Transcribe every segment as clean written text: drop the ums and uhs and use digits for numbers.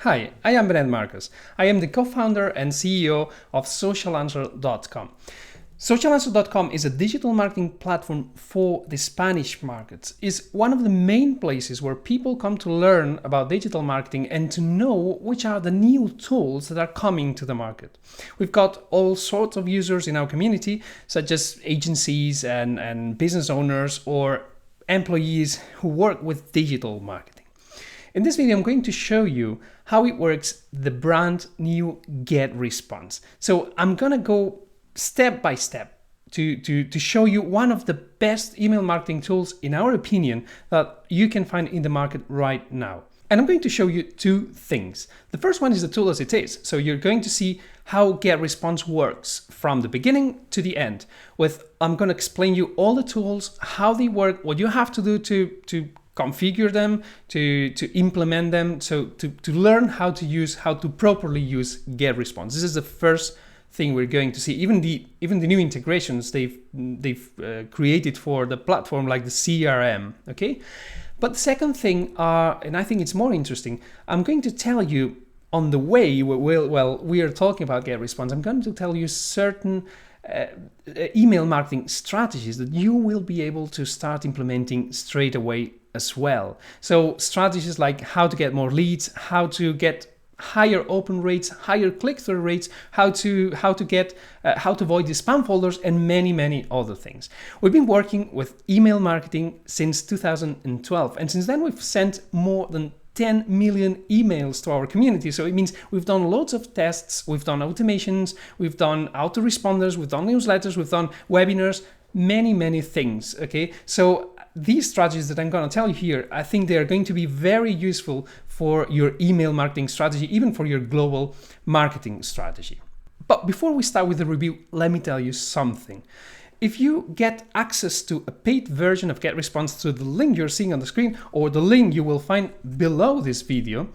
Hi, I am Brent Marcus. I am the co-founder and CEO of socialanswer.com. Socialanswer.com is a digital marketing platform for the Spanish markets. It's one of the main places where people come to learn about digital marketing and to know which are the new tools that are coming to the market. We've got all sorts of users in our community, such as agencies and business owners or employees who work with digital marketing. In this video, I'm going to show you how it works, the brand new GetResponse. So I'm gonna go step by step to show you one of the best email marketing tools, in our opinion, that you can find in the market right now. And I'm going to show you two things. The first one is the tool as it is. So you're going to see how GetResponse works from the beginning to the end. I'm going to explain you all the tools, how they work, what you have to do to configure them, to implement them, so to learn how to properly use GetResponse. This is the first thing we're going to see. Even the new integrations they've created for the platform, like the CRM. Okay, but the second thing, and I think it's more interesting, I'm going to tell you on the way we are talking about GetResponse. I'm going to tell you certain email marketing strategies that you will be able to start implementing straight away as well. So strategies like how to get more leads, how to get higher open rates, higher click-through rates, how to avoid the spam folders, and many other things. We've been working with email marketing since 2012, and since then we've sent more than 10 million emails to our community. So it means we've done loads of tests, we've done automations, we've done autoresponders, we've done newsletters, we've done webinars, many things. Okay, so these strategies that I'm going to tell you here, I think they are going to be very useful for your email marketing strategy, even for your global marketing strategy. But before we start with the review, let me tell you something. If you get access to a paid version of GetResponse through the link you're seeing on the screen, or the link you will find below this video,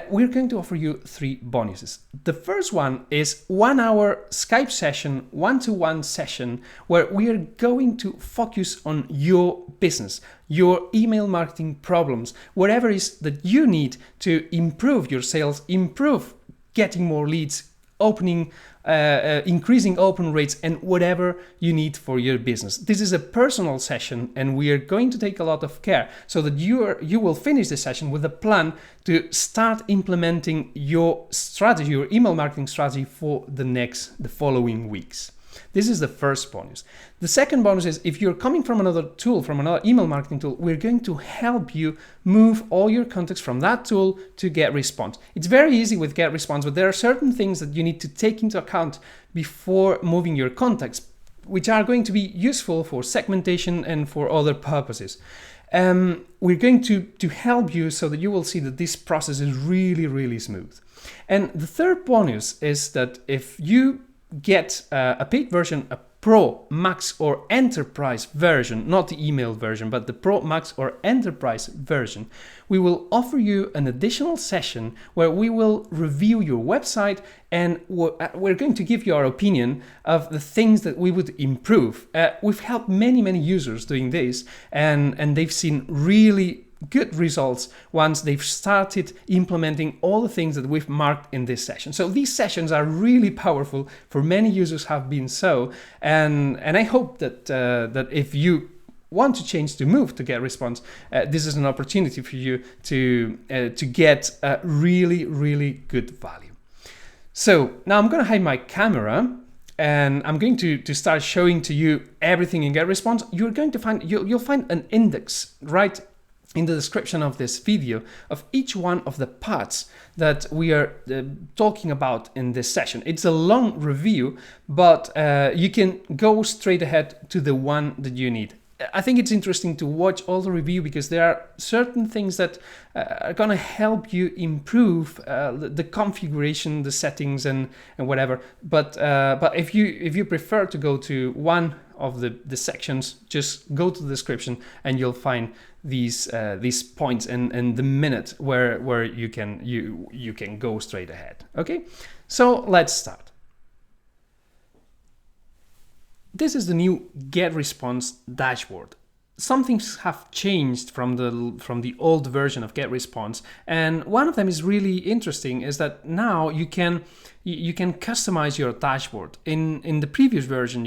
we're going to offer you 3 bonuses. The first one is 1 hour Skype session, one-to-one session, where we are going to focus on your business, your email marketing problems, whatever it is that you need to improve your sales, improve getting more leads, increasing open rates, and whatever you need for your business. This is a personal session, and we are going to take a lot of care so that you will finish the session with a plan to start implementing your strategy, your email marketing strategy for the following weeks. This is the first bonus. The second bonus is, if you're coming from another tool, from another email marketing tool, we're going to help you move all your contacts from that tool to GetResponse. It's very easy with GetResponse, but there are certain things that you need to take into account before moving your contacts, which are going to be useful for segmentation and for other purposes. We're going to help you so that you will see that this process is really smooth. And the third bonus is that if you get a paid version, a Pro, Max, or Enterprise version, not the email version, but the Pro, Max, or Enterprise version, we will offer you an additional session where we will review your website, and we're going to give you our opinion of the things that we would improve. We've helped many users doing this, and they've seen really good results once they've started implementing all the things that we've marked in this session. So these sessions are really powerful. For many users have been so, and I hope that if you want to change, to move to GetResponse, this is an opportunity for you to get really good value. So now I'm going to hide my camera, and I'm going to start showing to you everything in GetResponse. You're going to find you'll find an index right in the description of this video of each one of the parts that we are talking about in this session. It's a long review, but you can go straight ahead to the one that you need. I think it's interesting to watch all the review because there are certain things that are going to help you improve the configuration, the settings, and whatever. But if you prefer to go to one of the sections, just go to the description and you'll find these points and the minute where you can go straight ahead. Okay, so let's start. This is the new GetResponse Dashboard. some things have changed from the old version of GetResponse, and one of them is really interesting. Is that now you can customize your dashboard. In the previous version,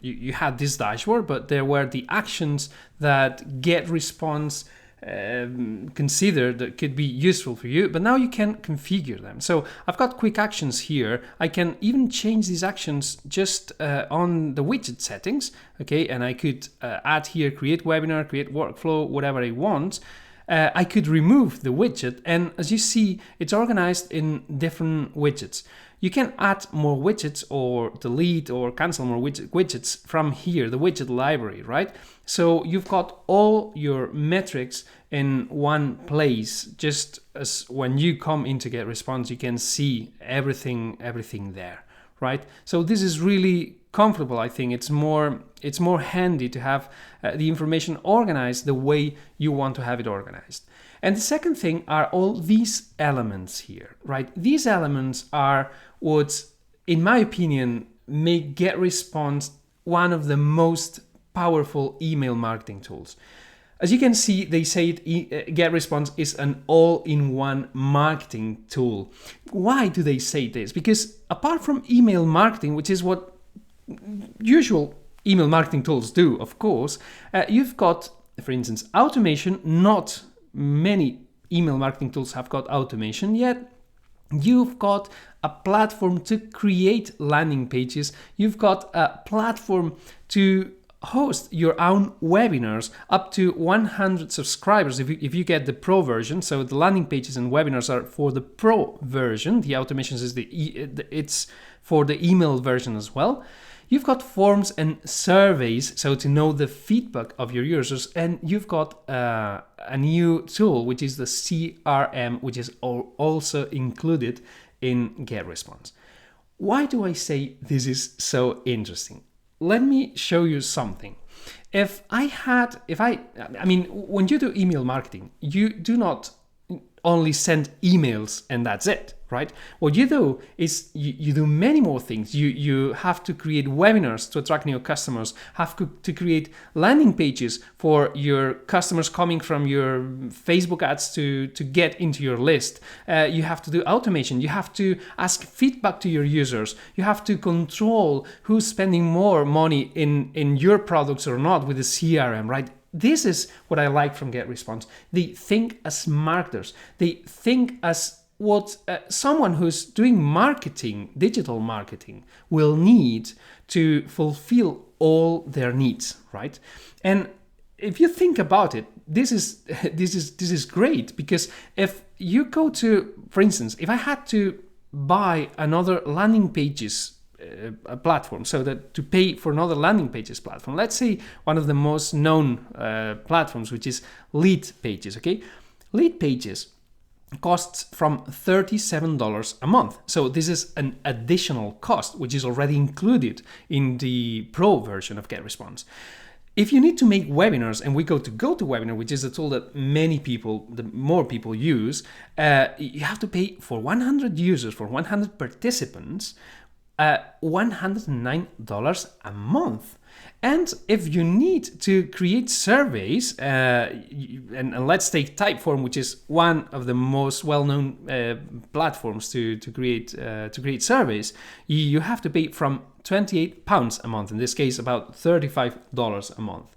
you had this dashboard, but there were the actions that GetResponse considered that could be useful for you, but now you can configure them. So I've got quick actions here. I can even change these actions just on the widget settings, okay? And I could add here, create webinar, create workflow, whatever I want. I could remove the widget, and as you see, it's organized in different widgets. You can add more widgets or delete or cancel more widgets from here, the widget library, right? So you've got all your metrics in one place. Just as when you come into GetResponse, you can see everything there, right? So this is really comfortable. I think it's more handy to have the information organized the way you want to have it organized. And the second thing are all these elements here, right? These elements are what, in my opinion, make GetResponse one of the most powerful email marketing tools. As you can see, they say GetResponse is an all-in-one marketing tool. Why do they say this? Because apart from email marketing, which is what usual email marketing tools do, of course, you've got, for instance, automation. Not many email marketing tools have got automation yet. You've got a platform to create landing pages. You've got a platform to host your own webinars up to 100 subscribers if you get the pro version. So the landing pages and webinars are for the pro version. The automations is it's for the email version as well. You've got forms and surveys, so to know the feedback of your users, and you've got a new tool, which is the CRM, which is also included in GetResponse. Why do I say this is so interesting? Let me show you something. I mean, when you do email marketing, you do not only send emails and that's it, right? What you do is you do many more things. You have to create webinars to attract new customers, have to create landing pages for your customers coming from your Facebook ads to get into your list. You have to do automation. You have to ask feedback to your users. You have to control who's spending more money in your products or not with the CRM, right? This is what I like from GetResponse. They think as marketers. They think as what someone who's doing marketing, digital marketing, will need to fulfill all their needs, right? And if you think about it, this is great, because if you go to, for instance, if I had to buy another landing pages platform, so that to pay for another landing pages platform, let's say one of the most known platforms, which is Lead Pages, okay? Lead Pages costs from $37 a month. So this is an additional cost, which is already included in the pro version of GetResponse. If you need to make webinars, and we go to GoToWebinar, which is a tool that more people use, you have to pay for 100 users, for 100 participants, $109 a month. And if you need to create surveys, and let's take Typeform, which is one of the most well-known platforms to create surveys, you have to pay from £28 a month. In this case, about $35 a month.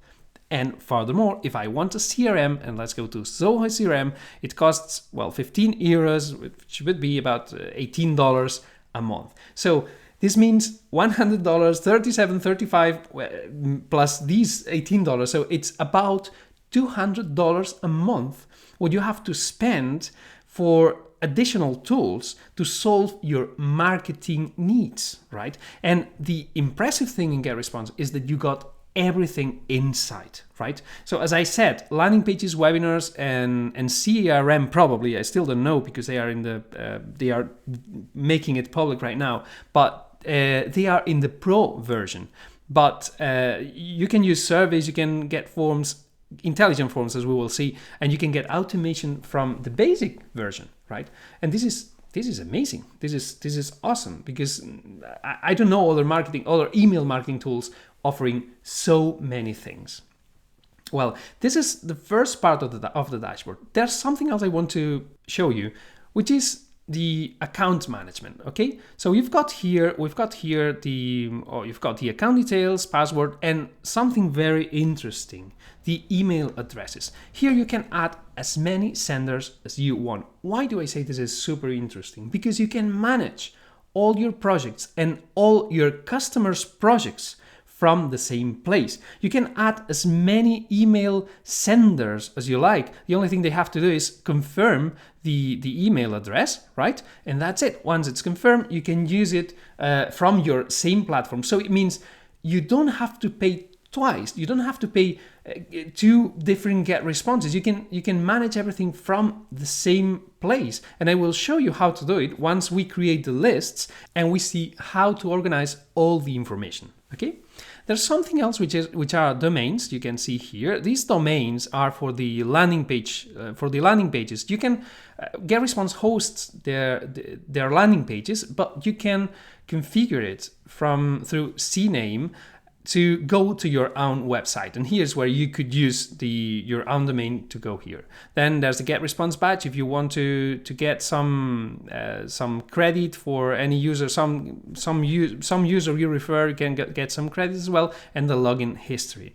And furthermore, if I want a CRM, and let's go to Zoho CRM, it costs, well, 15 euros, which would be about $18 a month. So this means $100, $37, $35 plus these $18. So it's about $200 a month what you have to spend for additional tools to solve your marketing needs, right? And the impressive thing in GetResponse is that you got everything inside, right? So as I said, landing pages, webinars, and CRM probably, I still don't know because they are making it public right now, but they are in the pro version. But you can use surveys, you can get forms, intelligent forms, as we will see, and you can get automation from the basic version, right? And this is amazing. This is awesome, because I don't know other email marketing tools offering so many things. Well, this is the first part of the dashboard. There's something else I want to show you, which is the account management. Okay, so we've got here you've got the account details, password, and something very interesting, the email addresses. Here you can add as many senders as you want. Why do I say this is super interesting? Because you can manage all your projects and all your customers' projects from the same place. You can add as many email senders as you like. The only thing they have to do is confirm the email address, right? And that's it. Once it's confirmed, you can use it from your same platform. So it means you don't have to pay twice. You don't have to pay two different get responses. You can manage everything from the same place. And I will show you how to do it once we create the lists and we see how to organize all the information. Okay? There's something else which are domains. You can see here. These domains are for the landing page. For the landing pages, you can GetResponse hosts their landing pages, but you can configure it through CNAME to go to your own website. And here's where you could use your own domain to go here. Then there's the GetResponse badge if you want to get some credit for any user, some user you refer, you can get some credit as well, and the login history.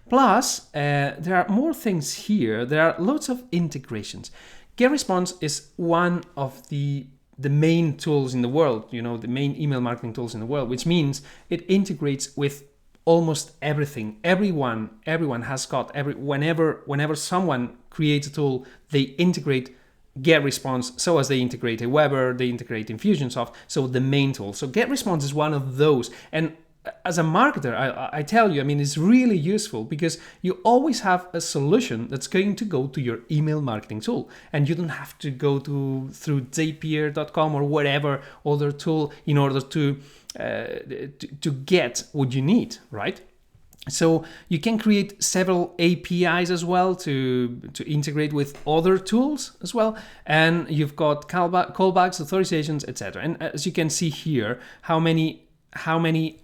Plus, there are more things here. There are lots of integrations. GetResponse is one of the main tools in the world, the main email marketing tools in the world, which means it integrates with almost everything. Everyone has got whenever someone creates a tool, they integrate GetResponse. So as they integrate Aweber, they integrate Infusionsoft. So the main tool. So GetResponse is one of those. And as a marketer, I tell you, it's really useful because you always have a solution that's going to go to your email marketing tool, and you don't have to go through Zapier.com or whatever other tool in order to get what you need, right? So you can create several APIs as well to integrate with other tools as well, and you've got callbacks, authorizations, etc. And as you can see here, how many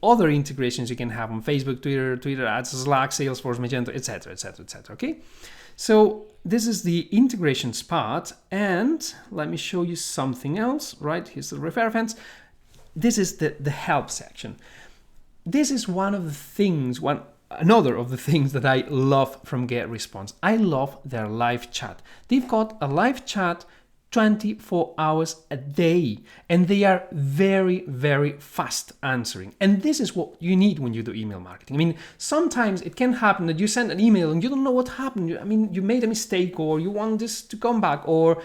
other integrations you can have on Facebook, Twitter ads, Slack, Salesforce, Magento, etc., etc., etc. Okay, so this is the integrations part, and let me show you something else. Right, here's the refer events. This is the help section. This is another of the things that I love from GetResponse. I love their live chat. They've got a live chat 24 hours a day, and they are very, very fast answering. And this is what you need when you do email marketing. Sometimes it can happen that you send an email and you don't know what happened. You made a mistake, or you want this to come back, or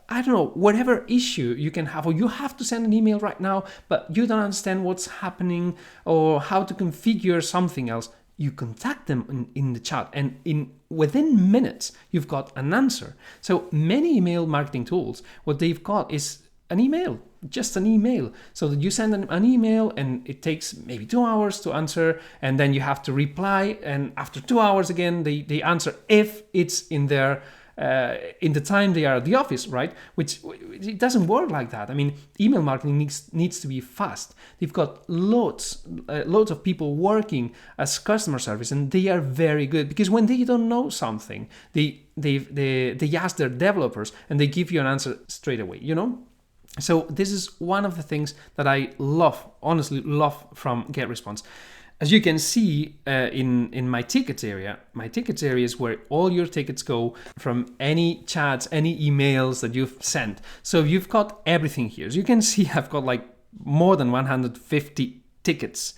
I don't know, whatever issue you can have, or you have to send an email right now, but you don't understand what's happening or how to configure something else. You contact them in the chat, and within minutes, you've got an answer. So many email marketing tools, what they've got is an email, just an email. So that you send an email and it takes maybe 2 hours to answer, and then you have to reply, and after 2 hours again, they answer if it's in their in the time they are at the office, right? Which it doesn't work like that. Email marketing needs to be fast. They've got loads of people working as customer service, and they are very good because when they don't know something, they ask their developers and they give you an answer straight away. So this is one of the things that I honestly love from GetResponse. As you can see in my tickets area is where all your tickets go from any chats, any emails that you've sent. So you've got everything here. As you can see, I've got like more than 150 tickets.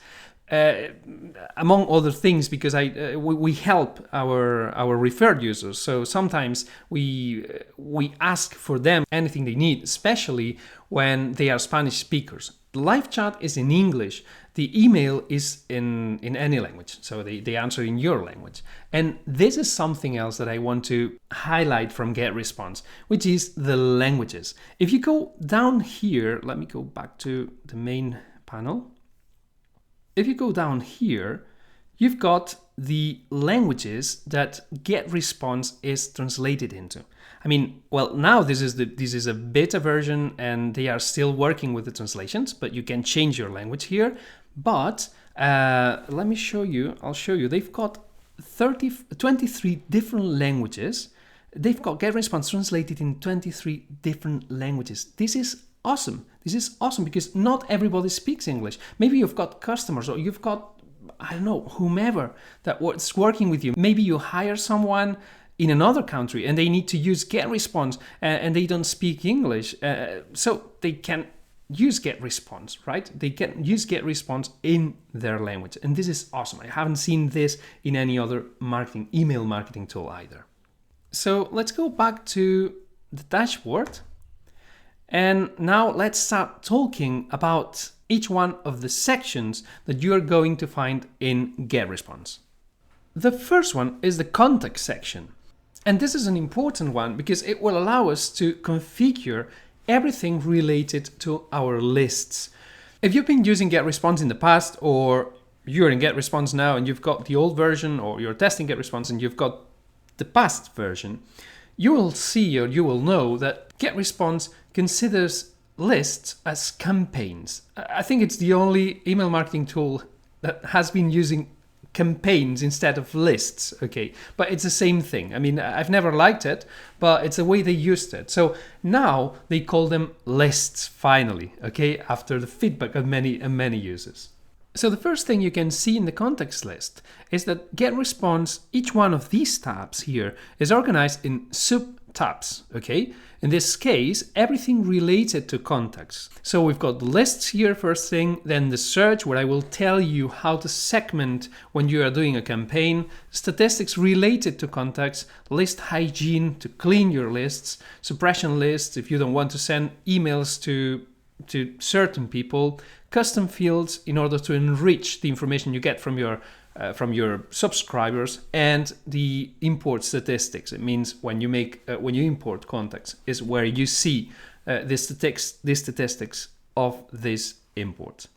Among other things, because we help our referred users. So sometimes we ask for them anything they need, especially when they are Spanish speakers. The live chat is in English. The email is in any language, so they answer in your language. And this is something else that I want to highlight from GetResponse, which is the languages. If you go down here, let me go back to the main panel. If you go down here, you've got the languages that GetResponse is translated into. Now this is a beta version, and they are still working with the translations, but you can change your language here. But let me show you. I'll show you. They've got 23 different languages. They've got GetResponse translated in 23 different languages. This is awesome. This is awesome because not everybody speaks English. Maybe you've got customers or you've got, I don't know, whomever that's working with you. Maybe you hire someone in another country and they need to use GetResponse and they don't speak English. So they can use GetResponse, right? They can use GetResponse in their language. And this is awesome. I haven't seen this in any other email marketing tool either. So let's go back to the dashboard. And now let's start talking about each one of the sections that you are going to find in GetResponse. The first one is the contact section. And this is an important one because it will allow us to configure everything related to our lists. If you've been using GetResponse in the past, or you're in GetResponse now and you've got the old version, or you're testing GetResponse and you've got the past version, you will see or you will know that GetResponse considers lists as campaigns. I think it's the only email marketing tool that has been using campaigns instead of lists, okay? But it's the same thing. I mean, I've never liked it, but it's the way they used it. So now they call them lists finally, okay? After the feedback of many users. So the first thing you can see in the context list is that GetResponse, each one of these tabs here is organized in sub-tabs, okay? In this case, everything related to contacts. So we've got the lists here first thing, then the search where I will tell you how to segment when you are doing a campaign, statistics related to contacts, list hygiene to clean your lists, suppression lists if you don't want to send emails to certain people, custom fields in order to enrich the information you get from your subscribers, and the import statistics. It means when you import contacts is where you see the statistics of this import.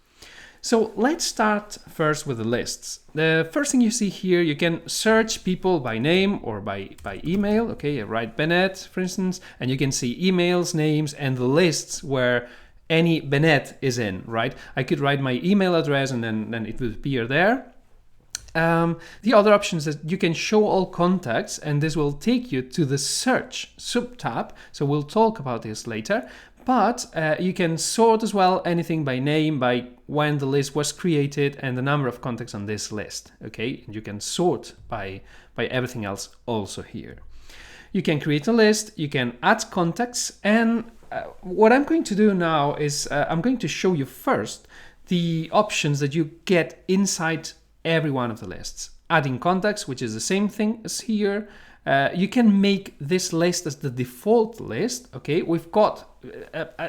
So let's start first with the lists. The first thing you see here, you can search people by name or by email. Okay, I write Bennett, for instance, and you can see emails, names, and the lists where any Bennett is in, right? I could write my email address and then it would appear there. The other option is that you can show all contacts, and this will take you to the search sub-tab. So we'll talk about this later. But you can sort as well anything by name, by when the list was created, and the number of contacts on this list. Okay, and you can sort by everything else also here. You can create a list, you can add contacts, and what I'm going to do now is I'm going to show you first the options that you get inside every one of the lists. Adding contacts, which is the same thing as here. You can make this list as the default list. Okay, we've got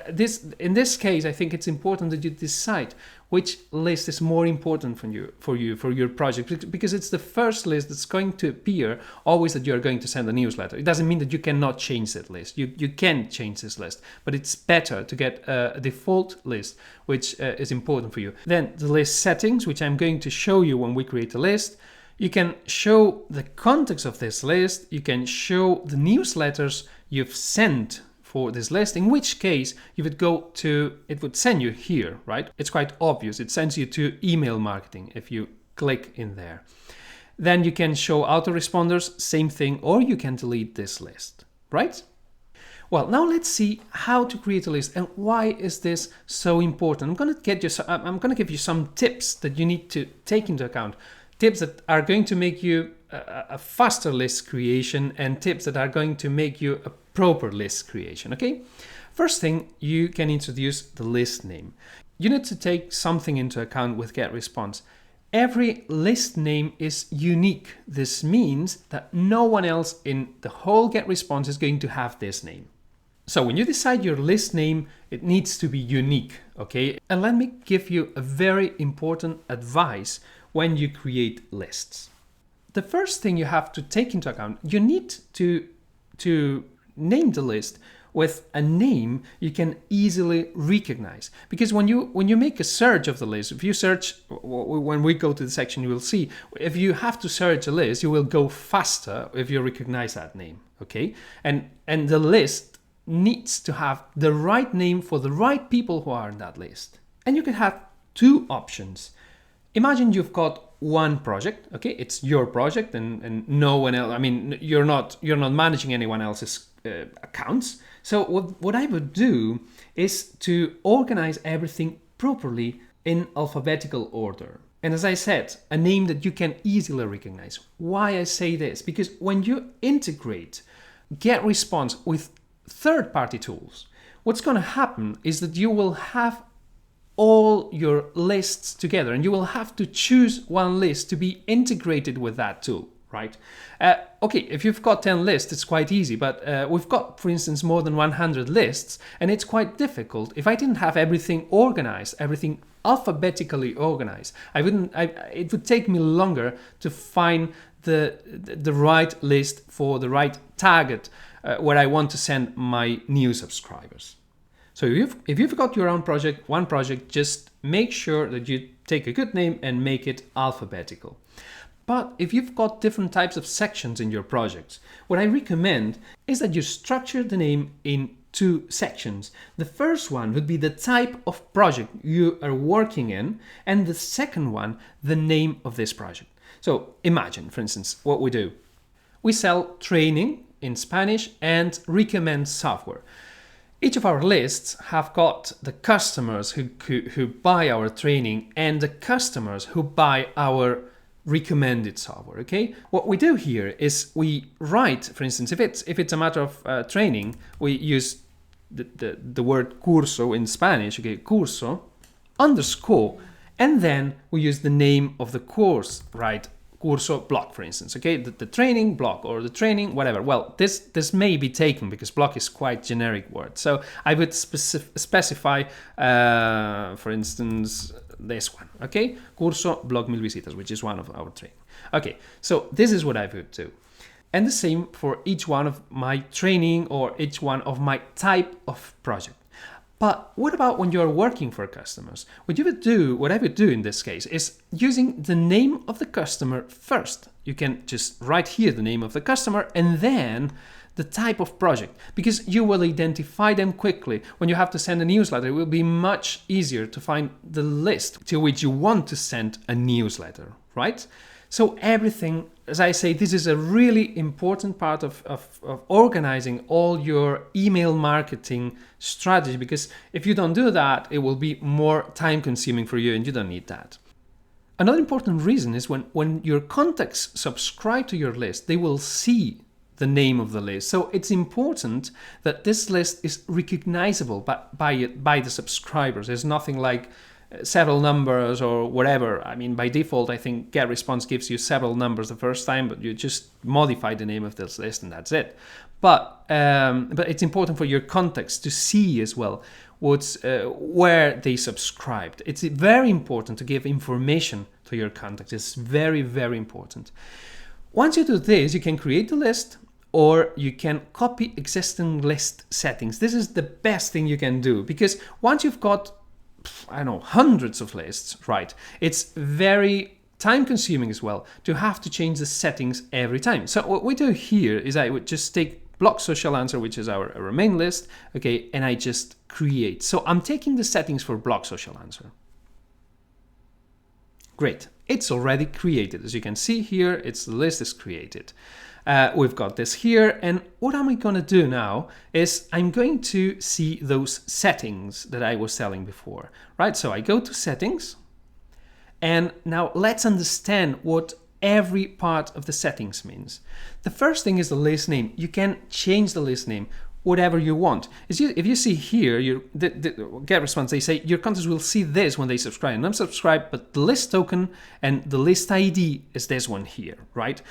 this. In this case, I think it's important that you decide which list is more important for your project, because it's the first list that's going to appear always that you're going to send a newsletter. It doesn't mean that you cannot change that list. You can change this list, but it's better to get a default list, which is important for you. Then the list settings, which I'm going to show you when we create a list. You can show the context of this list. You can show the newsletters you've sent for this list, in which case you would go to, it would send you here, right? It's quite obvious. It sends you to email marketing if you click in there. Then you can show autoresponders, same thing, or you can delete this list, right? Well, now let's see how to create a list and why is this so important. I'm going to give you some tips that you need to take into account. Tips that are going to make you a faster list creation, and tips that are going to make you a proper list creation, okay? First thing, you can introduce the list name. You need to take something into account with GetResponse. Every list name is unique. This means that no one else in the whole GetResponse is going to have this name. So when you decide your list name, it needs to be unique, okay? And let me give you a very important advice when you create lists. The first thing you have to take into account, you need to name the list with a name you can easily recognize. Because when you make a search of the list, if you search, when we go to the section, you will see, if you have to search a list, you will go faster if you recognize that name, okay? And the list needs to have the right name for the right people who are in that list. And you can have two options. Imagine you've got one project, okay? It's your project and no one else, I mean, you're not managing anyone else's accounts. So what I would do is to organize everything properly in alphabetical order. And as I said, a name that you can easily recognize. Why I say this? Because when you integrate GetResponse with third-party tools, what's going to happen is that you will have all your lists together and you will have to choose one list to be integrated with that tool, right? Okay, if you've got 10 lists, it's quite easy, but we've got, for instance, more than 100 lists, and it's quite difficult. If I didn't have everything organized, everything alphabetically organized, it would take me longer to find the right list for the right target where I want to send my new subscribers. So if you've got your own project, one project, just make sure that you take a good name and make it alphabetical. But if you've got different types of sections in your projects, what I recommend is that you structure the name in two sections. The first one would be the type of project you are working in, and the second one, the name of this project. So imagine, for instance, what we do. We sell training in Spanish and recommend software. Each of our lists have got the customers who buy our training and the customers who buy our recommended software, okay? What we do here is we write, for instance, if it's a matter of training, we use the word curso in Spanish, okay, curso, underscore, and then we use the name of the course, right? Curso block, for instance, okay, the training block or the training whatever. Well, this may be taken because block is quite generic word, so I would specify for instance this one, okay, curso blog 1000 visitas, which is one of our training. Okay, so this is what I would do, and the same for each one of my training or each one of my type of project. But what about when you're working for customers? What I would do in this case is using the name of the customer first. You can just write here the name of the customer and then the type of project, because you will identify them quickly. When you have to send a newsletter, it will be much easier to find the list to which you want to send a newsletter, right? So everything, as I say, this is a really important part of organizing all your email marketing strategy, because if you don't do that, it will be more time consuming for you and you don't need that. Another important reason is when your contacts subscribe to your list, they will see the name of the list. So it's important that this list is recognizable by the subscribers. There's nothing like several numbers or whatever. I mean, by default, I think GetResponse gives you several numbers the first time, but you just modify the name of this list and that's it. But it's important for your contacts to see as well where they subscribed. It's very important to give information to your contacts. It's very, very important. Once you do this, you can create the list, or you can copy existing list settings. This is the best thing you can do, because once you've got, I don't know, hundreds of lists, right? It's very time consuming as well to have to change the settings every time. So what we do here is I would just take Block Social Answer, which is our main list, okay, and I just create. So I'm taking the settings for Block Social Answer. Great, it's already created. As you can see here, the list is created. We've got this here, and what am I going to do now is I'm going to see those settings that I was telling before, right? So I go to settings, and now let's understand what every part of the settings means. The first thing is the list name. You can change the list name whatever you want. If you see here, the GetResponse, they say your contacts will see this when they subscribe and unsubscribe, but the list token and the list ID is this one here, right?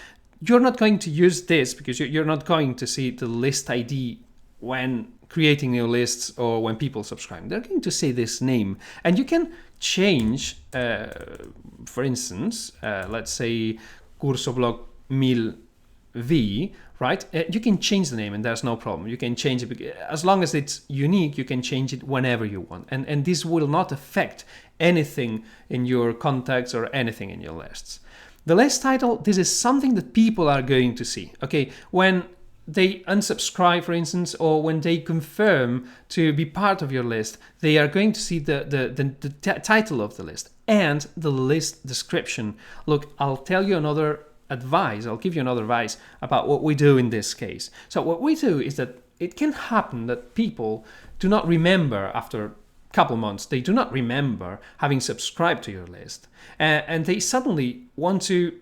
You're not going to use this because you're not going to see the list ID when creating new lists or when people subscribe. They're going to say this name, and you can change, for instance, let's say Curso Blog 1000V, right? You can change the name and there's no problem. You can change it as long as it's unique. You can change it whenever you want, and this will not affect anything in your contacts or anything in your lists. The list title, this is something that people are going to see. Okay, when they unsubscribe, for instance, or when they confirm to be part of your list, they are going to see the title of the list. and the list description. Look, I'll give you another advice about what we do in this case. So what we do is that it can happen that people do not remember after a couple months, they do not remember having subscribed to your list, and they suddenly want to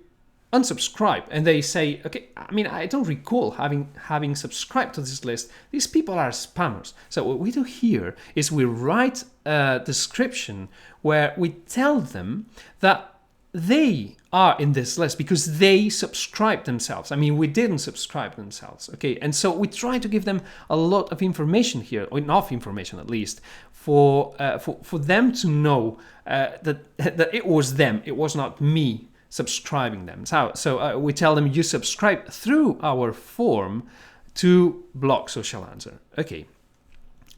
unsubscribe, and they say, okay, I don't recall having subscribed to this list. These people are spammers. So what we do here is we write a description where we tell them that they are in this list because they subscribed themselves. We didn't subscribe themselves. Okay, and so we try to give them a lot of information here, or enough information at least, for them to know that it was them, it was not me subscribing them. So we tell them you subscribe through our form to Blog Social Answer. Okay.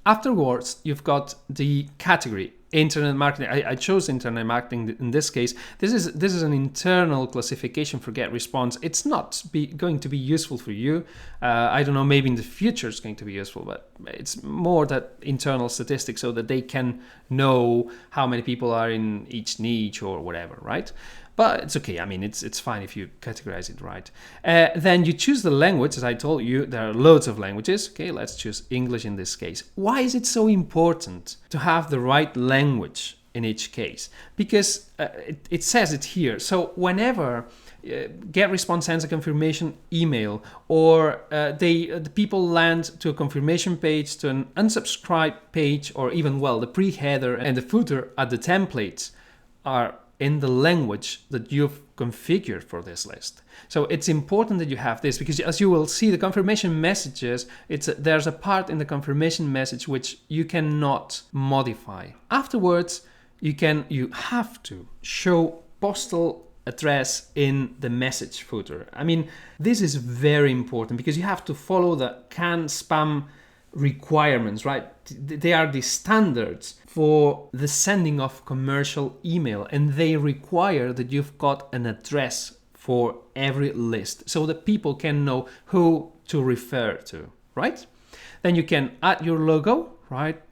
Afterwards, you've got the category internet marketing. I chose internet marketing in this case. This is an internal classification for GetResponse. It's not going to be useful for you. I don't know, maybe in the future it's going to be useful, but it's more that internal statistics so that they can know how many people are in each niche or whatever, right? But it's okay. It's fine if you categorize it right. Then you choose the language. As I told you, there are loads of languages. Okay, let's choose English in this case. Why is it so important to have the right language in each case? Because it says it here. So whenever GetResponse sends a confirmation email, or the people land to a confirmation page, to an unsubscribe page, or even, the pre-header and the footer at the templates are in the language that you've configured for this list. So it's important that you have this, because as you will see, the confirmation messages, there's a part in the confirmation message which you cannot modify. Afterwards, you have to show postal address in the message footer. This is very important because you have to follow the CAN spam requirements, right? They are the standards for the sending of commercial email, and they require that you've got an address for every list so that people can know who to refer to, right? Then you can add your logo, right?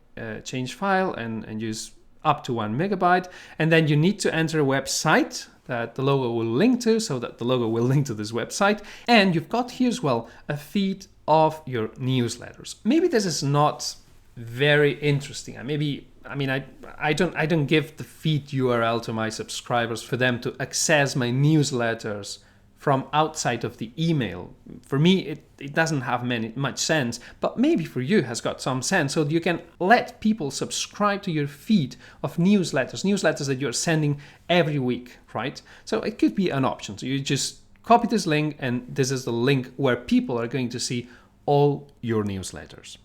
Change file and use up to 1 megabyte. And then you need to enter a website that the logo will link to, so that the logo will link to this website. And you've got here as well a feed of your newsletters. Maybe this is not very interesting. I don't give the feed URL to my subscribers for them to access my newsletters from outside of the email. For me, it doesn't have much sense, but maybe for you has got some sense. So you can let people subscribe to your feed of newsletters that you're sending every week, right? So it could be an option. So you just copy this link, and this is the link where people are going to see all your newsletters.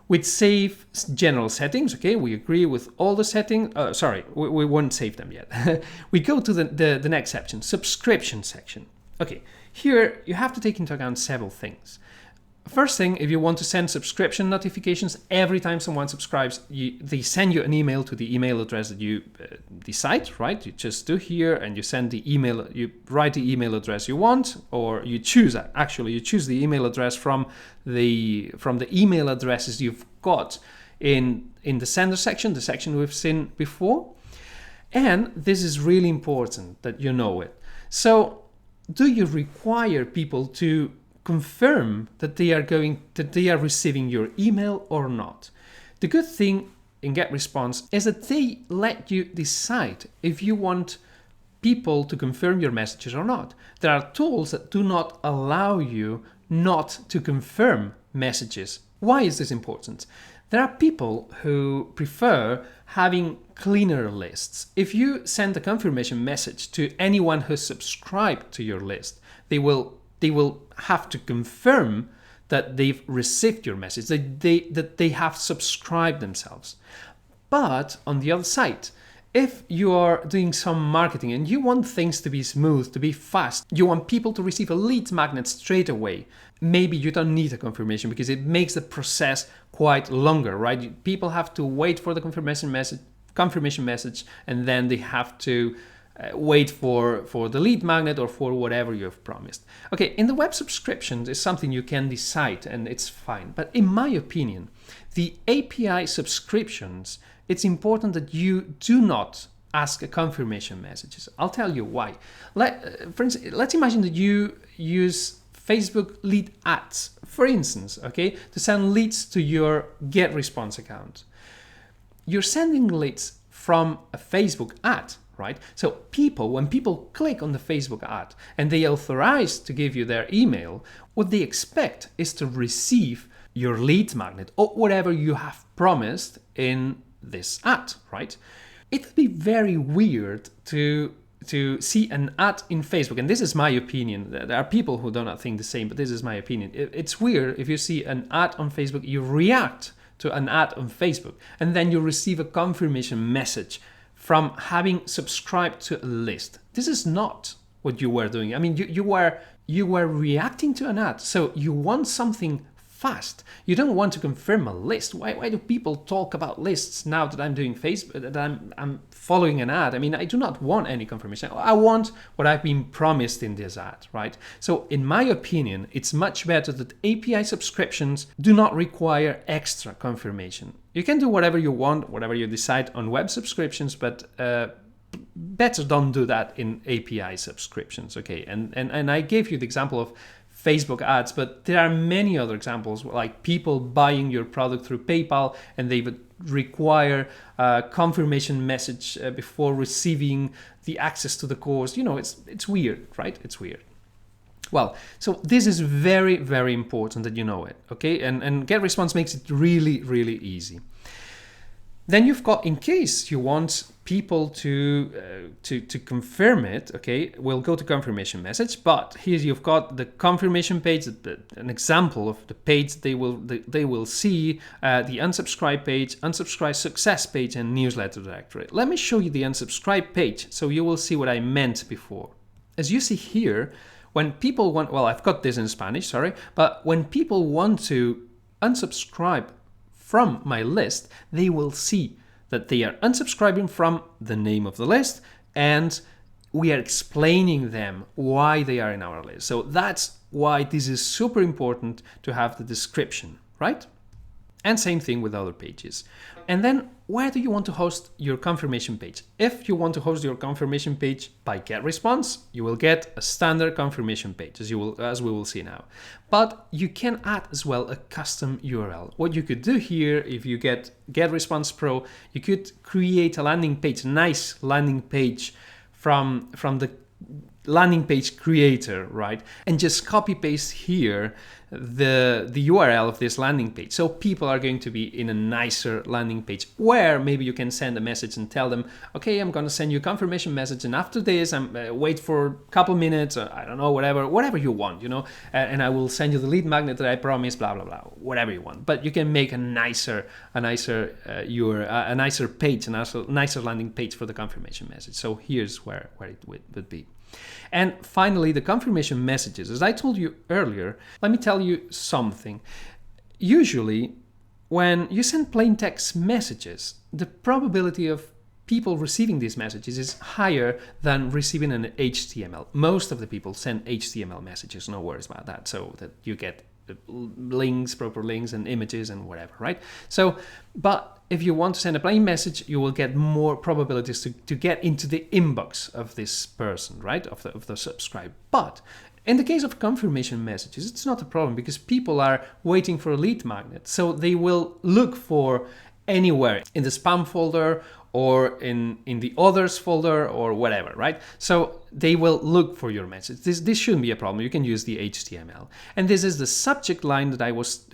With save general settings, okay, we agree with all the settings. We won't save them yet. We go to the next section, subscription section. Okay, here you have to take into account several things. First thing, if you want to send subscription notifications every time someone subscribes, they send you an email to the email address that you decide, right? You just do here, and you send the email, you write the email address you want, or you choose the email address from the email addresses you've got in the sender section, the section we've seen before. And this is really important that you know it. So do you require people to confirm that they are receiving your email or not? The good thing in GetResponse is that they let you decide if you want people to confirm your messages or not. There are tools that do not allow you not to confirm messages. Why is this important? There are people who prefer having cleaner lists. If you send a confirmation message to anyone who's subscribed to your list, they will have to confirm that they've received your message, that they have subscribed themselves. But on the other side, if you are doing some marketing and you want things to be smooth, to be fast, you want people to receive a lead magnet straight away, maybe you don't need a confirmation because it makes the process quite longer, right? People have to wait for the confirmation message, and then they have to wait for the lead magnet or for whatever you have promised. Okay, in the web subscriptions is something you can decide, and it's fine. But in my opinion, the API subscriptions, it's important that you do not ask a confirmation messages. I'll tell you why. For instance, let's imagine that you use Facebook lead ads, for instance, okay, to send leads to your GetResponse account. You're sending leads from a Facebook ad, right? So when people click on the Facebook ad and they authorize to give you their email, what they expect is to receive your lead magnet or whatever you have promised in this ad, right? It would be very weird to see an ad in Facebook, and this is my opinion. There are people who do not think the same, but this is my opinion. It's weird if you see an ad on Facebook, you react to an ad on Facebook, and then you receive a confirmation message from having subscribed to a list. This is not what you were doing. I mean, you were reacting to an ad, so you want something fast. You don't want to confirm a list. Why do people talk about lists now that I'm doing Facebook, that I'm following an ad? I mean, I do not want any confirmation. I want what I've been promised in this ad, right? So in my opinion, it's much better that API subscriptions do not require extra confirmation. You can do whatever you want, whatever you decide on web subscriptions, but better don't do that in API subscriptions, okay? And I gave you the example of Facebook ads, but there are many other examples, like people buying your product through PayPal and they would require a confirmation message before receiving the access to the course. You know, it's weird, right? It's weird. Well, so this is very, very important that you know it, okay? And GetResponse makes it really, really easy. Then you've got, in case you want people to confirm it, okay, we'll go to confirmation message, but here you've got the confirmation page, an example of the page they will see, the unsubscribe page, unsubscribe success page, and newsletter directory. Let me show you the unsubscribe page so you will see what I meant before. As you see here, when people want, well, I've got this in Spanish, sorry, but when people want to unsubscribe from my list, they will see that they are unsubscribing from the name of the list, and we are explaining them why they are in our list. So that's why this is super important to have the description, right? And same thing with other pages. And then where do you want to host your confirmation page? If you want to host your confirmation page by GetResponse, you will get a standard confirmation page, as we will see now. But you can add as well a custom URL. What you could do here, if you get GetResponse Pro, you could create a landing page, a nice landing page from the landing page creator, right? And just copy paste here the URL of this landing page. So people are going to be in a nicer landing page where maybe you can send a message and tell them, okay, I'm going to send you a confirmation message, and after this, wait for a couple minutes, or I don't know, whatever you want, you know, and I will send you the lead magnet that I promised, blah, blah, blah, whatever you want. But you can make a nicer page, a nicer landing page for the confirmation message. So here's where it would be. And finally, the confirmation messages. As I told you earlier, let me tell you something. Usually, when you send plain text messages, the probability of people receiving these messages is higher than receiving an HTML. Most of the people send HTML messages, no worries about that, so that you get links, proper links and images and whatever, right? So, but if you want to send a plain message, you will get more probabilities to get into the inbox of this person, right? Of the subscribe. But in the case of confirmation messages, it's not a problem because people are waiting for a lead magnet. So they will look for anywhere in the spam folder or in the others folder or whatever, right? So they will look for your message. This shouldn't be a problem. You can use the HTML. And this is the subject line that I was,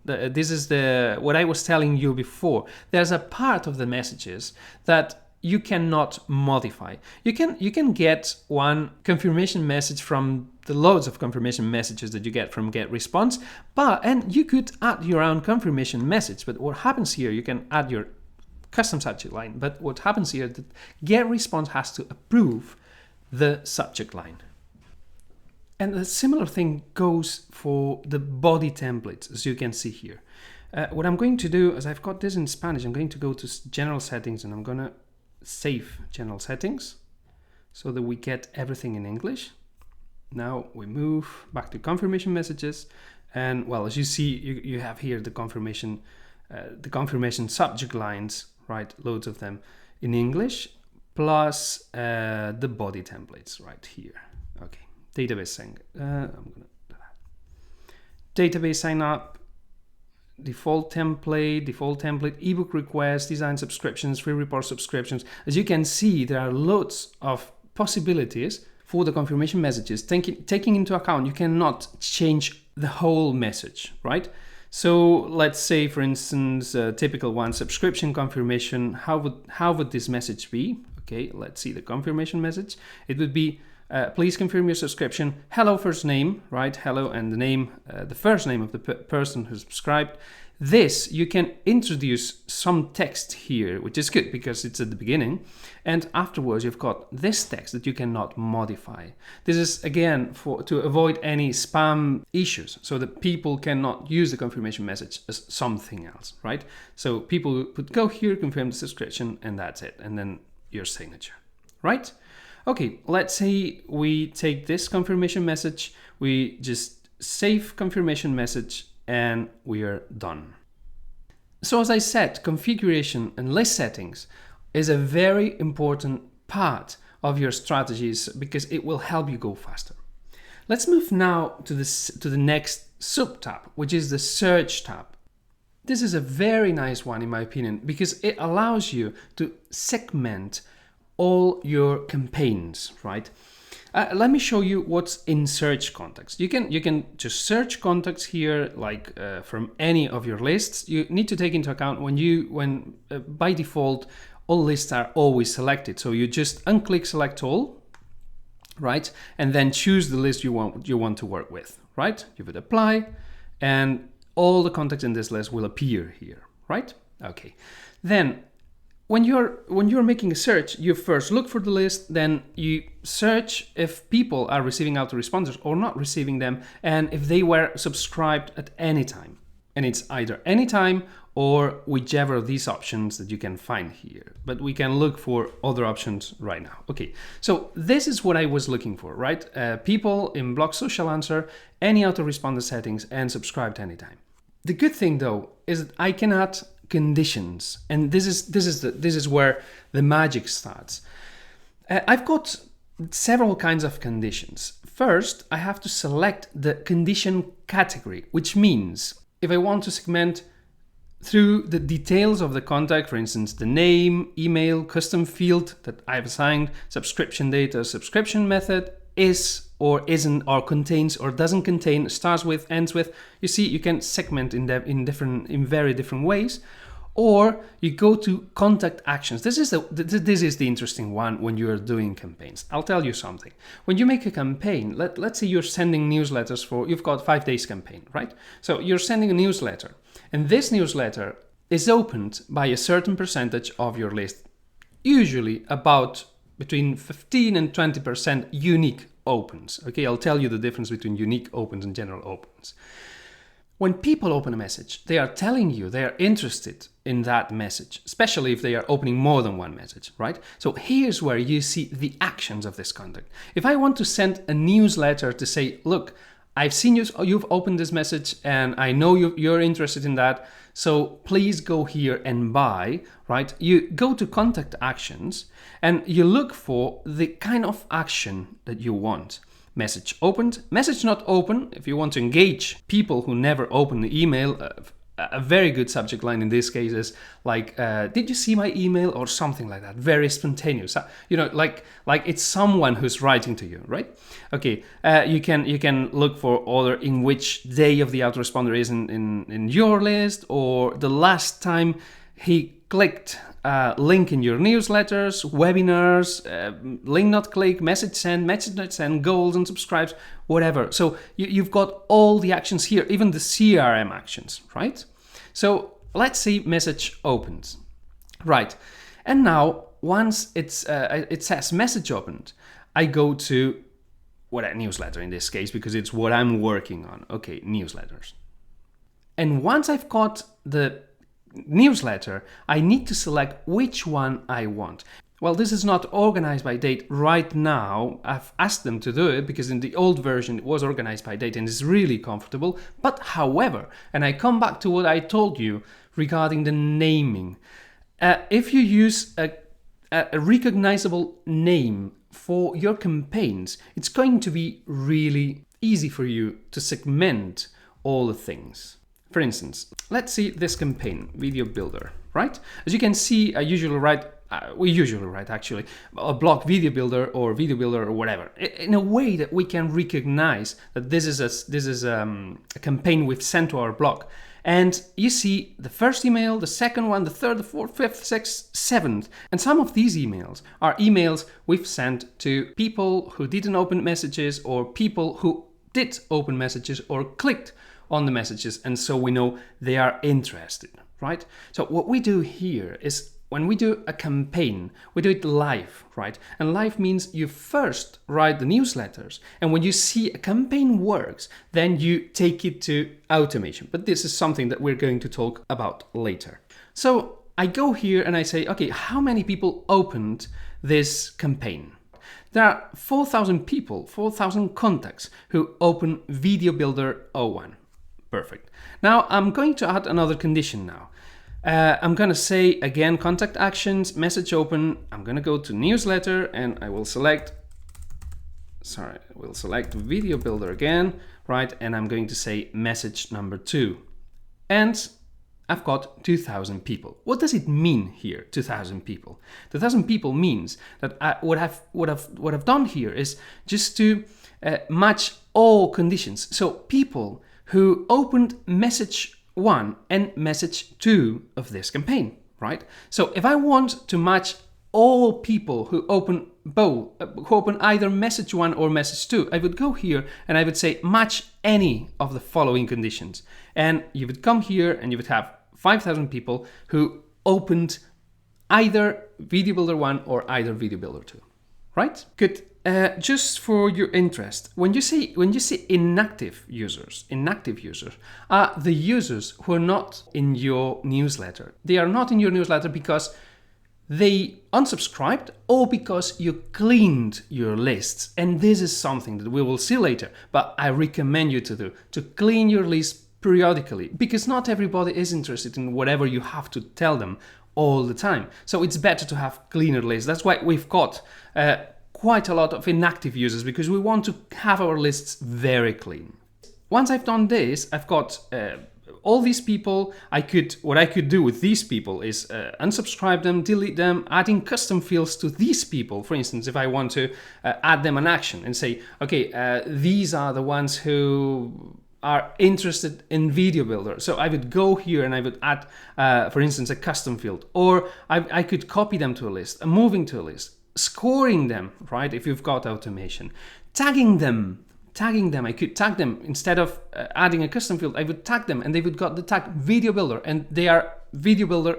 this is what I was telling you before. There's a part of the messages that you cannot modify. You can get one confirmation message from the loads of confirmation messages that you get from GetResponse, and you could add your own confirmation message. But what happens here, you can add your custom subject line, but what happens here that GetResponse has to approve the subject line. And a similar thing goes for the body templates, as you can see here. What I'm going to do, as I've got this in Spanish, I'm going to go to general settings and I'm going to save general settings so that we get everything in English. Now we move back to confirmation messages, and well, as you see, you have here the confirmation subject lines, right? Loads of them in English. plus the body templates right here. Okay, database sign. I'm gonna do that. Database sign up, default template, ebook requests, design subscriptions, free report subscriptions. As you can see, there are loads of possibilities for the confirmation messages. Taking into account, you cannot change the whole message, right? So let's say, for instance, a typical one, subscription confirmation. How would this message be? Okay, let's see the confirmation message. It would be, please confirm your subscription. Hello, first name, right? Hello, and the name, the first name of the person who subscribed. This, you can introduce some text here, which is good because it's at the beginning. And afterwards, you've got this text that you cannot modify. This is, again, to avoid any spam issues, so that people cannot use the confirmation message as something else, right? So people would go here, confirm the subscription, and that's it. And then your signature, right? Okay, let's say we take this confirmation message, we just save confirmation message, and we are done. So as I said, configuration and list settings is a very important part of your strategies because it will help you go faster. Let's move now to the next sub tab, which is the search tab. This is a very nice one in my opinion because it allows you to segment all your campaigns, right? Let me show you what's in search context. You can just search contacts here, like from any of your lists. You need to take into account when by default all lists are always selected. So you just unclick select all, right, and then choose the list you want to work with, right? You would apply, and all the contacts in this list will appear here, right? Okay, then. When you're making a search, you first look for the list, then you search if people are receiving autoresponders or not receiving them, and if they were subscribed at any time. And it's either any time or whichever of these options that you can find here. But we can look for other options right now. Okay, so this is what I was looking for, right? People in Blog Social Answer, any autoresponder settings, and subscribed anytime. The good thing though is that I can add conditions, and this is where the magic starts. I've got several kinds of conditions. First, I have to select the condition category, which means if I want to segment through the details of the contact, for instance, the name, email, custom field that I've assigned, subscription data, subscription method, is or isn't, or contains or doesn't contain, starts with, ends with. You see, you can segment in very different ways. Or you go to contact actions. This is the interesting one when you are doing campaigns. I'll tell you something. When you make a campaign, let's say you're sending newsletters you've got 5 days campaign, right? So you're sending a newsletter, and this newsletter is opened by a certain percentage of your list, usually about between 15 and 20% unique opens. Okay, I'll tell you the difference between unique opens and general opens. When people open a message, they are telling you they are interested in that message, especially if they are opening more than one message, right? So here's where you see the actions of this contact. If I want to send a newsletter to say, look, I've seen you've opened this message and I know you're interested in that, so please go here and buy, right? You go to contact actions and you look for the kind of action that you want. Message opened, message not open. If you want to engage people who never open the email, a very good subject line in this case is like, did you see my email, or something like that, very spontaneous. You know, like it's someone who's writing to you, right? Okay, you can look for other in which day of the autoresponder is in your list, or the last time he clicked link in your newsletters, webinars, link not click, message send, message not send, goals and subscribes, whatever. So you've got all the actions here, even the CRM actions, right? So let's see message opened, right? And now once it says message opened, I go to a newsletter in this case, because it's what I'm working on. Okay, newsletters. And once I've got the newsletter, I need to select which one I want. Well, this is not organized by date right now. I've asked them to do it because in the old version it was organized by date and it's really comfortable. But however, and I come back to what I told you regarding the naming, if you use a a recognizable name for your campaigns, it's going to be really easy for you to segment all the things. For instance, let's see this campaign, Video Builder, right? As you can see, we usually write actually a block Video Builder or Video Builder or whatever, in a way that we can recognize that this is a campaign we've sent to our blog. And you see the first email, the second one, the third, the fourth, fifth, sixth, seventh. And some of these emails are emails we've sent to people who didn't open messages, or people who did open messages or clicked on the messages, and so we know they are interested, right? So what we do here is, when we do a campaign, we do it live, right? And live means you first write the newsletters, and when you see a campaign works, then you take it to automation. But this is something that we're going to talk about later. So I go here and I say, okay, how many people opened this campaign? There are 4,000 people, 4,000 contacts who open Video Builder 01. Perfect. Now I'm going to add another condition now. I'm going to say again, contact actions, message open. I'm going to go to newsletter and I will select, we'll select Video Builder again, right? And I'm going to say message number 2. And I've got 2,000 people. What does it mean here, 2,000 people? 2,000 people means that what I've done here is just to match all conditions. So people who opened message 1 and message 2 of this campaign, right? So if I want to match all people who open both, who open either message 1 or message 2, I would go here and I would say match any of the following conditions. And you would come here and you would have 5,000 people who opened either Video Builder 1 or either Video Builder 2, right? Good. Just for your interest, when you say inactive users are the users who are not in your newsletter. They are not in your newsletter because they unsubscribed or because you cleaned your lists. And this is something that we will see later, but I recommend you to do, to clean your list periodically, because not everybody is interested in whatever you have to tell them all the time. So it's better to have cleaner lists. That's why we've got quite a lot of inactive users, because we want to have our lists very clean. Once I've done this, I've got all these people. What I could do with these people is unsubscribe them, delete them, adding custom fields to these people. For instance, if I want to add them an action and say, okay, these are the ones who are interested in Video Builder. So I would go here and I would add, for instance, a custom field, or I could copy them to a list, moving to a list, scoring them, right? If you've got automation, tagging them, I could tag them instead of adding a custom field. I would tag them and they would got the tag Video Builder, and they are Video Builder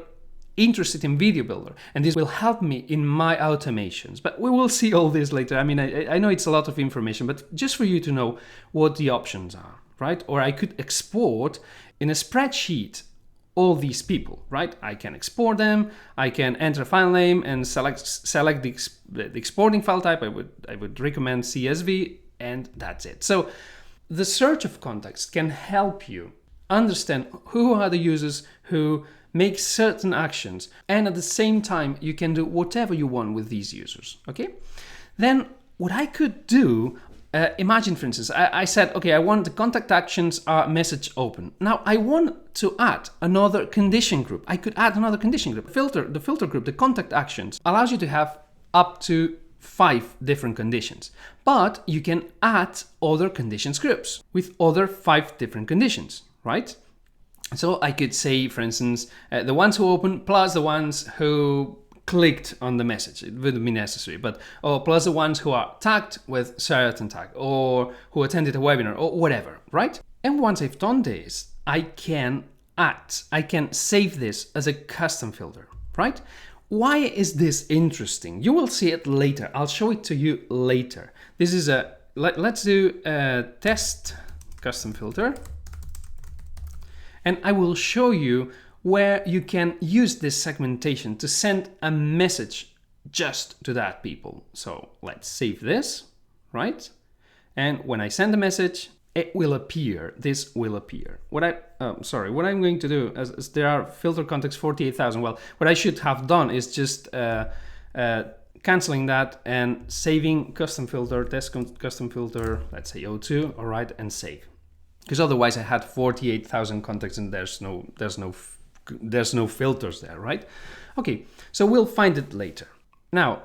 interested in Video Builder, and this will help me in my automations. But we will see all this later. I mean, I know it's a lot of information, but just for you to know what the options are, right? Or I could export in a spreadsheet all these people, right? I can export them, I can enter a file name and select the exporting file type. I would recommend CSV, and that's it. So the search of contacts can help you understand who are the users who make certain actions, and at the same time you can do whatever you want with these users, okay? Then what I could do, imagine, for instance, I said, okay, I want the contact actions are message open. Now I want to add another condition group. I could add another condition group. The filter group, the contact actions, allows you to have up to 5 different conditions. But you can add other conditions groups with other 5 different conditions, right? So I could say, for instance, the ones who open plus the ones who clicked on the message. It wouldn't be necessary, but plus the ones who are tagged with certain tag, or who attended a webinar, or whatever, right? And once I've done this, I can save this as a custom filter, right? Why is this interesting? You will see it later. I'll show it to you later. This is let's do a test custom filter, and I will show you where you can use this segmentation to send a message just to that people. So let's save this, right? And when I send a message, it will appear, this will appear. What I'm going to do, as there are filter contacts 48,000, well, what I should have done is just canceling that and saving custom filter, custom filter, let's say O2, all right, and save. Because otherwise I had 48,000 contacts and there's no filters there, right? Okay, so we'll find it later. Now,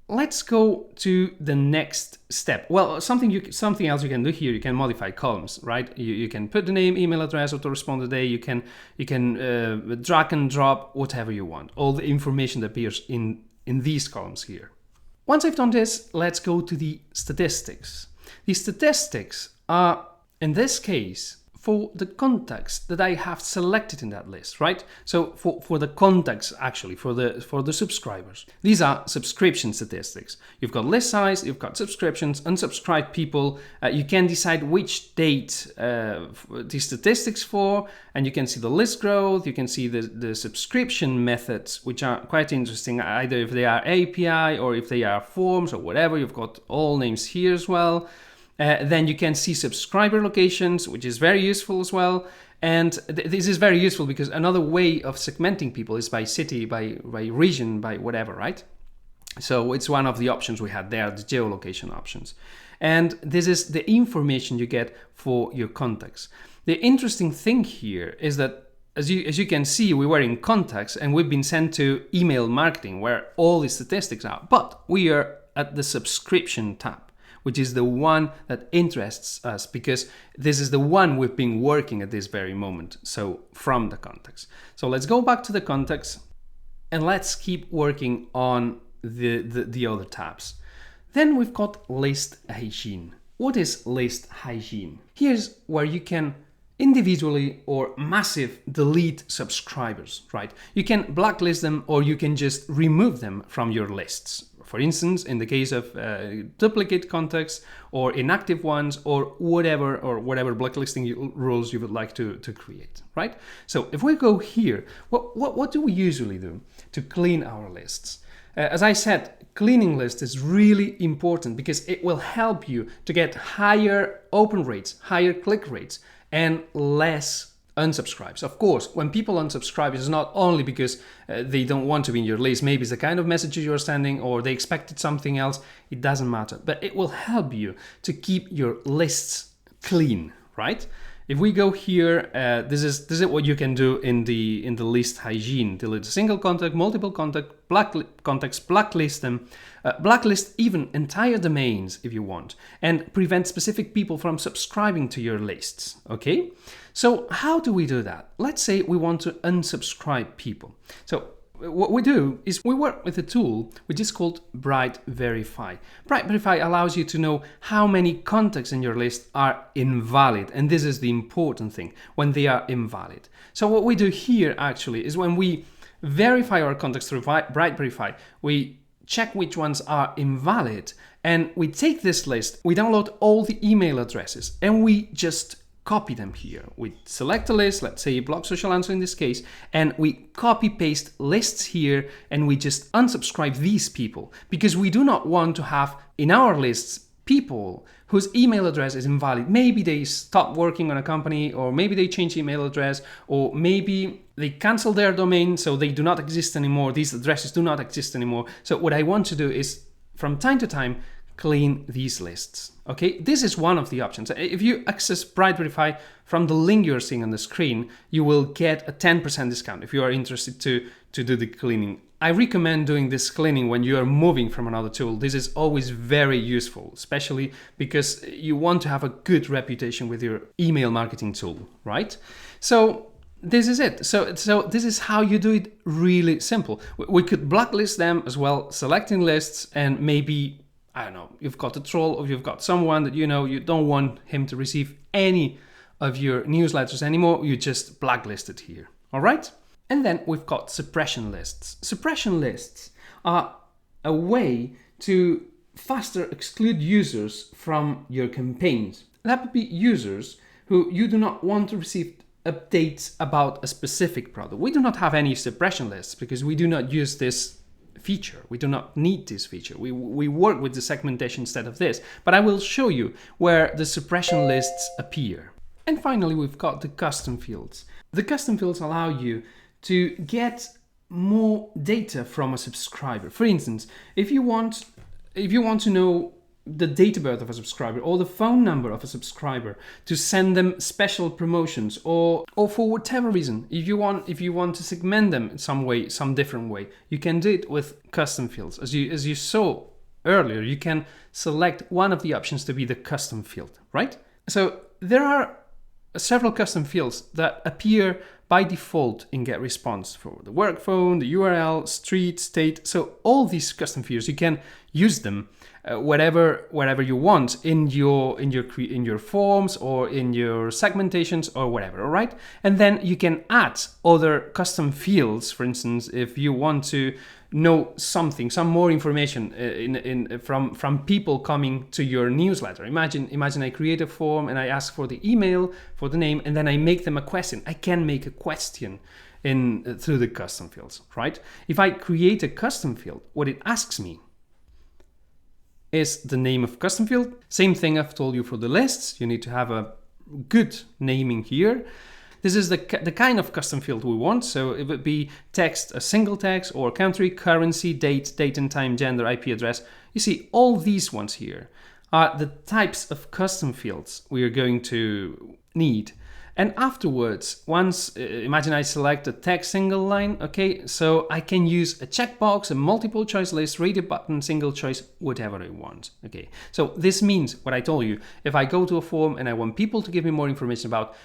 let's go to the next step. Well, something else you can do here. You can modify columns, right? You can put the name, email address, autoresponder day. You can drag and drop whatever you want. All the information that appears in these columns here. Once I've done this, let's go to the statistics. The statistics are, in this case, for the contacts that I have selected in that list, right? So for the contacts, actually, for the subscribers. These are subscription statistics. You've got list size, you've got subscriptions, unsubscribed people. You can decide which date the statistics for, and you can see the list growth. You can see the subscription methods, which are quite interesting, either if they are API or if they are forms or whatever. You've got all names here as well. Then you can see subscriber locations, which is very useful as well. And this is very useful because another way of segmenting people is by city, by region, by whatever, right? So it's one of the options we had there, the geolocation options. And this is the information you get for your contacts. The interesting thing here is that, as you can see, we were in contacts and we've been sent to email marketing where all the statistics are. But we are at the subscription tab, which is the one that interests us because this is the one we've been working at this very moment. So from the contacts. So let's go back to the contacts and let's keep working on the other tabs. Then we've got list hygiene. What is list hygiene? Here's where you can individually or massive delete subscribers, right? You can blacklist them or you can just remove them from your lists. For instance, in the case of duplicate contacts or inactive ones or whatever blacklisting rules you would like to create, right? So if we go here, what do we usually do to clean our lists? As I said, cleaning lists is really important because it will help you to get higher open rates, higher click rates, and less unsubscribes. Of course, when people unsubscribe, it's not only because they don't want to be in your list. Maybe it's the kind of messages you're sending or they expected something else. It doesn't matter. But it will help you to keep your lists clean, right? If we go here, this is what you can do in the list hygiene. Delete a single contact, multiple contacts, blacklist them, blacklist even entire domains if you want, and prevent specific people from subscribing to your lists. Okay, so how do we do that? Let's say we want to unsubscribe people. So what we do is we work with a tool which is called Bright Verify. Bright Verify allows you to know how many contacts in your list are invalid. And this is the important thing, when they are invalid. So what we do here actually is when we verify our contacts through Bright Verify, we check which ones are invalid and we take this list, we download all the email addresses and we just copy them here. We select a list, let's say Blog Social Answer in this case, and we copy paste lists here and we just unsubscribe these people because we do not want to have in our lists people whose email address is invalid. Maybe they stop working on a company, or maybe they change email address, or maybe they cancel their domain so they do not exist anymore. These addresses do not exist anymore. So what I want to do is from time to time clean these lists. Okay, this is one of the options. If you access Bright Verify from the link you're seeing on the screen, you will get a 10% discount if you are interested to do the cleaning. I recommend doing this cleaning when you are moving from another tool. This is always very useful, especially because you want to have a good reputation with your email marketing tool, right? So this is it. So this is how you do it, really simple. We could blacklist them as well, selecting lists, and maybe, I don't know, you've got a troll or you've got someone that you know you don't want him to receive any of your newsletters anymore, you just blacklist it here, all right? And then we've got suppression lists. Suppression lists are a way to faster exclude users from your campaigns. That would be users who you do not want to receive updates about a specific product. We do not have any suppression lists because we do not use this feature. We do not need this feature. We work with the segmentation instead of this. But I will show you where the suppression lists appear. And finally, we've got the custom fields. The custom fields allow you to get more data from a subscriber. For instance, if you want to know the date of birth of a subscriber or the phone number of a subscriber to send them special promotions, or for whatever reason, if you want to segment them in some way, some different way, you can do it with custom fields. As you saw earlier, you can select one of the options to be the custom field, right? So there are several custom fields that appear by default in GetResponse for the work phone, the URL, street, state. So all these custom fields, you can use them wherever you want in your forms or in your segmentations or whatever, all right? And then you can add other custom fields. For instance, if you want to know some more information from people coming to your newsletter. Imagine I create a form and I ask for the email, for the name, and then I make them a question. I can make a question through the custom fields, right? If I create a custom field, what it asks me is the name of custom field. Same thing I've told you for the lists. You need to have a good naming here. This is the kind of custom field we want. So it would be text, a single text, or country, currency, date and time, gender, IP address. You see, all these ones here are the types of custom fields we are going to need. And afterwards, once, imagine I select a text single line, okay, so I can use a checkbox, a multiple choice list, radio button, single choice, whatever I want, okay. So this means what I told you. If I go to a form and I want people to give me more information about,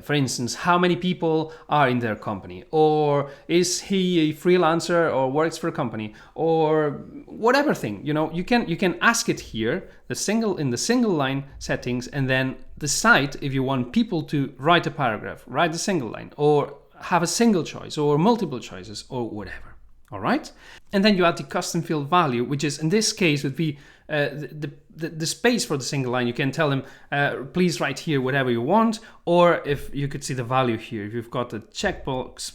for instance, how many people are in their company, or is he a freelancer or works for a company, or whatever thing, you can ask it here, in the single line settings, and then decide if you want people to write a paragraph, write a single line, or have a single choice or multiple choices or whatever. All right. And then you add the custom field value, which is in this case would be the space for the single line. You can tell them, please write here whatever you want, or if you could see the value here, if you've got a checkbox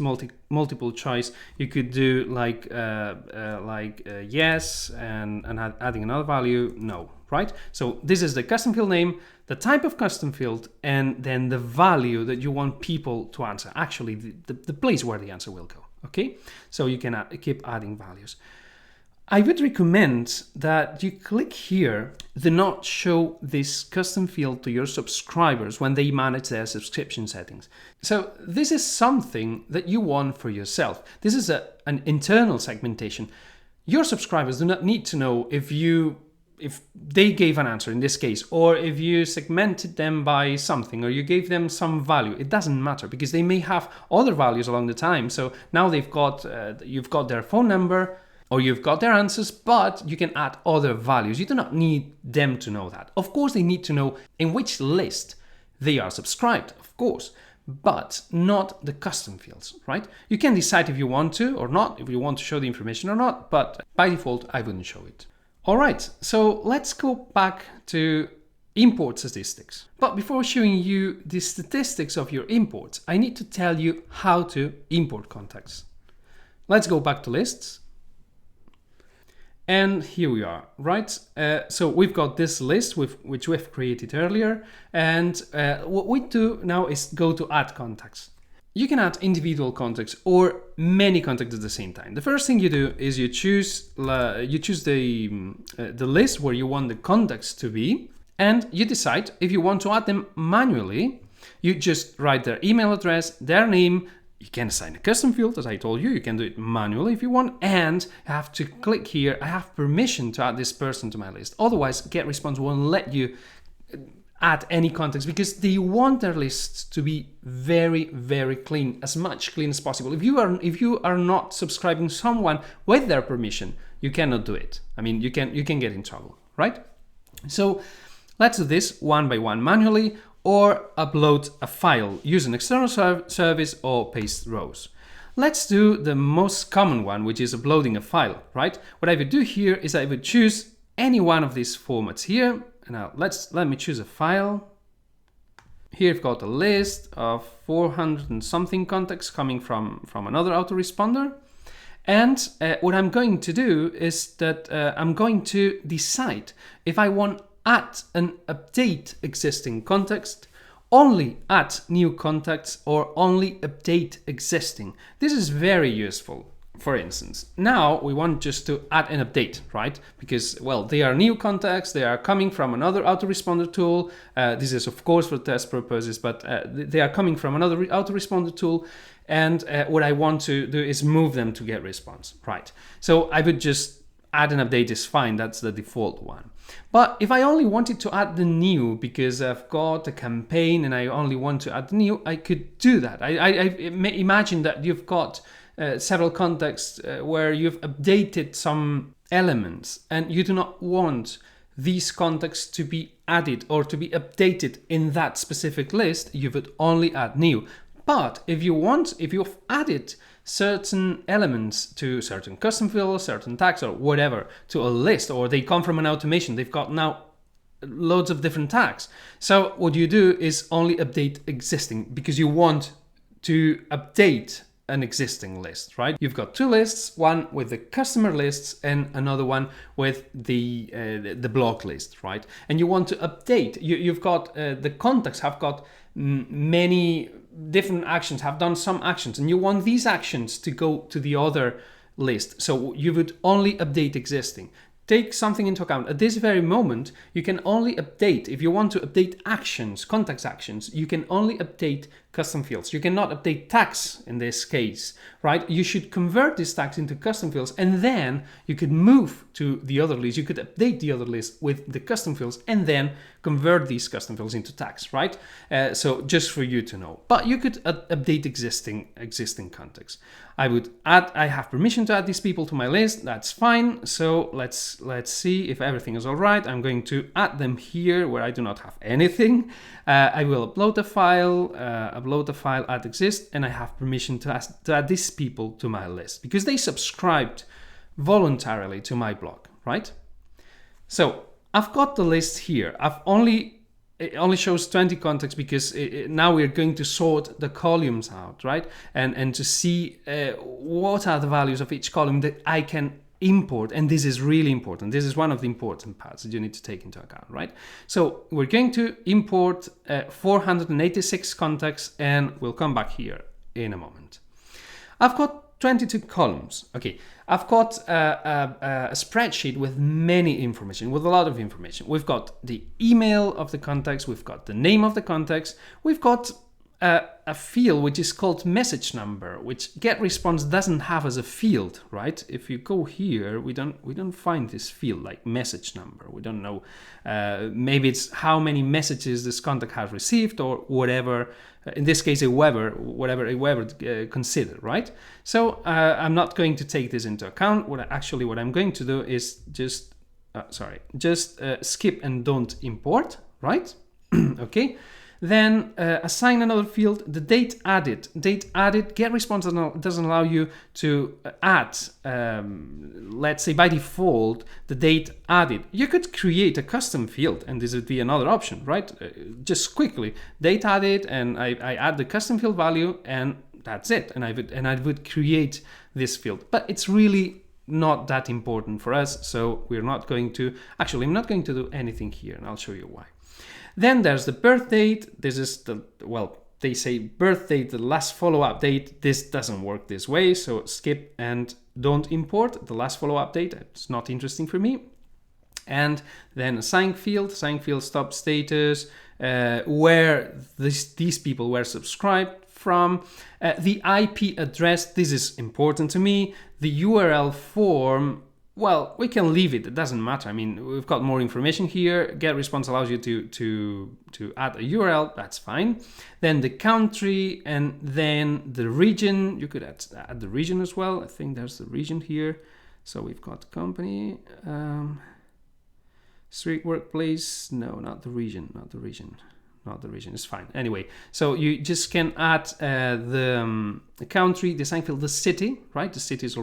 multiple choice, you could do like yes and adding another value, no, right? So this is the custom field name, the type of custom field, and then the value that you want people to answer, actually the place where the answer will go. Okay, so you can keep adding values. I would recommend that you click here, do not show this custom field to your subscribers when they manage their subscription settings. So this is something that you want for yourself. This is an internal segmentation. Your subscribers do not need to know if they gave an answer in this case, or if you segmented them by something, or you gave them some value. It doesn't matter, because they may have other values along the time. So now you've got their phone number, or you've got their answers, but you can add other values. You do not need them to know that. Of course, they need to know in which list they are subscribed, of course, but not the custom fields, right? You can decide if you want to or not, if you want to show the information or not, but by default, I wouldn't show it. All right, so let's go back to import statistics. But before showing you the statistics of your imports, I need to tell you how to import contacts. Let's go back to lists. And here we are, right? So we've got this list which we've created earlier. And what we do now is go to add contacts. You can add individual contacts or many contacts at the same time. The first thing you do is you choose the list where you want the contacts to be, and you decide if you want to add them manually. You just write their email address, their name. You can assign a custom field, as I told you. You can do it manually if you want, and you have to click here. I have permission to add this person to my list. Otherwise, GetResponse won't let you add any contacts, because they want their lists to be very, very clean, as much clean as possible. If you are not subscribing someone with their permission, you cannot do it. I mean, you can get in trouble, right? So let's do this one by one manually, or upload a file, use an external service, or paste rows. Let's do the most common one, which is uploading a file, right? What I would do here is I would choose any one of these formats here. Now let me choose a file. Here I've got a list of 400 and something contacts coming from another autoresponder. And what I'm going to do is that I'm going to decide if I want add and update existing contacts, only add new contacts, or only update existing. This is very useful. For instance, now we want just to add an update, right? Because, well, they are new contacts, they are coming from another autoresponder tool. This is, of course, for test purposes, but they are coming from another autoresponder tool. And what I want to do is move them to GetResponse, right? So I would just add an update is fine, that's the default one. But if I only wanted to add the new because I've got a campaign and I only want to add the new, I could do that. I imagine that you've got several contexts where you've updated some elements and you do not want these contexts to be added or to be updated in that specific list, you would only add new. But if you've added certain elements to certain custom fields, certain tags or whatever to a list, or they come from an automation, they've got now loads of different tags. So what you do is only update existing because you want to update an existing list, right? You've got two lists, one with the customer lists and another one with the blog list, right? And you want to update. You've got the contacts have got many different actions, have done some actions, and you want these actions to go to the other list. So you would only update existing. Take something into account. At this very moment, you can only update, if you want to update actions, contacts actions, you can only update custom fields. You cannot update tags in this case, right? You should convert these tags into custom fields and then you could move to the other list. You could update the other list with the custom fields and then convert these custom fields into tags, right? So just for you to know. But you could update existing contacts. I have permission to add these people to my list. That's fine. So let's see if everything is all right. I'm going to add them here where I do not have anything. I will upload the file, add exist, and I have permission to add these people to my list because they subscribed voluntarily to my blog, right? So I've got the list here. It only shows 20 contacts because now we're going to sort the columns out, right? And to see what are the values of each column that I can import. And this is really important. This is one of the important parts that you need to take into account, right? So we're going to import 486 contacts and we'll come back here in a moment. I've got 22 columns. Okay, I've got a spreadsheet with many information, with a lot of information. We've got the email of the contacts, we've got the name of the contacts, we've got a field which is called message number, which GetResponse doesn't have as a field, right? If you go here, we don't find this field like message number. We don't know. Maybe it's how many messages this contact has received or whatever. In this case, whatever consider, right? So I'm not going to take this into account. What I'm going to do is just skip and don't import, right? Okay. Then assign another field, the date added. GetResponse doesn't allow you to add, let's say by default, the date added. You could create a custom field and this would be another option, right? Just quickly, date added and I add the custom field value and that's it. And I would create this field, but it's really not that important for us. So I'm not going to do anything here and I'll show you why. Then there's the birth date. This is they say birth date, the last follow-up date. This doesn't work this way, so skip and don't import the last follow-up date. It's not interesting for me. And then assign field stop status, where these people were subscribed from. The IP address, this is important to me. The URL form, well, we can leave it. It doesn't matter. I mean, we've got more information here. GetResponse allows you to add a URL. That's fine. Then the country and then the region. You could add the region as well. I think there's the region here. So we've got company, street, workplace. No, not the region. It's fine. Anyway, so you just can add the country, the assign field, the city, right? The city is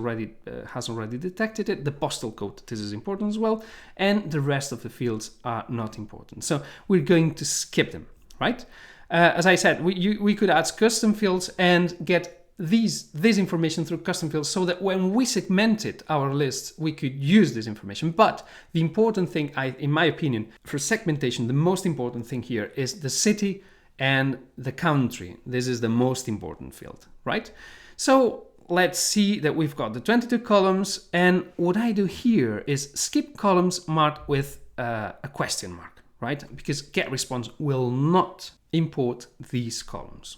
has already detected it. The postal code, this is important as well. And the rest of the fields are not important. So we're going to skip them, right? As I said, we could add custom fields and get this information through custom fields so that when we segmented our lists, we could use this information. But the important thing, in my opinion, for segmentation, the most important thing here is the city and the country. This is the most important field, right? So let's see that we've got the 22 columns, and what I do here is skip columns marked with a question mark, right? Because GetResponse will not import these columns.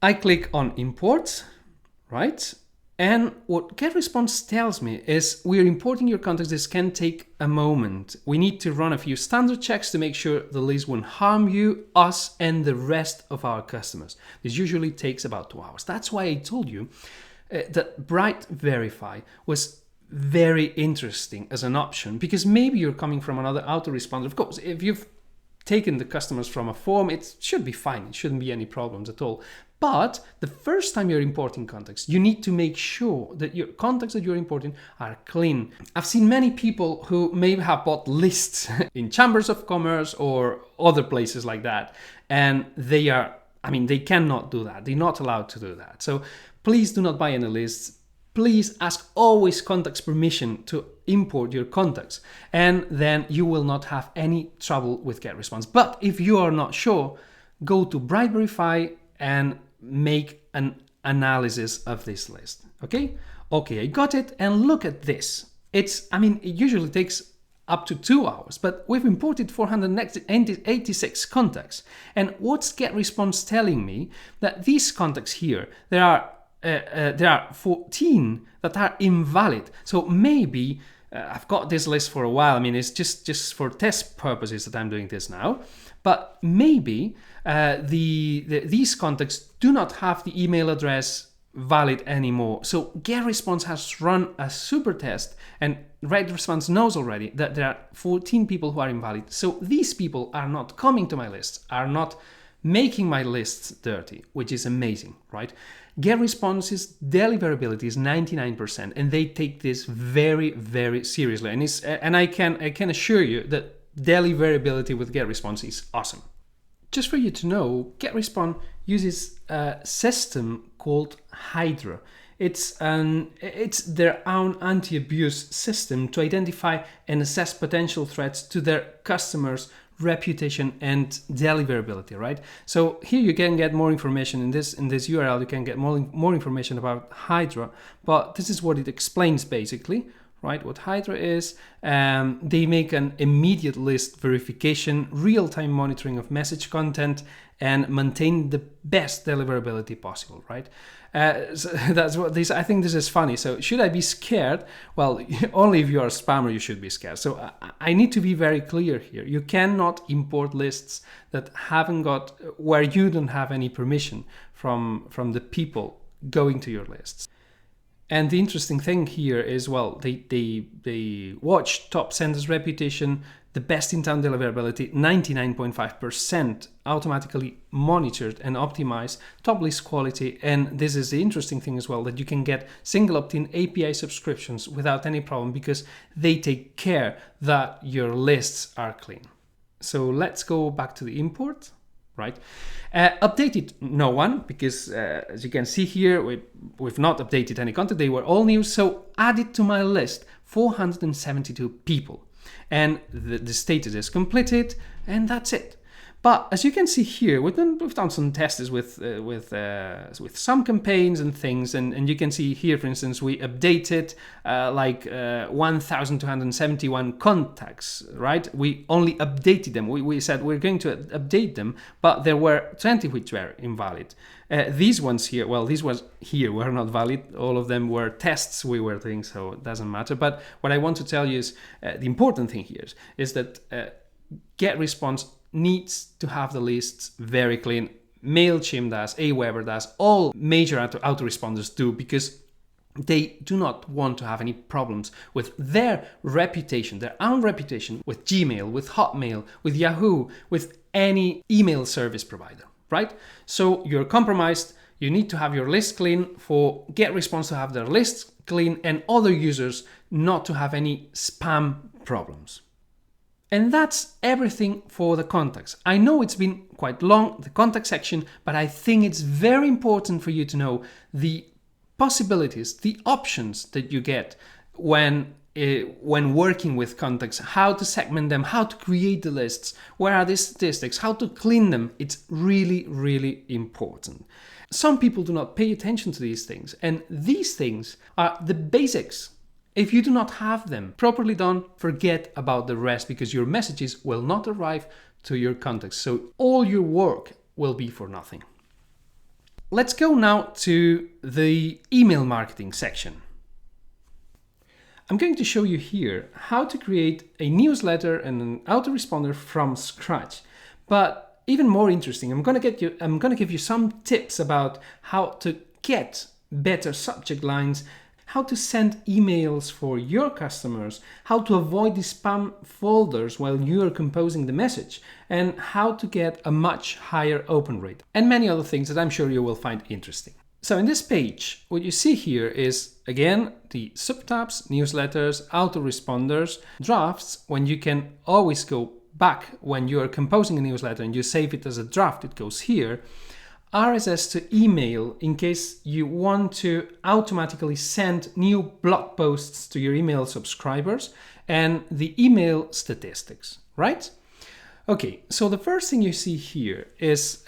I click on import, right? And what GetResponse tells me is we're importing your context. This can take a moment. We need to run a few standard checks to make sure the list won't harm you, us, and the rest of our customers. This usually takes about 2 hours. That's why I told you that Bright Verify was very interesting as an option, because maybe you're coming from another autoresponder. Of course, if you've taken the customers from a form, it should be fine. It shouldn't be any problems at all. But the first time you're importing context, you need to make sure that your contacts that you're importing are clean. I've seen many people who maybe have bought lists in chambers of commerce or other places like that, and they cannot do that. They're not allowed to do that. So please do not buy any lists. Please ask always contacts permission to import your contacts, and then you will not have any trouble with GetResponse. But if you are not sure, go to Bright Verify and make an analysis of this list. Okay, I got it, and look at this. It usually takes up to 2 hours, but we've imported 486 contacts. And what's GetResponse telling me? That these contacts here, there are 14 that are invalid. So maybe I've got this list for a while. It's just for test purposes that I'm doing this now. But maybe these contacts do not have the email address valid anymore. So GetResponse has run a super test, and GetResponse knows already that there are 14 people who are invalid. So these people are not coming to my list, are not making my lists dirty, which is amazing, right? GetResponse's daily variability is 99%, and they take this very, very seriously. And I can assure you that daily variability with GetResponse is awesome. Just for you to know, GetResponse uses a system called Hydra. It's their own anti-abuse system to identify and assess potential threats to their customers' reputation and daily variability, right? So here you can get more information in this URL. You can get more information about Hydra, but this is what it explains basically, right? What Hydra is, they make an immediate list verification, real-time monitoring of message content, and maintain the best deliverability possible, right? So that's what this. I think this is funny. So should I be scared? Well, only if you are a spammer you should be scared. So I need to be very clear here. You cannot import lists that haven't got, where you don't have any permission from the people going to your lists. And the interesting thing here is, well, they watch top senders reputation, the best in town deliverability, 99.5% automatically monitored and optimized, top list quality. And this is the interesting thing as well, that you can get single opt-in API subscriptions without any problem, because they take care that your lists are clean. So let's go back to the import. Right? Updated no one, because as you can see here, we've not updated any content. They were all new. So added to my list 472 people, and the status is completed, and that's it. But as you can see here, we've done some tests with some campaigns and things, and you can see here, for instance, we updated 1,271 contacts, right? We only updated them. We said we're going to update them, but there were 20 which were invalid. These ones here were not valid. All of them were tests we were doing, so it doesn't matter. But what I want to tell you is the important thing here is that GetResponse needs to have the lists very clean. MailChimp does, Aweber does, all major autoresponders do, because they do not want to have any problems with their reputation, their own reputation, with Gmail, with Hotmail, with Yahoo, with any email service provider, right? So you're compromised. You need to have your list clean, for GetResponse to have their lists clean, and other users not to have any spam problems. And that's everything for the contacts. I know it's been quite long, the contact section, but I think it's very important for you to know the possibilities, the options that you get when working with contacts, how to segment them, how to create the lists, where are the statistics, how to clean them. It's really, really important. Some people do not pay attention to these things, and these things are the basics. If you do not have them properly done, forget about the rest, because your messages will not arrive to your contacts. So all your work will be for nothing. Let's go now to the email marketing section. I'm going to show you here how to create a newsletter and an autoresponder from scratch. But even more interesting, I'm going to give you some tips about how to get better subject lines, how to send emails for your customers, how to avoid the spam folders while you are composing the message, and how to get a much higher open rate, and many other things that I'm sure you will find interesting. So in this page, what you see here is, again, the subtabs, newsletters, autoresponders, drafts, when you can always go back when you are composing a newsletter and you save it as a draft, it goes here. RSS to email, in case you want to automatically send new blog posts to your email subscribers, and the email statistics, right? Okay, so the first thing you see here is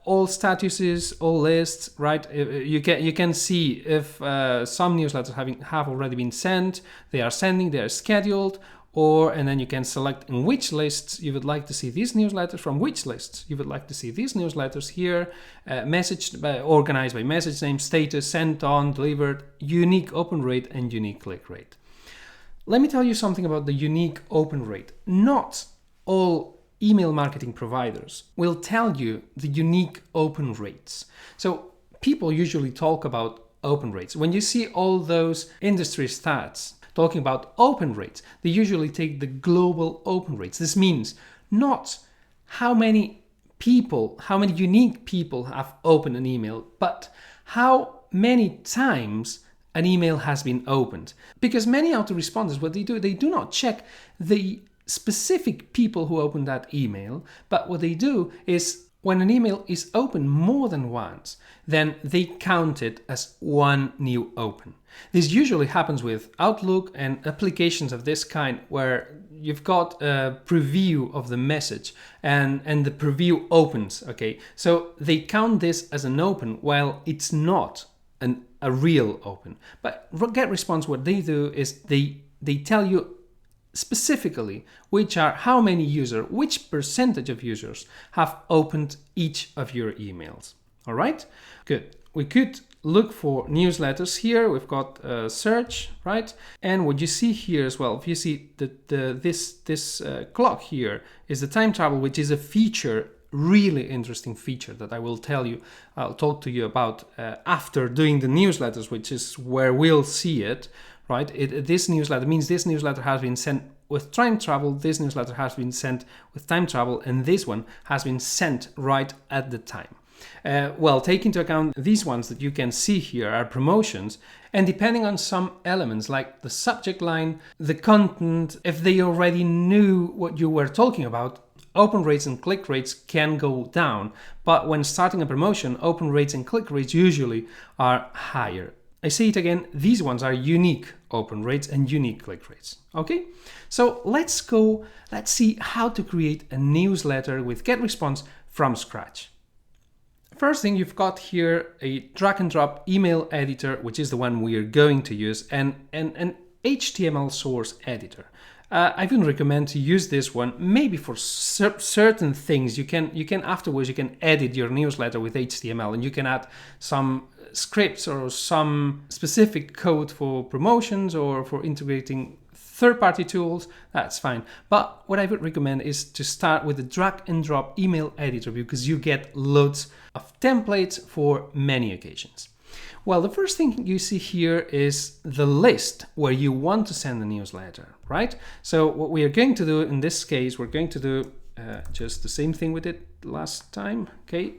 all statuses, all lists, right? You can see if some newsletters have already been sent, they are sending, they are scheduled, and then you can select in which lists you would like to see these newsletters, from which lists you would like to see these newsletters here, organized by message name, status, sent on, delivered, unique open rate, and unique click rate. Let me tell you something about the unique open rate. Not all email marketing providers will tell you the unique open rates. So people usually talk about open rates. When you see all those industry stats talking about open rates, they usually take the global open rates. This means not how many unique people have opened an email, but how many times an email has been opened. Because many autoresponders, what they do not check the specific people who opened that email, but what they do is when an email is opened more than once, then they count it as one new open. This usually happens with Outlook and applications of this kind, where you've got a preview of the message and the preview opens, okay? So they count this as an open while it's not a real open. But GetResponse, what they do is they tell you specifically which percentage of users have opened each of your emails. All right, good. We could look for newsletters here. We've got search, right? And what you see here as well, if you see this clock here is the time travel, which is a feature, really interesting feature that I'll talk to you about after doing the newsletters, which is where we'll see it. Right? This newsletter means this newsletter has been sent with time travel, this newsletter has been sent with time travel, and this one has been sent right at the time. Take into account these ones that you can see here are promotions, and depending on some elements like the subject line, the content, if they already knew what you were talking about, open rates and click rates can go down. But when starting a promotion, open rates and click rates usually are higher. I say it again, these ones are unique open rates and unique click rates. Okay, so let's see how to create a newsletter with GetResponse from scratch. First thing, you've got here a drag and drop email editor, which is the one we are going to use, and an HTML source editor. I wouldn't recommend to use this one. Maybe for certain things, you can afterwards you can edit your newsletter with HTML, and you can add some scripts or some specific code for promotions or for integrating third-party tools. That's fine. But what I would recommend is to start with the drag and drop email editor, because you get loads of templates for many occasions. Well, the first thing you see here is the list where you want to send a newsletter, right? So what we are going to do in this case, we're going to do just the same thing we did last time, okay?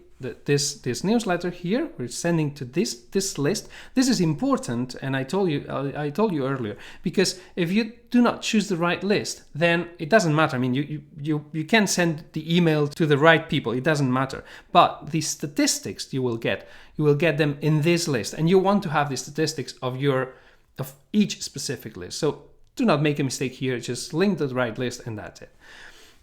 This newsletter here, we're sending to this list. This is important, and I told you earlier, because if you do not choose the right list, then it doesn't matter. I mean, you can send the email to the right people. It doesn't matter. But the statistics you will get them in this list, and you want to have the statistics of your of each specific list. So do not make a mistake here, just link to the right list and that's it.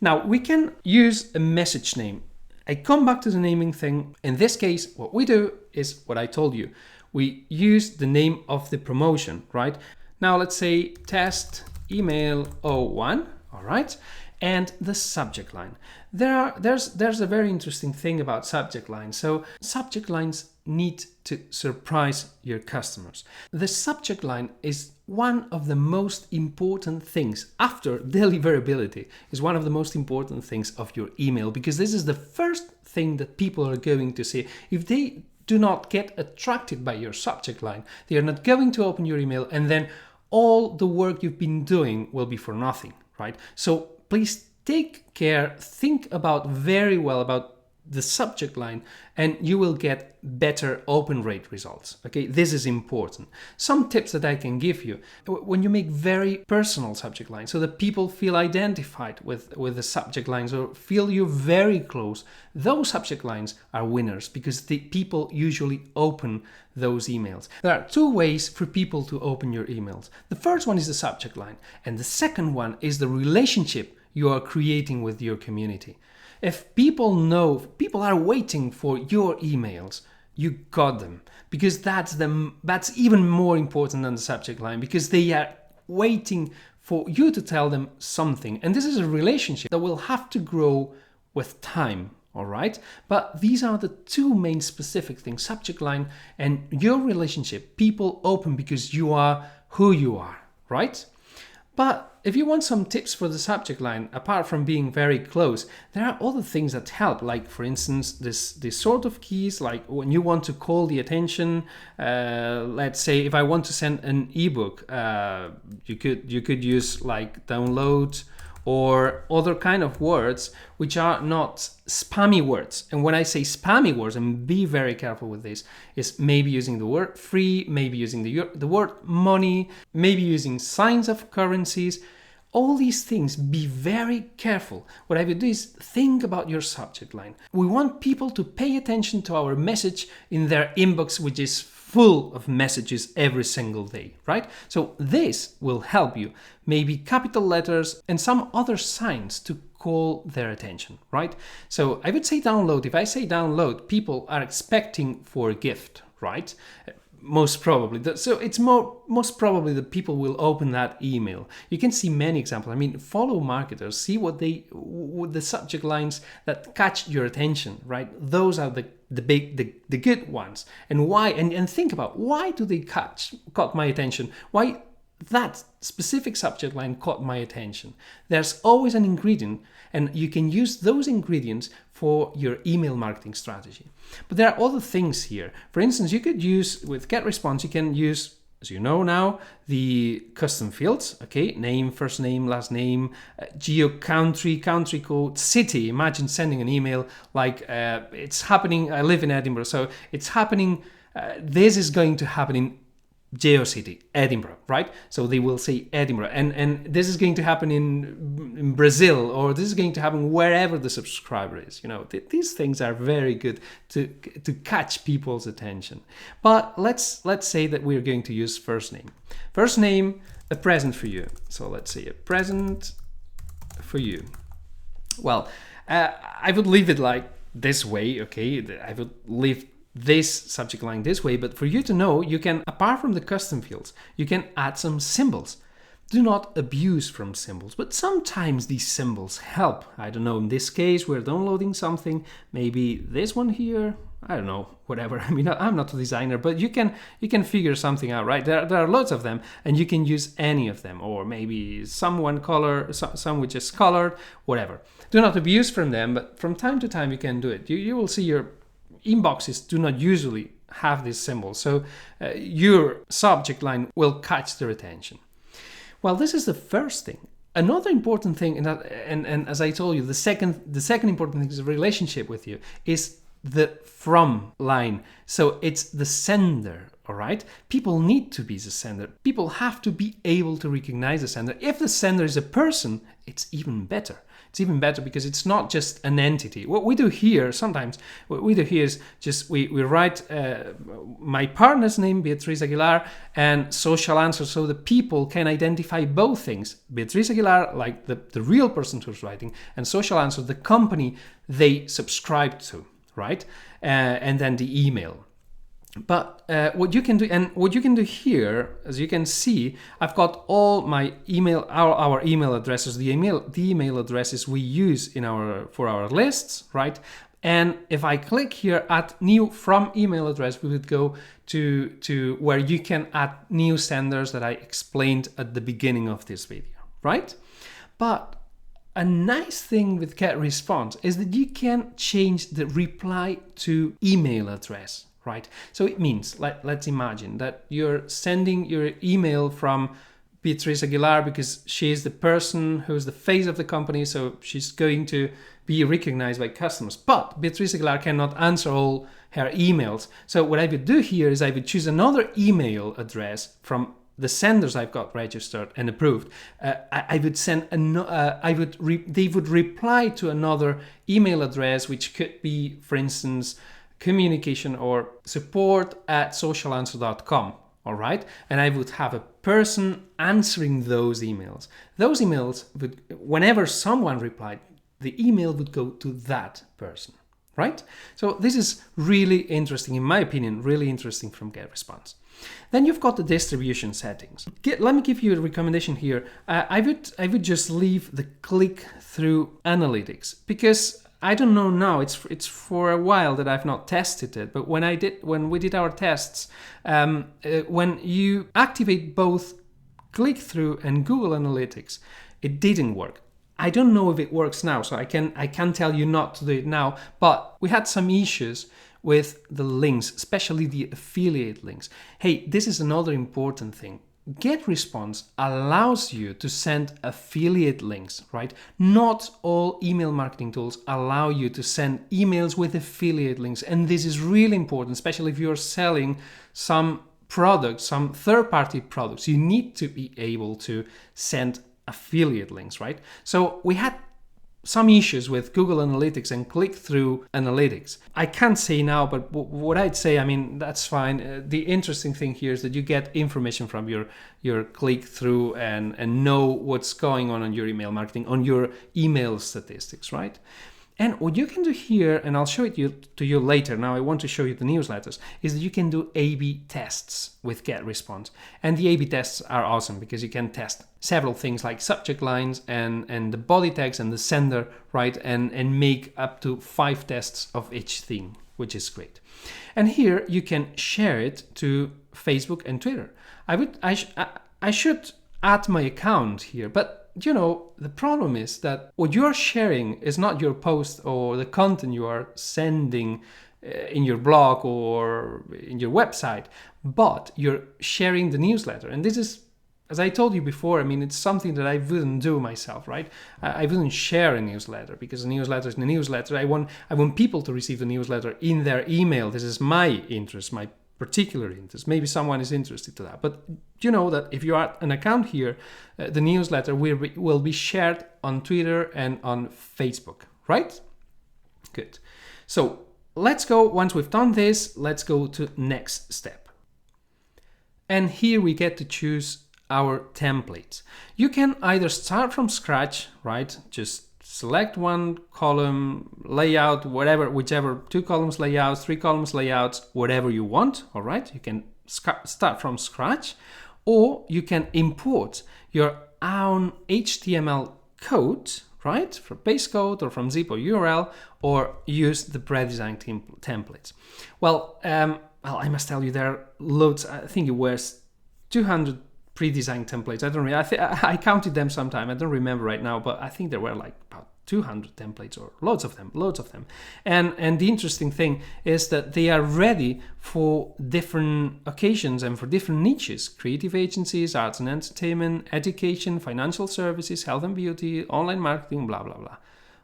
Now we can use a message name. I come back to the naming thing. In this case, what we do is what I told you. We use the name of the promotion, right? Now let's say test email 01, all right? And the subject line. There's a very interesting thing about subject lines. So subject lines need to surprise your customers. The subject line is one of the most important things after deliverability, is one of the most important things of your email, because this is the first thing that people are going to see. If they do not get attracted by your subject line, they are not going to open your email, and then all the work you've been doing will be for nothing, right? So please take care, think about very well about the subject line, and you will get better open rate results. Okay, this is important. Some tips that I can give you: when you make very personal subject lines so that people feel identified with the subject lines or feel you're very close, those subject lines are winners because the people usually open those emails. There are two ways for people to open your emails. The first one is the subject line, and the second one is the relationship you are creating with your community. If people know, if people are waiting for your emails, you got them, because that's even more important than the subject line, because they are waiting for you to tell them something. And this is a relationship that will have to grow with time, all right? But these are the two main specific things: subject line and your relationship. People open because you are who you are, right? But if you want some tips for the subject line, apart from being very close, there are other things that help. Like, for instance, this sort of keys, like when you want to call the attention, let's say if I want to send an ebook, you could use like download or other kind of words which are not spammy words. And when I say spammy words, and be very careful with this, is maybe using the word free, maybe using the word money, maybe using signs of currencies. All these things, be very careful. What I would do is think about your subject line. We want people to pay attention to our message in their inbox, which is full of messages every single day, right? So this will help you. Maybe capital letters and some other signs to call their attention, right? So I would say download. If I say download, people are expecting for a gift, right? Most probably. So it's most probably that people will open that email. You can see many examples. I mean, follow marketers, see what the subject lines that catch your attention, right? Those are the good ones. And why? And think about, why do they caught my attention? Why that specific subject line caught my attention? There's always an ingredient, and you can use those ingredients for your email marketing strategy. But there are other things here. For instance, you could use, with GetResponse, you can use, as you know now, the custom fields, okay? Name, first name, last name, geo, country code, city. Imagine sending an email like, it's happening, I live in Edinburgh, so it's happening, this is going to happen in GeoCity, Edinburgh, right? So they will say Edinburgh, and this is going to happen in Brazil, or this is going to happen wherever the subscriber is. You know, these things are very good to catch people's attention. But let's say that we're going to use first name. First name, a present for you. So let's say a present for you. Well, I would leave it like this way, okay? I would leave this subject line this way, but for you to know, you can, apart from the custom fields, you can add some symbols. Do not abuse from symbols, but sometimes these symbols help. I don't know, in this case, we're downloading something, maybe this one here, I don't know, whatever. I mean, I'm not a designer, but you can figure something out, right? There are lots of them, and you can use any of them, or maybe some which is colored, whatever. Do not abuse from them, but from time to time you can do it. You will see your inboxes do not usually have this symbol, so your subject line will catch their attention. Well, this is the first thing. Another important thing, and as I told you, the second important thing is a relationship with you, is the from line. So it's the sender, all right? People need to be the sender. People have to be able to recognize the sender. If the sender is a person, it's even better. It's even better because it's not just an entity. What we do here sometimes, what we do here is just we write my partner's name, Beatriz Aguilar, and social answer, so the people can identify both things. Beatriz Aguilar, like the real person who's writing, and social answer, the company they subscribe to, right? And then the email. But what you can do here, as you can see, I've got all my email, our email addresses, the email addresses we use for our lists, right? And if I click here, add new from email address, we would go to where you can add new senders that I explained at the beginning of this video, right? But a nice thing with GetResponse is that you can change the reply to email address. Right. So it means, let's imagine that you're sending your email from Beatriz Aguilar because she's the person who's the face of the company, so she's going to be recognized by customers. But Beatriz Aguilar cannot answer all her emails. So what I would do here is I would choose another email address from the senders I've got registered and approved. I would send they would reply to another email address, which could be, for instance, communication or support@socialanswer.com, all right? And I would have a person answering those emails. Those emails would, whenever someone replied, the email would go to that person, right? So this is really interesting, in my opinion, really interesting from GetResponse. Then you've got the distribution settings. Let me give you a recommendation here. I would just leave the click-through analytics because I don't know now. It's for a while that I've not tested it. But when we did our tests, when you activate both click-through and Google Analytics, it didn't work. I don't know if it works now, so I can tell you not to do it now. But we had some issues with the links, especially the affiliate links. Hey, this is another important thing. GetResponse allows you to send affiliate links, right? Not all email marketing tools allow you to send emails with affiliate links. And this is really important, especially if you're selling some products, some third-party products. You need to be able to send affiliate links, right? So we had some issues with Google Analytics and click-through analytics. I can't say now, but what I'd say, I mean, that's fine. The interesting thing here is that you get information from your click-through and know what's going on your email marketing, on your email statistics, right? And what you can do here, and I'll show it to you later, now I want to show you the newsletters, is that you can do A/B tests with GetResponse. And the A/B tests are awesome because you can test several things like subject lines and the body text and the sender, right? And make up to 5 tests of each thing, which is great. And here you can share it to Facebook and Twitter. I should add my account here, but you know, the problem is that what you're sharing is not your post or the content you are sending in your blog or in your website, but you're sharing the newsletter. And this is, as I told you before, I mean, it's something that I wouldn't do myself, right? I wouldn't share a newsletter because a newsletter is a newsletter. I want people to receive the newsletter in their email. This is my interest, my particular interest. Maybe someone is interested to that. But you know that if you add an account here, the newsletter will be shared on Twitter and on Facebook, right? Good. So let's go, once we've done this, let's go to next step. And here we get to choose our templates. You can either start from scratch, right? Just select one column layout, whichever 2 columns layouts, 3 columns layouts, whatever you want, all right? You can start from scratch, or you can import your own HTML code, right? From base code or from zip or URL, or use the pre-designed templates. Well, I must tell you, there are loads. I think it was 200 pre-designed templates. I counted them sometime. I don't remember right now, but I think there were like about 200 templates or loads of them. And the interesting thing is that they are ready for different occasions and for different niches: creative agencies, arts and entertainment, education, financial services, health and beauty, online marketing, blah, blah, blah.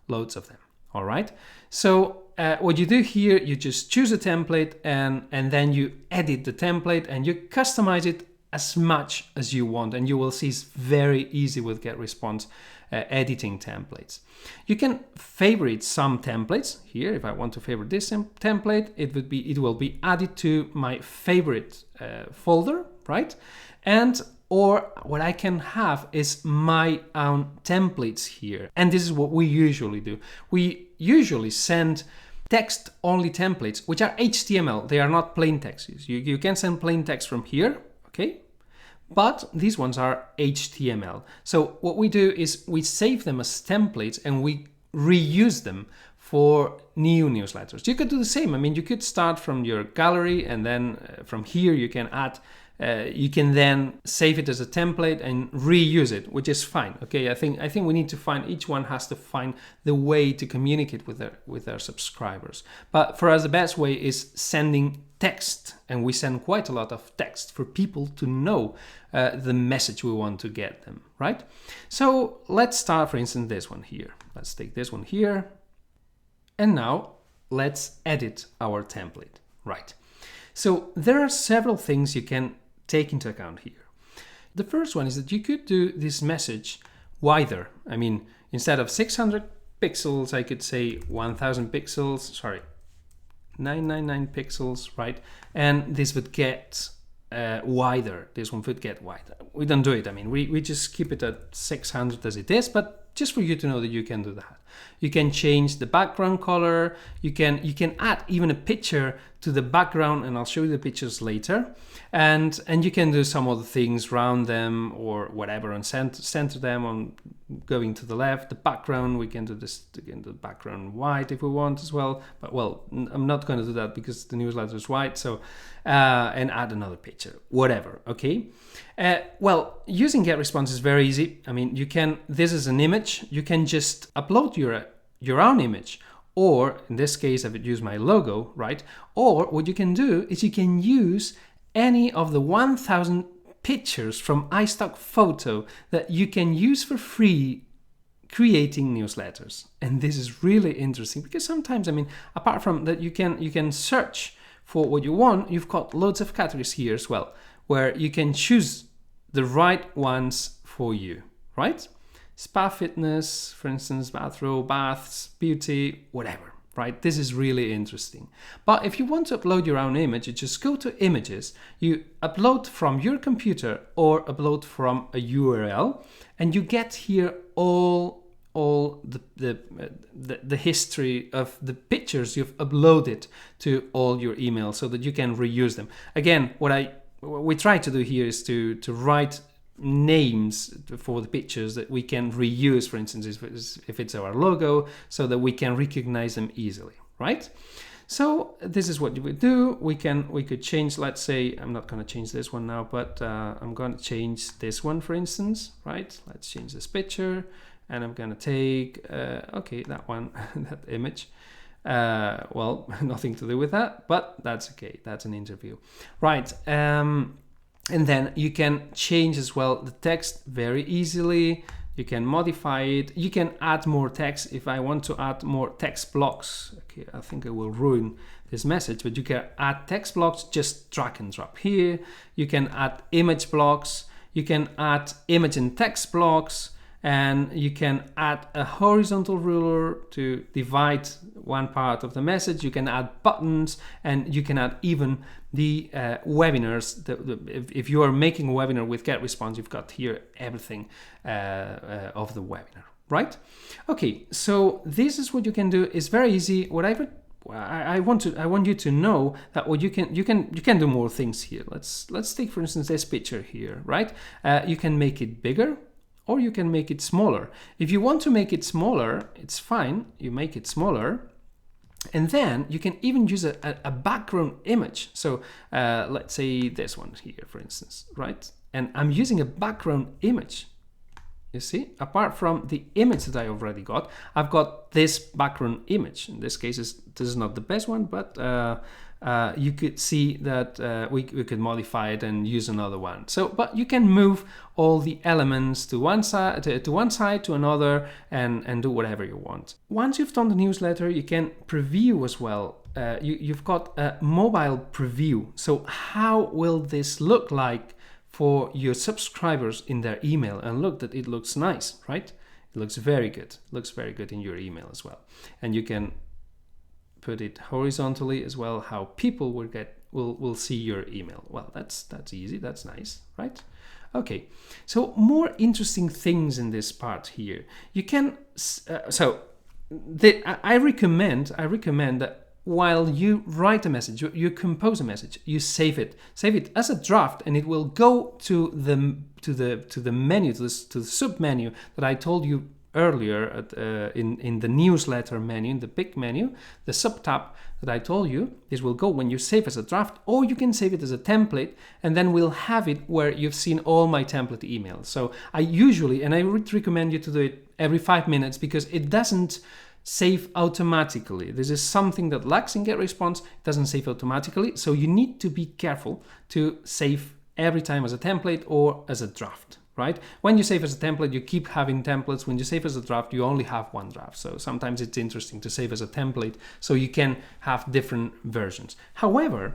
Loads of them. All right. So what you do here, you just choose a template and then you edit the template and you customize it as much as you want, and you will see it's very easy with GetResponse editing templates. You can favorite some templates here. If I want to favorite this template, it will be added to my favorite folder, right? And or what I can have is my own templates here. And this is what we usually do. We usually send text-only templates, which are HTML. They are not plain text. You can send plain text from here, okay? But these ones are HTML. So what we do is we save them as templates and we reuse them for new newsletters. You could do the same. I mean, you could start from your gallery and then from here you can add, you can then save it as a template and reuse it, which is fine. Okay, I think we need to find, each one has to find the way to communicate with their subscribers. But for us, the best way is sending text, and we send quite a lot of text for people to know the message we want to get them, right? So let's start, for instance, this one here. Let's take this one here. And now let's edit our template, right? So there are several things you can take into account here. The first one is that you could do this message wider. I mean, instead of 600 pixels, I could say 1000 pixels, sorry, 999 pixels, right? And this would get wider. This one would get wider. We don't do it. I mean, we just keep it at 600 as it is, but just for you to know that you can do that. You can change the background color. You can add even a picture to the background, and I'll show you the pictures later. And you can do some other things, round them or whatever, and center them on going to the left. The background, we can do this again, the background white if we want as well. But well, I'm not going to do that because the newsletter is white. So and add another picture, whatever. Okay. Well, using GetResponse is very easy. I mean, you can. This is an image. You can just upload your own image, or in this case, I would use my logo, right? Or what you can do is you can use any of the 1000 pictures from iStock Photo that you can use for free creating newsletters. And this is really interesting because sometimes, I mean, apart from that, you can search for what you want. You've got loads of categories here as well, where you can choose the right ones for you, right? Spa, fitness, for instance, bathrobe, baths, beauty, whatever, right? This is really interesting. But if you want to upload your own image, you just go to images, you upload from your computer or upload from a URL, and you get here all the history of the pictures you've uploaded to all your emails so that you can reuse them. Again, what we try to do here is to write names for the pictures that we can reuse, for instance, if it's our logo, so that we can recognize them easily, right? So this is what you would do. We could change, let's say, I'm not going to change this one now, but I'm going to change this one, for instance, right? Let's change this picture, and I'm going to take, okay, that one, that image. Well, nothing to do with that, but that's okay. That's an interview, right? And then you can change as well the text very easily. You can modify it. You can add more text. If I want to add more text blocks, okay, I think I will ruin this message, but you can add text blocks, just drag and drop here. You can add image blocks. You can add image and text blocks. And you can add a horizontal ruler to divide one part of the message. You can add buttons, and you can add even the webinars. If you are making a webinar with GetResponse, you've got here everything of the webinar, right? Okay, so this is what you can do. It's very easy. What I want you to know that what you can do more things here. Let's take, for instance, this picture here, right? You can make it bigger, or you can make it smaller. If you want to make it smaller, it's fine. You make it smaller. And then you can even use a background image. So let's say this one here, for instance, right? And I'm using a background image. You see, apart from the image that I already got, I've got this background image. In this case, this is not the best one, but you could see that we could modify it and use another one. So, but you can move all the elements to one side, to another, and do whatever you want. Once you've done the newsletter, you can preview as well. You've got a mobile preview. So how will this look like for your subscribers in their email? And look, that it looks nice, right? It looks very good. It looks very good in your email as well. And you can put it horizontally as well, how people will see your email. Well, that's easy. That's nice, right? Okay. So more interesting things in this part here. You can I recommend that while you write a message, you compose a message, you save it as a draft, and it will go to the menu, to the sub menu that I told you earlier in the newsletter menu, in the big menu, the sub tab that I told you. This will go when you save as a draft, or you can save it as a template, and then we'll have it where you've seen all my template emails. So I would recommend you to do it every 5 minutes, because it doesn't save automatically. This is something that lacks in GetResponse. It doesn't save automatically, so you need to be careful to save every time as a template or as a draft, right? When you save as a template, you keep having templates. When you save as a draft, you only have one draft. So sometimes it's interesting to save as a template so you can have different versions. However,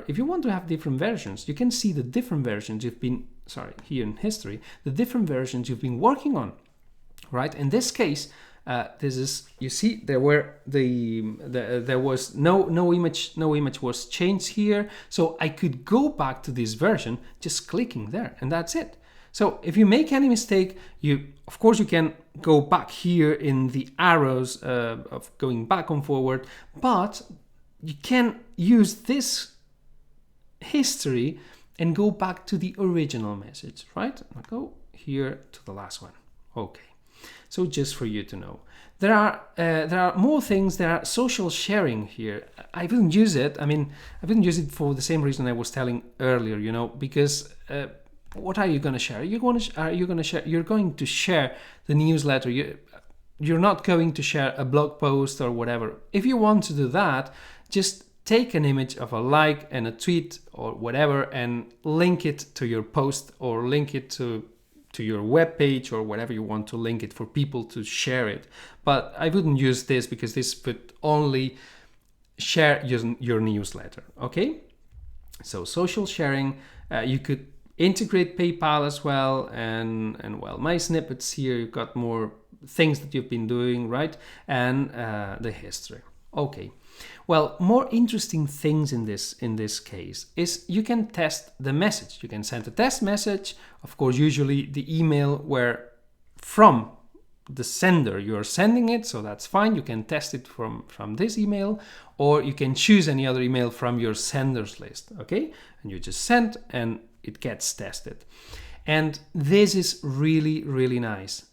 if you want to have different versions, you can see the different versions here in history, the different versions you've been working on, right? In this case, you see there was no image was changed here, so I could go back to this version just clicking there, and that's it. So if you make any mistake, of course you can go back here in the arrows of going back and forward, but you can use this history and go back to the original message, right? I'll go here to the last one. Okay. So just for you to know, there are more things. There are social sharing here. I wouldn't use it. I wouldn't use it for the same reason I was telling earlier. Because what are you going to share? You're going to share the newsletter. You're not going to share a blog post or whatever. If you want to do that, just take an image of a like and a tweet or whatever, and link it to your post, or link it to your web page, or whatever you want to link it for people to share it. But I wouldn't use this, because this would only share your newsletter. Okay, so social sharing, you could integrate PayPal as well, and well, my snippets here, you've got more things that you've been doing, right? And the history. Okay. Well, more interesting things in this case is you can test the message. You can send a test message. Of course, usually the email where from the sender you're sending it, so that's fine. You can test it from this email, or you can choose any other email from your senders list, okay? And you just send, and it gets tested. And this is really, really nice.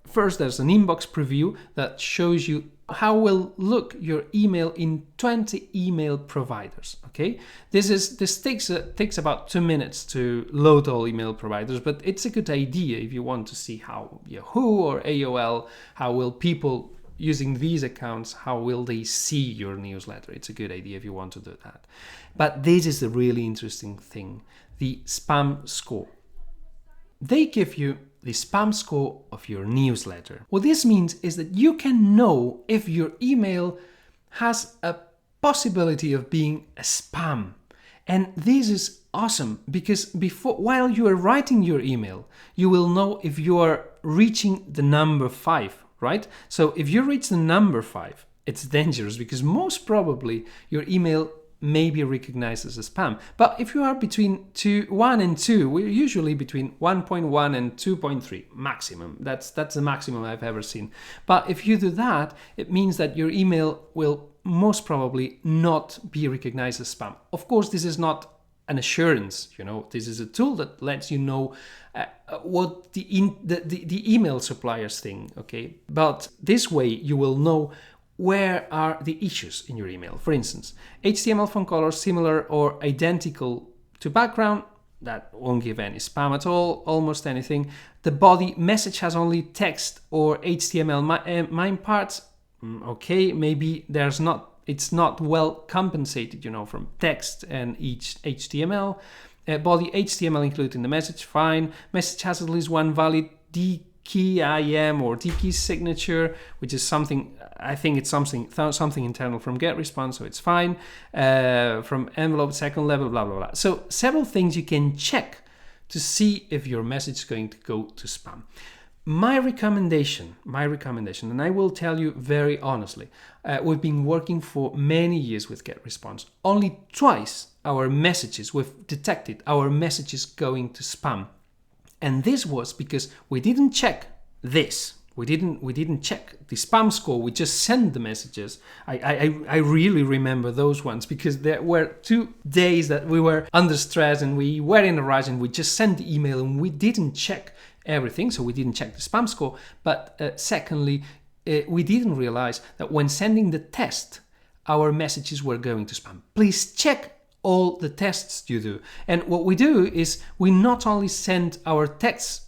First, there's an inbox preview that shows you how will look your email in 20 email providers. Okay, this takes about 2 minutes to load all email providers, but it's a good idea if you want to see how Yahoo or AOL, how will people using these accounts, how will they see your newsletter. It's a good idea if you want to do that. But this is the really interesting thing, the spam score. They give you the spam score of your newsletter. What this means is that you can know if your email has a possibility of being a spam. And this is awesome, because while you are writing your email, you will know if you are reaching the number 5, right? So if you reach the number 5, it's dangerous, because most probably your email may be recognized as a spam. But if you are between 1 and 2, we're usually between 1.1 and 2.3 maximum. That's the maximum I've ever seen. But if you do that, it means that your email will most probably not be recognized as spam. Of course, this is not an assurance. This is a tool that lets you know what the email suppliers think. Okay, but this way you will know where are the issues in your email. For instance, HTML font colors similar or identical to background, that won't give any spam at all, almost anything. The body message has only text or HTML main parts. Okay, maybe there's not it's not well compensated, from text and each HTML. Body HTML included in the message, fine. Message has at least one valid key IM or key signature, which is something, I think it's something internal from GetResponse, so it's fine. From envelope, second level, blah, blah, blah. So several things you can check to see if your message is going to go to spam. My recommendation, and I will tell you very honestly, we've been working for many years with GetResponse. Only twice we've detected our messages going to spam. And this was because we didn't check this. We didn't check the spam score. We just sent the messages. I really remember those ones because there were 2 days that we were under stress and we were in a rush and we just sent the email and we didn't check everything. So we didn't check the spam score. But secondly, we didn't realize that when sending the test, our messages were going to spam. Please check all the tests you do. And what we do is we not only send our test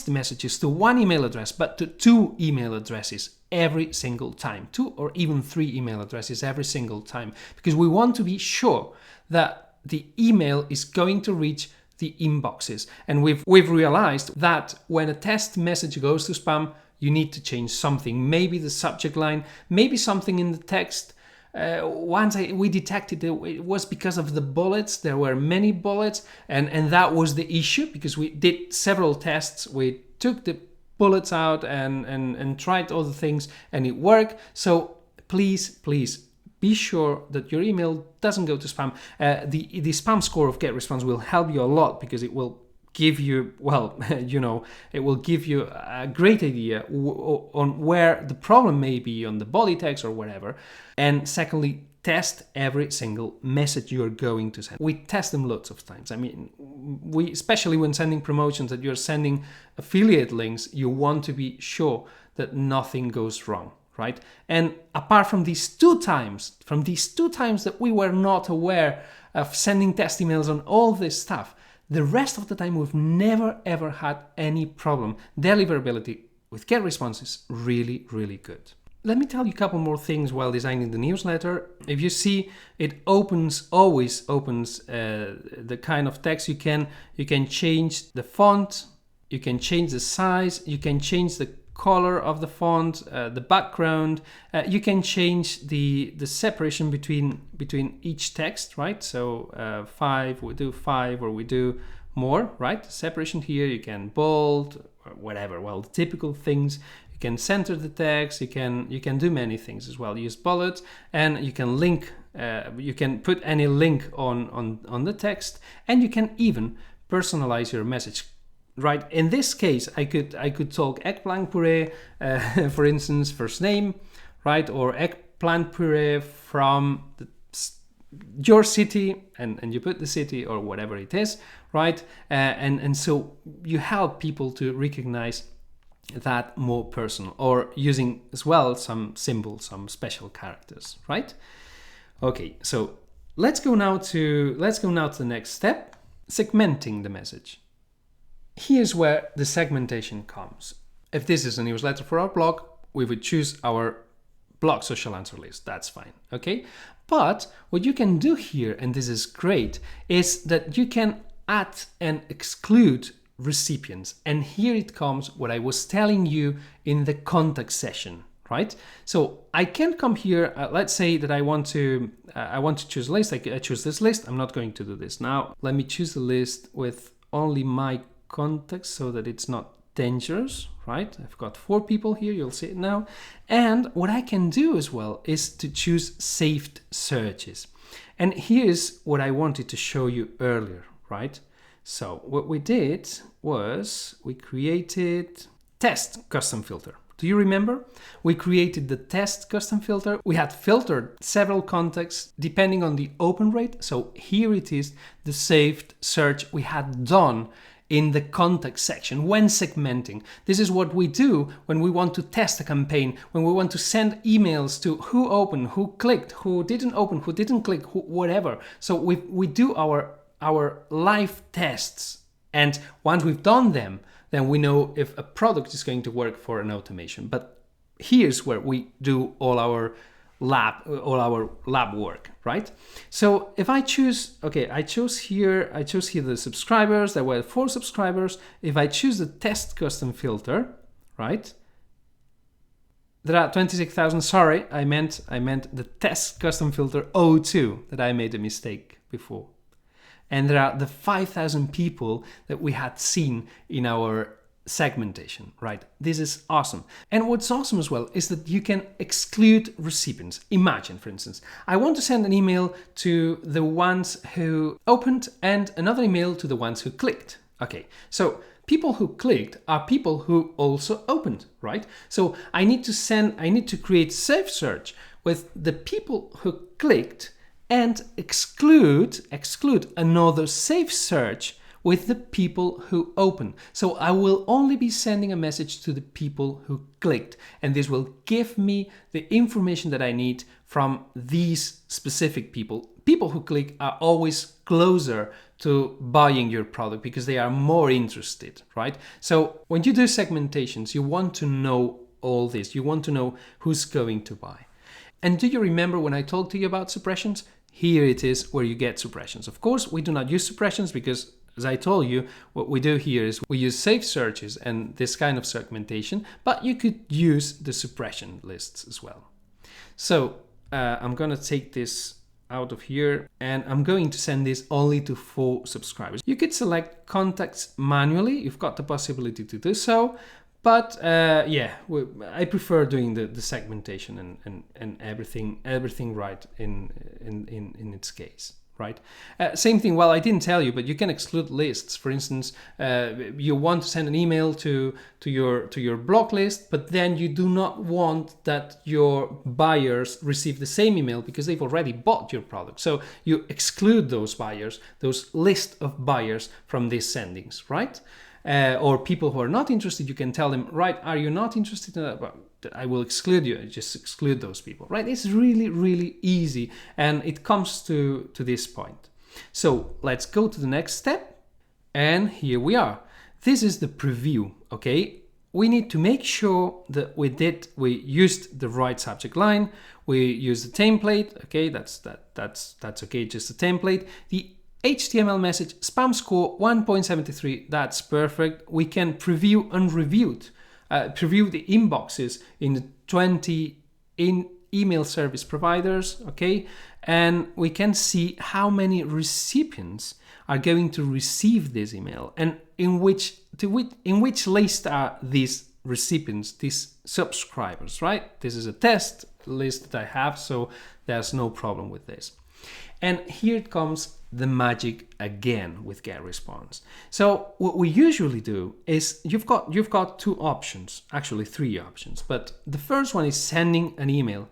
messages to one email address, but to 2 email addresses every single time, 2 or even 3 email addresses every single time, because we want to be sure that the email is going to reach the inboxes. And we've realized that when a test message goes to spam, you need to change something, maybe the subject line, maybe something in the text. Once we detected it was because of the bullets. There were many bullets, and that was the issue because we did several tests. We took the bullets out and tried all the things, and it worked. So please be sure that your email doesn't go to spam. The spam score of GetResponse will help you a lot because it will give you, it will give you a great idea on where the problem may be on the body text or whatever. And secondly, test every single message you're going to send. We test them lots of times. I mean, especially when sending promotions, that you're sending affiliate links, you want to be sure that nothing goes wrong, right? And apart from these 2 times, that we were not aware of sending test emails on all this stuff, the rest of the time, we've never, ever had any problem. Deliverability with GetResponse is really, really good. Let me tell you a couple more things while designing the newsletter. If you see, it always opens the kind of text. You can change the font, you can change the size, you can change the color of the font, the background. You can change the separation between each text, right? So 5, we do 5 or we do more, right? Separation here, you can bold or whatever. Well, the typical things. You can center the text. You can do many things as well. Use bullets, and you can link. You can put any link on the text, and you can even personalize your message. Right. In this case, I could talk eggplant puree, for instance, first name, right, or eggplant puree from your city, and you put the city or whatever it is, right, and so you help people to recognize that more personal, or using as well some symbols, some special characters, right? Okay, so let's go now to the next step, segmenting the message. Here's where the segmentation comes. If this is a newsletter for our blog, we would choose our blog social answer list. That's fine, okay? But what you can do here, and this is great, is that you can add and exclude recipients. And here it comes what I was telling you in the contact session, right? So I can come here, let's say that I want to choose a list. I choose this list. I'm not going to do this now. Let me choose the list with only my context so that it's not dangerous, right? I've got 4 people here, you'll see it now. And what I can do as well is to choose saved searches. And here's what I wanted to show you earlier, right? So what we did was we created test custom filter. Do you remember? We created the test custom filter. We had filtered several contexts depending on the open rate. So here it is, the saved search we had done in the context section when segmenting. This is what we do when we want to test a campaign, when we want to send emails to who opened, who clicked, who didn't open, who didn't click, whatever. So we do our live tests, and once we've done them, then we know if a product is going to work for an automation. But here's where we do all our our lab work, right? So if I choose, okay, I chose here the subscribers. There were 4 subscribers. If I choose the test custom filter, right? There are 26,000. Sorry, I meant the test custom filter 02 that I made a mistake before. And there are the 5,000 people that we had seen in our segmentation, right? This is awesome. And what's awesome as well is that you can exclude recipients. Imagine, for instance, I want to send an email to the ones who opened and another email to the ones who clicked. Okay, so people who clicked are people who also opened, right? So I need to create safe search with the people who clicked and exclude another safe search with the people who open. So I will only be sending a message to the people who clicked, and this will give me the information that I need from these specific people. People who click are always closer to buying your product because they are more interested, right? So when you do segmentations, you want to know all this. You want to know who's going to buy. And do you remember when I talked to you about suppressions? Here it is where you get suppressions. Of course, we do not use suppressions because, as I told you, what we do here is we use safe searches and this kind of segmentation, but you could use the suppression lists as well. So I'm going to take this out of here and I'm going to send this only to 4 subscribers. You could select contacts manually. You've got the possibility to do so. But I prefer doing the segmentation and everything right in its case, right? Same thing. Well, I didn't tell you, but you can exclude lists. For instance, you want to send an email to your blog list, but then you do not want that your buyers receive the same email because they've already bought your product. So you exclude those buyers, those list of buyers from these sendings, right? Or people who are not interested, you can tell them, right, are you not interested in that? Well, I will exclude you. Just exclude those people, right? It's really, really easy. And it comes to this point. So let's go to the next step. And here we are. This is the preview, okay? We need to make sure that we used the right subject line. We use the template, okay? That's okay, just a template. The HTML message, spam score 1.73, that's perfect. We can preview unreviewed, preview the inboxes in the 20 email service providers, okay? And we can see how many recipients are going to receive this email and in which list are these recipients, these subscribers, right? This is a test list that I have, so there's no problem with this. And here comes the magic again with GetResponse. So what we usually do is you've got 2 options, actually 3 options, but the first one is sending an email.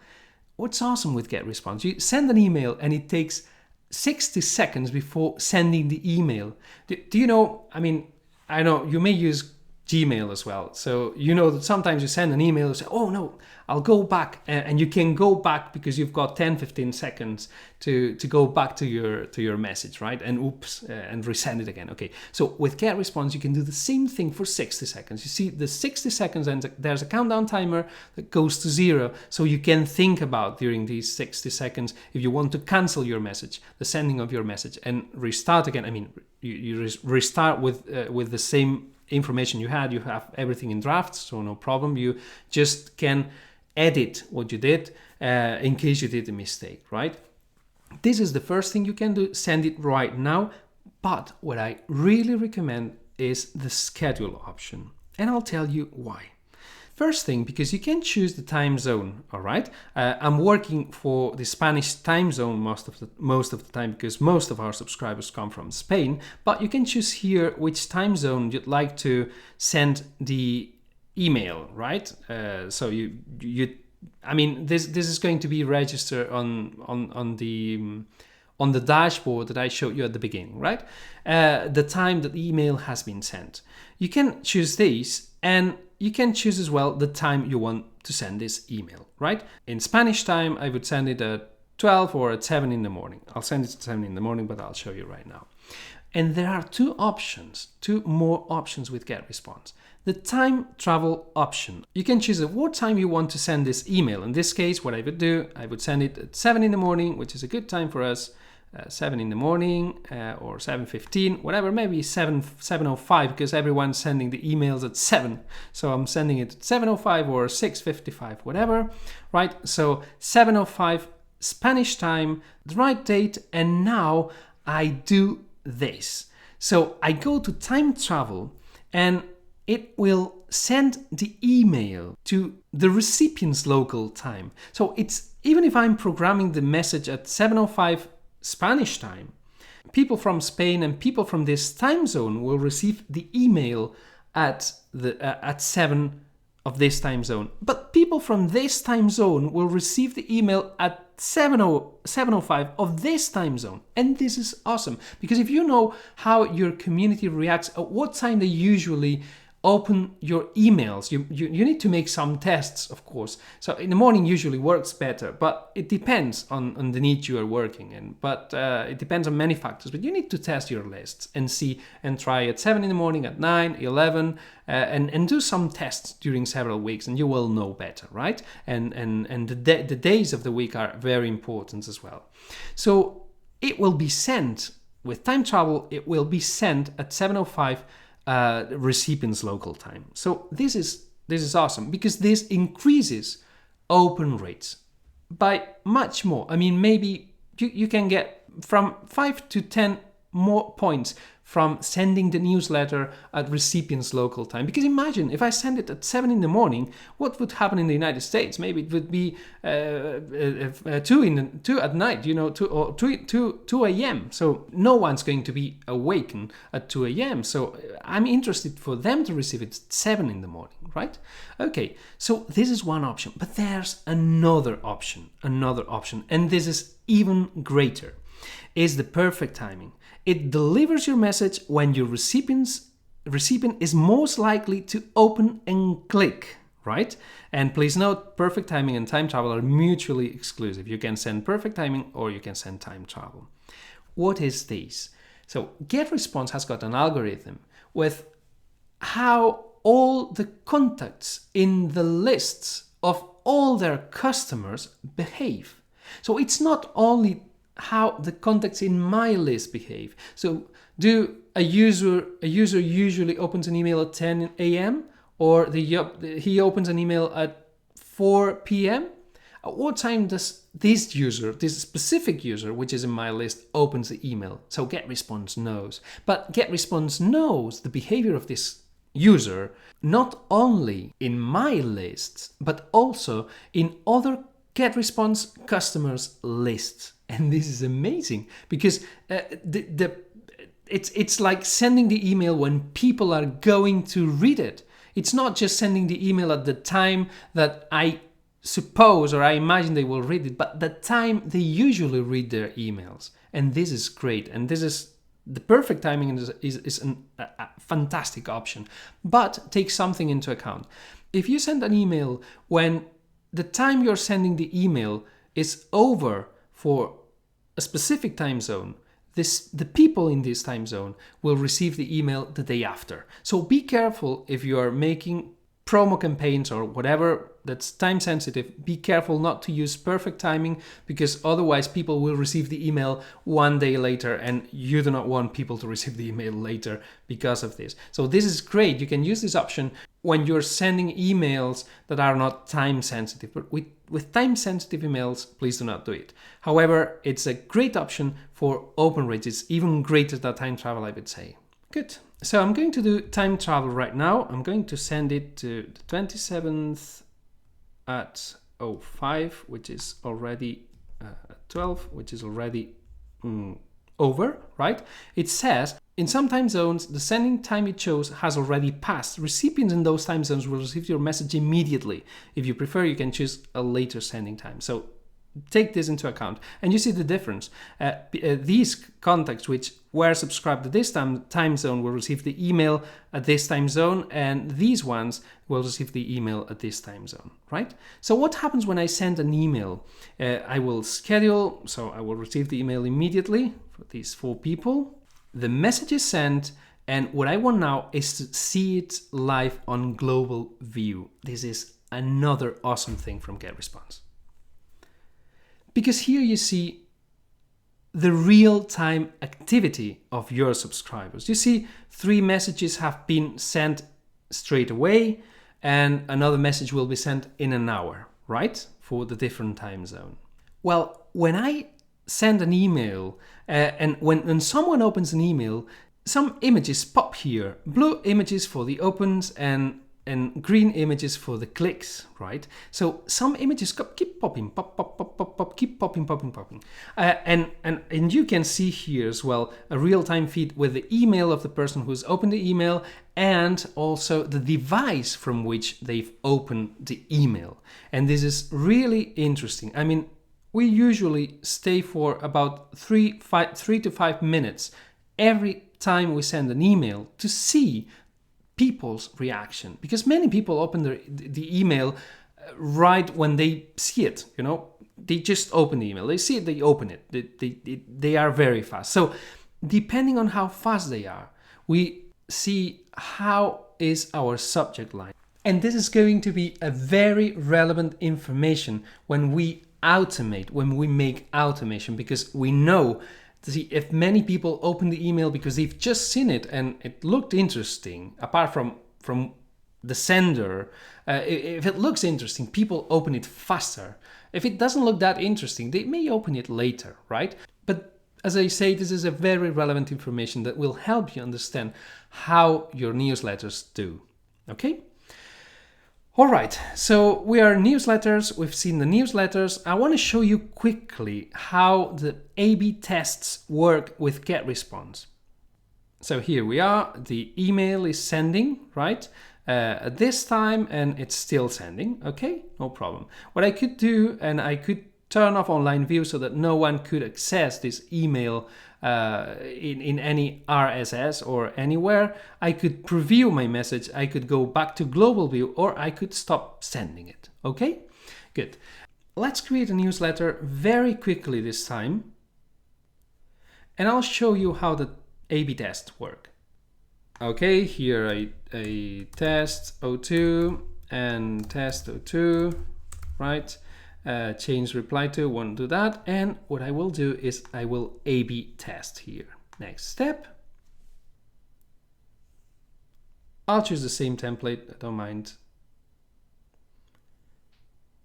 What's awesome with GetResponse, you send an email and it takes 60 seconds before sending the email. Do you know, I know you may use Gmail as well. So you know that sometimes you send an email and say, oh no, I'll go back, and you can go back because you've got 10-15 seconds to go back to your message, right? And oops, and resend it again. Okay, so with GetResponse you can do the same thing for 60 seconds. You see the 60 seconds and there's a countdown timer that goes to 0, so you can think about during these 60 seconds if you want to cancel your message, the sending of your message, and restart again. You restart with the same information you had. You have everything in drafts, so no problem. You just can edit what you did in case you did a mistake, right? This is the first thing you can do, send it right now. But what I really recommend is the schedule option, and I'll tell you why. First thing, because you can choose the time zone, all right? I'm working for the Spanish time zone most of the time because most of our subscribers come from Spain, but you can choose here which time zone you'd like to send the email, right? So this is going to be registered on the dashboard that I showed you at the beginning, right? The time that the email has been sent. You can choose these, and you can choose as well the time you want to send this email, right? In Spanish time, I would send it at 12 or at 7 in the morning. I'll send it at 7 in the morning, but I'll show you right now. And there are two more options with GetResponse. The time travel option. You can choose at what time you want to send this email. In this case, what I would do, I would send it at 7 in the morning, which is a good time for us. 7 in the morning or 7:15, whatever, maybe 7:05, because everyone's sending the emails at 7. So I'm sending it at 7:05 or 6:55, whatever, right? So 7:05 Spanish time, the right date, and now I do this. So I go to time travel and it will send the email to the recipient's local time. So it's, even if I'm programming the message at 7:05 Spanish time, people from Spain and people from this time zone will receive the email at 7 of this time zone. But people from this time zone will receive the email at 7:05 of this time zone. And this is awesome, because if you know how your community reacts, at what time they usually open your emails, you need to make some tests, of course. So in the morning usually works better, but it depends on the niche you are working in. But it depends on many factors. But you need to test your lists and see and try at 7 in the morning, at 9, 11, and do some tests during several weeks, and you will know better, right? And the days of the week are very important as well. So it will be sent with time travel. It will be sent at 7:05. Recipient's local time. So this is awesome, because this increases open rates by much more. I mean, maybe you can get from 5 to 10 more points from sending the newsletter at recipient's local time. Because imagine if I send it at 7 in the morning, what would happen in the United States? Maybe it would be 2 at night, 2 a.m. So no one's going to be awakened at 2 a.m. So I'm interested for them to receive it at 7 in the morning, right? Okay, so this is one option, but there's another option, and this is even greater, is the perfect timing. It delivers your message when your recipient is most likely to open and click, right? And please note, perfect timing and time travel are mutually exclusive. You can send perfect timing or you can send time travel. What is this? So GetResponse has got an algorithm with how all the contacts in the lists of all their customers behave. So it's not only how the contacts in my list behave. So do a user usually opens an email at 10 a.m. or he opens an email at 4 p.m.? At what time does this specific user, which is in my list, opens the email? So GetResponse knows. But GetResponse knows the behavior of this user not only in my lists, but also in other GetResponse customers' lists. And this is amazing, because it's like sending the email when people are going to read it. It's not just sending the email at the time that I suppose or I imagine they will read it, but the time they usually read their emails. And this is great. And this is the perfect timing is a fantastic option. But take something into account. If you send an email when the time you're sending the email is over for a specific time zone, the people in this time zone will receive the email the day after. So be careful if you are making promo campaigns or whatever that's time sensitive. Be careful not to use perfect timing, because otherwise people will receive the email one day later, and you do not want people to receive the email later because of this. So this is great. You can use this option when you're sending emails that are not time sensitive. But with time sensitive emails, please do not do it. However, it's a great option for open rates. It's even greater than time travel, I would say. Good. So I'm going to do time travel right now. I'm going to send it to the 27th at 05, which is already 12, which is already over, right? It says, in some time zones, the sending time it chose has already passed. Recipients in those time zones will receive your message immediately. If you prefer, you can choose a later sending time. So take this into account. And you see the difference. These contacts which were subscribed to this time zone will receive the email at this time zone, and these ones will receive the email at this time zone, right? So what happens when I send an email? I will schedule, so I will receive the email immediately for these 4 people. The message is sent, and what I want now is to see it live on global view. This is another awesome thing from GetResponse. Because here you see the real-time activity of your subscribers. You see 3 messages have been sent straight away, and another message will be sent in an hour, right? For the different time zone. Well, when I send an email, and when someone opens an email, some images pop here. Blue images for the opens and green images for the clicks, right? So some images keep popping, pop, keep popping. And you can see here as well a real-time feed with the email of the person who's opened the email and also the device from which they've opened the email. And this is really interesting. I mean, we usually stay for about 3 to 5 minutes every time we send an email to see people's reaction, because many people open the email right when they see it. You know, they just open the email, they see it, they open it. They are very fast. So depending on how fast they are, we see how is our subject line, and this is going to be a very relevant information when we automate, when we make automation, because we know to see if many people open the email because they've just seen it and it looked interesting. Apart from the sender, if it looks interesting, people open it faster. If it doesn't look that interesting, they may open it later, right? But as I say, this is a very relevant information that will help you understand how your newsletters do. Okay? All right, so we are newsletters. We've seen the newsletters. I want to show you quickly how the A/B tests work with GetResponse. So here we are. The email is sending, right? At this time, and it's still sending. Okay, no problem. What I could do, and I could turn off online view so that no one could access this email in any RSS or anywhere. I could preview my message, I could go back to global view, or I could stop sending it. Okay, good. Let's create a newsletter very quickly this time, and I'll show you how the A/B tests work. Okay, here I test 02 and test 02, right? Change reply to, won't do that. And what I will do is I will A/B test here. Next step. I'll choose the same template, I don't mind.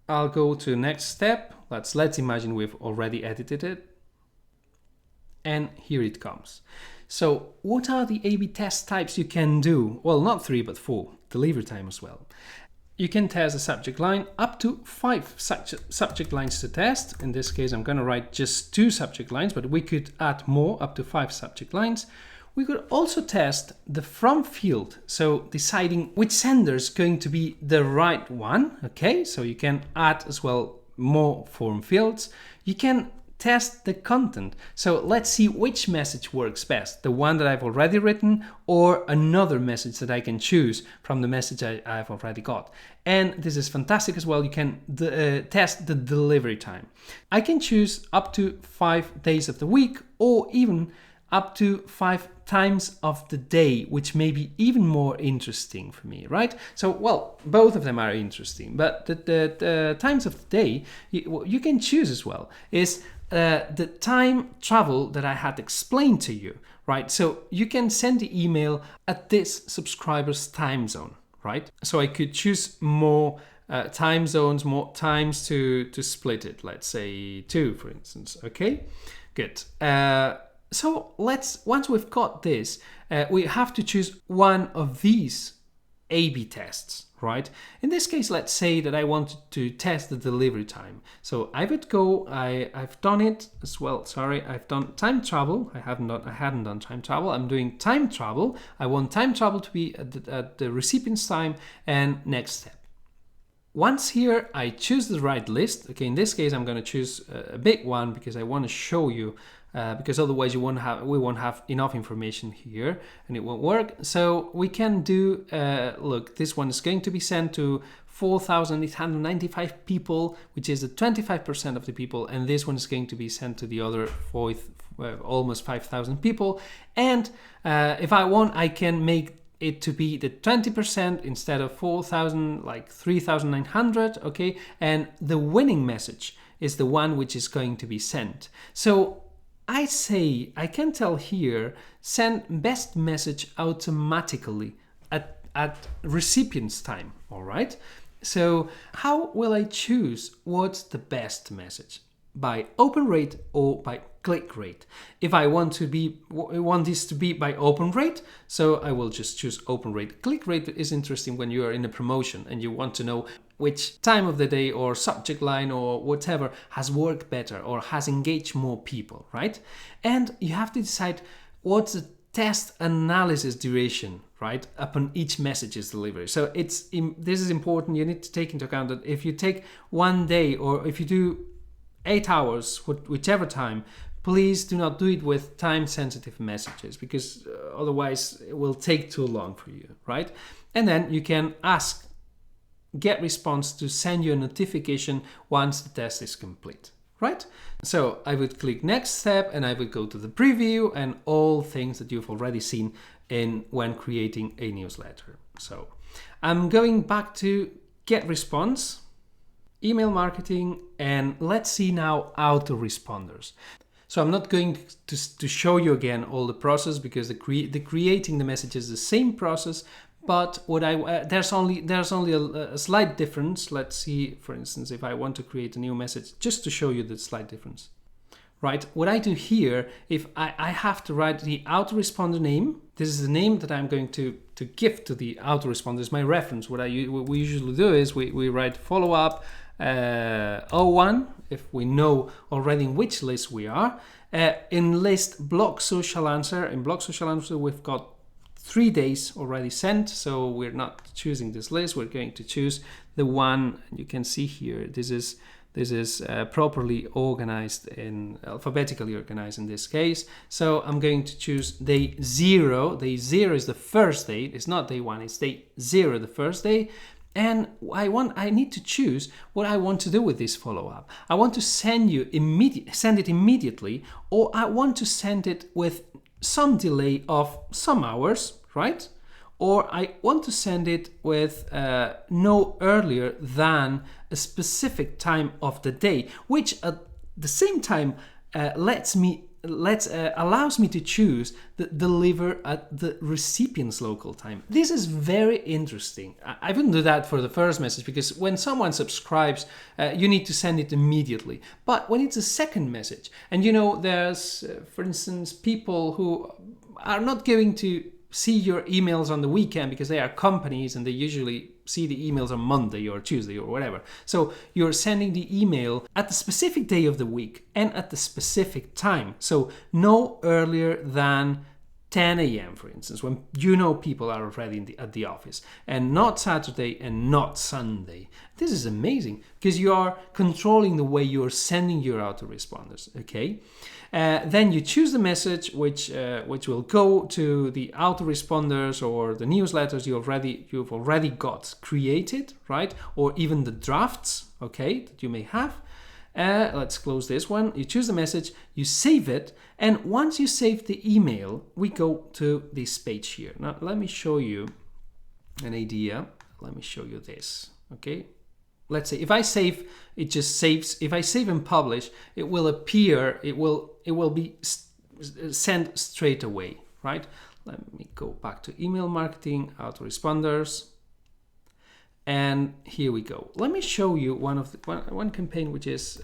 I'll go to next step. Let's imagine we've already edited it. And here it comes. So what are the A/B test types you can do? Well, not 3, but 4. Delivery time as well. You can test a subject line, up to 5 subject lines to test. In this case, I'm going to write just 2 subject lines, but we could add more, up to 5 subject lines. We could also test the from field, so deciding which sender is going to be the right one. Okay, so you can add as well more form fields. You can test the content. So let's see which message works best, the one that I've already written or another message that I can choose from the message I've already got. And this is fantastic as well. You can test the delivery time. I can choose up to 5 days of the week, or even up to 5 times of the day, which may be even more interesting for me, right? So, well, both of them are interesting, but the times of the day you can choose as well is the time travel that I had explained to you, right? So you can send the email at this subscriber's time zone, right? So I could choose more time zones, more times to split it. Let's say 2, for instance. Okay, good. So once we've got this, we have to choose one of these A/B tests, right? In this case, let's say that I wanted to test the delivery time. So I would go, I've done it as well. Sorry, I've done time travel. I hadn't done time travel. I'm doing time travel. I want time travel to be at the recipient's time, and next step. Once here, I choose the right list. Okay, in this case, I'm going to choose a big one because I want to show you because otherwise we won't have enough information here and it won't work. So we can do, look, this one is going to be sent to 4,895 people, which is the 25% of the people, and this one is going to be sent to the other almost 5,000 people. And if I want, I can make it to be the 20% instead of 4,000, like 3,900, okay? And the winning message is the one which is going to be sent. So I can tell here, send best message automatically at recipient's time, all right? So how will I choose what's the best message? By open rate or by click rate? If I want this to be by open rate, so I will just choose open rate. Click rate is interesting when you are in a promotion and you want to know which time of the day or subject line or whatever has worked better or has engaged more people, right? And you have to decide what's the test analysis duration, right, upon each message's delivery. So this is important. You need to take into account that if you take 1 day or if you do 8 hours, whichever time, please do not do it with time-sensitive messages, because otherwise it will take too long for you, right? And then you can ask GetResponse to send you a notification once the test is complete, right? So I would click next step and I would go to the preview and all things that you've already seen when creating a newsletter. So I'm going back to GetResponse, email marketing, and let's see now autoresponders. So I'm not going to show you again all the process, because the creating the message is the same process, but there's only a slight difference. Let's see, for instance, if I want to create a new message, just to show you the slight difference. Right, what I do here, if I have to write the autoresponder name, this is the name that I'm going to give to the autoresponder, is my reference. What we usually do is we write follow-up 01, if we know already in which list we are. In list block social answer, in block social answer we've got 3 days already sent, so we're not choosing this list, we're going to choose the one you can see here. This is properly organized, alphabetically organized in this case. So I'm going to choose day 0. Day 0 is the first day. It's not day 1, it's day 0, the first day. And I need to choose what I want to do with this follow-up. I want to send it immediately, or I want to send it with some delay of some hours, right? Or I want to send it with no earlier than a specific time of the day, which at the same time allows me to choose the deliver at the recipient's local time. This is very interesting. I wouldn't do that for the first message, because when someone subscribes, you need to send it immediately. But when it's a second message, and there's, for instance, people who are not going to see your emails on the weekend because they are companies and they usually see the emails on Monday or Tuesday or whatever. So you're sending the email at the specific day of the week and at the specific time. So no earlier than 10 a.m., for instance, when people are already at the office, and not Saturday and not Sunday. This is amazing, because you are controlling the way you're sending your autoresponders, okay? Then you choose the message which will go to the autoresponders or the newsletters you've already got created, right? Or even the drafts, okay, that you may have. Let's close this one. You choose the message, you save it, and once you save the email, we go to this page here. Now, let me show you an idea. Let me show you this, okay? Let's say if I save, it just saves. If I save and publish, it will appear, it will be sent straight away, right? Let me go back to email marketing, autoresponders. And here we go. Let me show you one campaign which is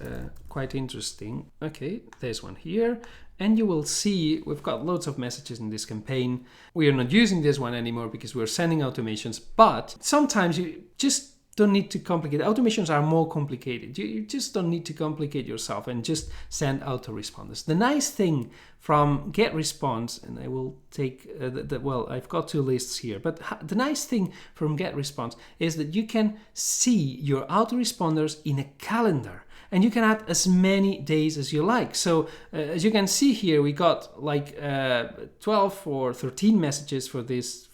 quite interesting. Okay, there's one here. And you will see we've got loads of messages in this campaign. We are not using this one anymore because we're sending automations. But sometimes you just don't need to complicate. Automations are more complicated. You just don't need to complicate yourself and just send autoresponders. The nice thing from GetResponse, and I will take, I've got 2 lists here, but the nice thing from GetResponse is that you can see your autoresponders in a calendar. and you can add as many days as you like. So as you can see here, we got like 12 or 13 messages for this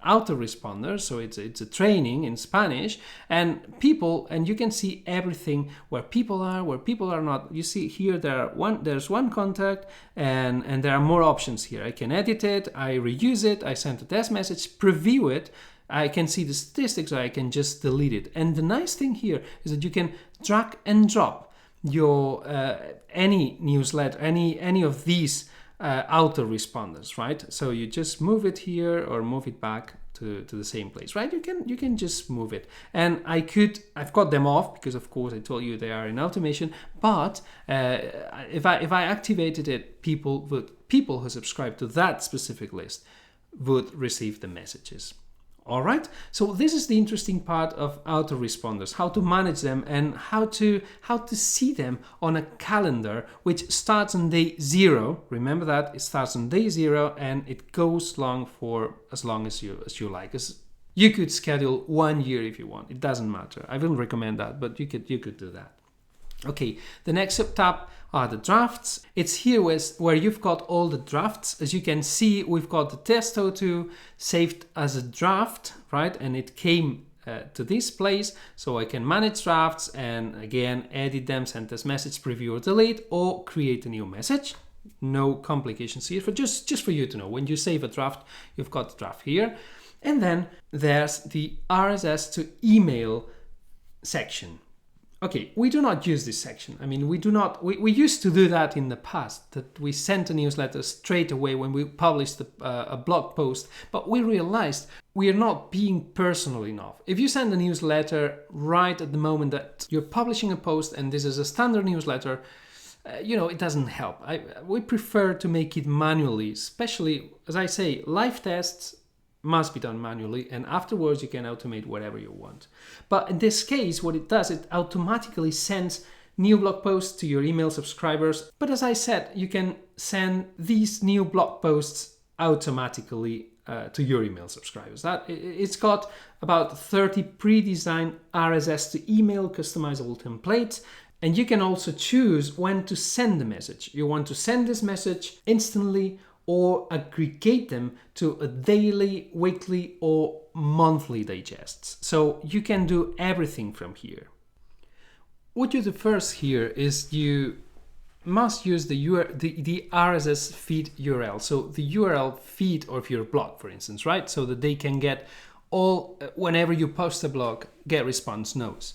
autoresponder. So it's a training in Spanish, and you can see everything, where people are not. You see here there's one contact, and there are more options here. I can edit it, I reuse it, I send a test message, preview it. I can see the statistics, or I can just delete it. And the nice thing here is that you can drag and drop your any newsletter, any of these autoresponders, right? So you just move it here or move it back to the same place, right? You can just move it. And I've got them off because of course I told you they are in automation, but if I activated it, people who subscribe to that specific list would receive the messages. All right, so this is the interesting part of autoresponders, how to manage them and how to see them on a calendar, which starts on day 0. Remember that it starts on day 0 and it goes for as long as you like. You could schedule 1 year if you want. It doesn't matter. I wouldn't recommend that, but you could do that. Okay, the next subtab are the drafts. It's here where you've got all the drafts. As you can see, we've got the test02 saved as a draft, right? And it came to this place, so I can manage drafts and again edit them, send this message, preview or delete, or create a new message. No complications here, just for you to know. When you save a draft, you've got the draft here. And then there's the RSS to email section. Okay, we do not use this section. I mean, we used to do that in the past, that we sent a newsletter straight away when we published a blog post, but we realized we are not being personal enough. If you send a newsletter right at the moment that you're publishing a post and this is a standard newsletter, it doesn't help. We prefer to make it manually, especially, as I say, live tests must be done manually, and afterwards you can automate whatever you want. But in this case, what it does, it automatically sends new blog posts to your email subscribers. But as I said, you can send these new blog posts automatically to your email subscribers. It's got about 30 pre-designed RSS to email customizable templates, and you can also choose when to send the message. You want to send this message instantly or aggregate them to a daily, weekly, or monthly digests. So you can do everything from here. What you do first here is you must use the RSS feed URL. So the URL feed of your blog, for instance, right? So that they can get all, whenever you post a blog, GetResponse knows.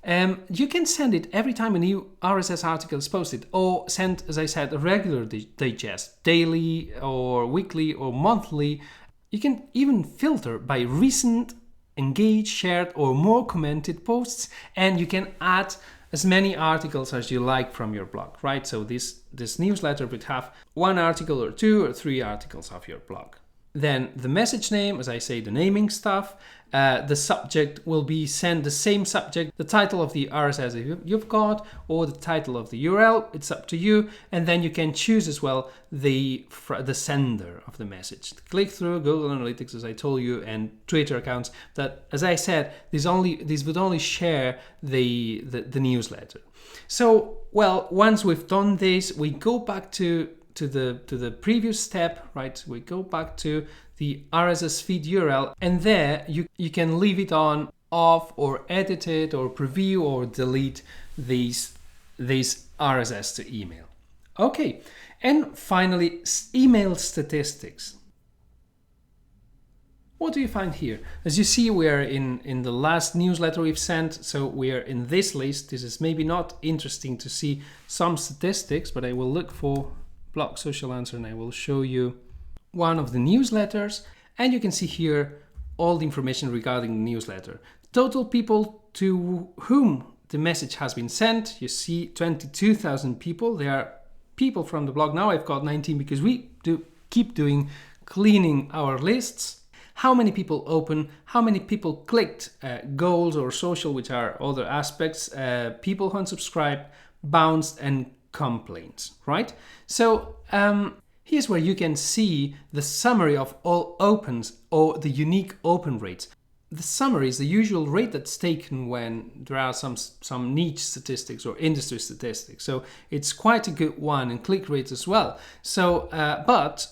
You can send it every time a new RSS article is posted, or send, as I said, a regular digest, daily or weekly or monthly. You can even filter by recent, engaged, shared, or more commented posts, and you can add as many articles as you like from your blog, right? So this newsletter would have 1 article or 2 or 3 articles of your blog. Then the message name, as I say, the naming stuff. The subject will be sent the same subject, the title of the RSS you've got, or the title of the URL. It's up to you. And then you can choose as well the sender of the message. Click through Google Analytics, as I told you, and Twitter accounts. That, as I said, these would only share the newsletter. So, well, once we've done this, we go back to the previous step, right? We go back to the RSS feed URL, and there you can leave it on, off, or edit it, or preview, or delete these RSS to email. Okay, and finally, email statistics. What do you find here? As you see, we are in the last newsletter we've sent, so we are in this list. This is maybe not interesting to see some statistics, but I will look for Blog Social Answer and I will show you one of the newsletters, and you can see here all the information regarding the newsletter. Total people to whom the message has been sent, you see 22,000 people. They are people from the blog. Now I've got 19 because we keep cleaning our lists. How many people open, how many people clicked, goals or social, which are other aspects, people who unsubscribed, bounced, and complaints, right? So here's where you can see the summary of all opens or the unique open rates. the summary is the usual rate that's taken when there are some niche statistics or industry statistics. So it's quite a good one, and click rates as well. So, but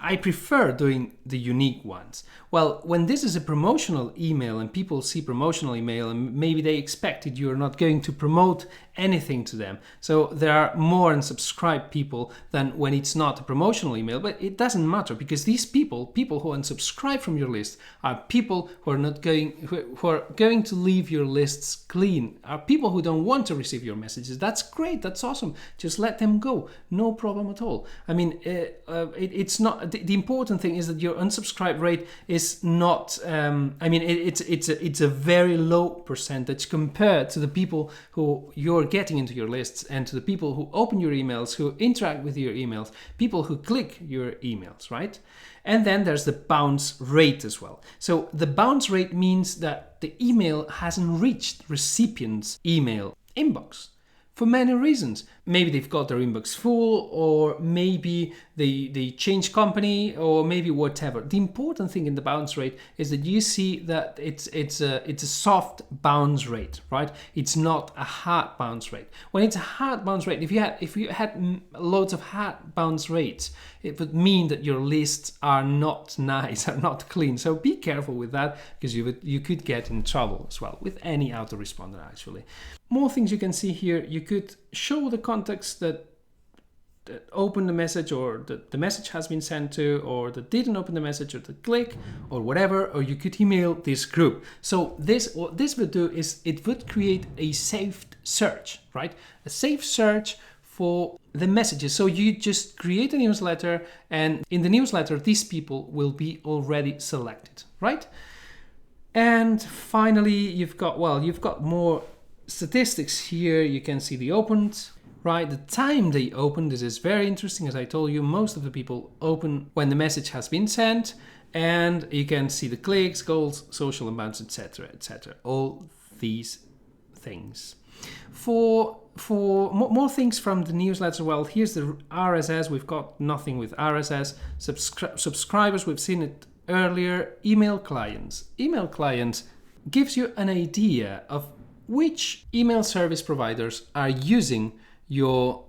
I prefer doing the unique ones. Well, when this is a promotional email and people see promotional email and maybe they expected you're not going to promote anything to them. So there are more unsubscribed people than when it's not a promotional email, but it doesn't matter because these people who unsubscribe from your list are people who are going to leave your lists clean, are people who don't want to receive your messages. That's great, that's awesome. Just let them go, no problem at all. I mean, it's not, the important thing is that your unsubscribe rate is not, it's a very low percentage compared to the people who you're getting into your lists and to the people who open your emails, who interact with your emails, people who click your emails, right? And then there's the bounce rate as well. So the bounce rate means that the email hasn't reached recipient's email inbox for many reasons. Maybe they've got their inbox full, or maybe they change company, or maybe whatever. The important thing in the bounce rate is that you see that it's a soft bounce rate, right? It's not a hard bounce rate. When it's a hard bounce rate, if you had loads of hard bounce rates, it would mean that your lists are not nice, are not clean. So be careful with that, because you could get in trouble as well with any autoresponder actually. More things you can see here. You could show the contacts that open the message, or that the message has been sent to, or that didn't open the message, or that click, or whatever, or you could email this group. So what this would do is it would create a safe search, right? A safe search for the messages. So you just create a newsletter, and in the newsletter, these people will be already selected, right? And finally, you've got more statistics here. You can see the opened, right? The time they open. This is very interesting. As I told you, most of the people open when the message has been sent, and you can see the clicks, goals, social amounts, etc., etc. All these things. For more things from the newsletter, well, here's the RSS. We've got nothing with RSS. Subscribers, we've seen it earlier. Email clients. Email clients gives you an idea of which email service providers are using your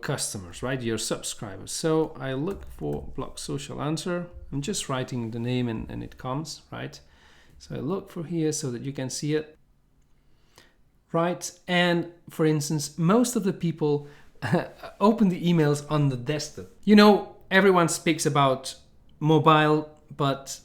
customers, right? Your subscribers. So I look for Block Social Answer. I'm just writing the name and it comes, right? So I look for here so that you can see it, right? And for instance, most of the people open the emails on the desktop. You know, everyone speaks about mobile, but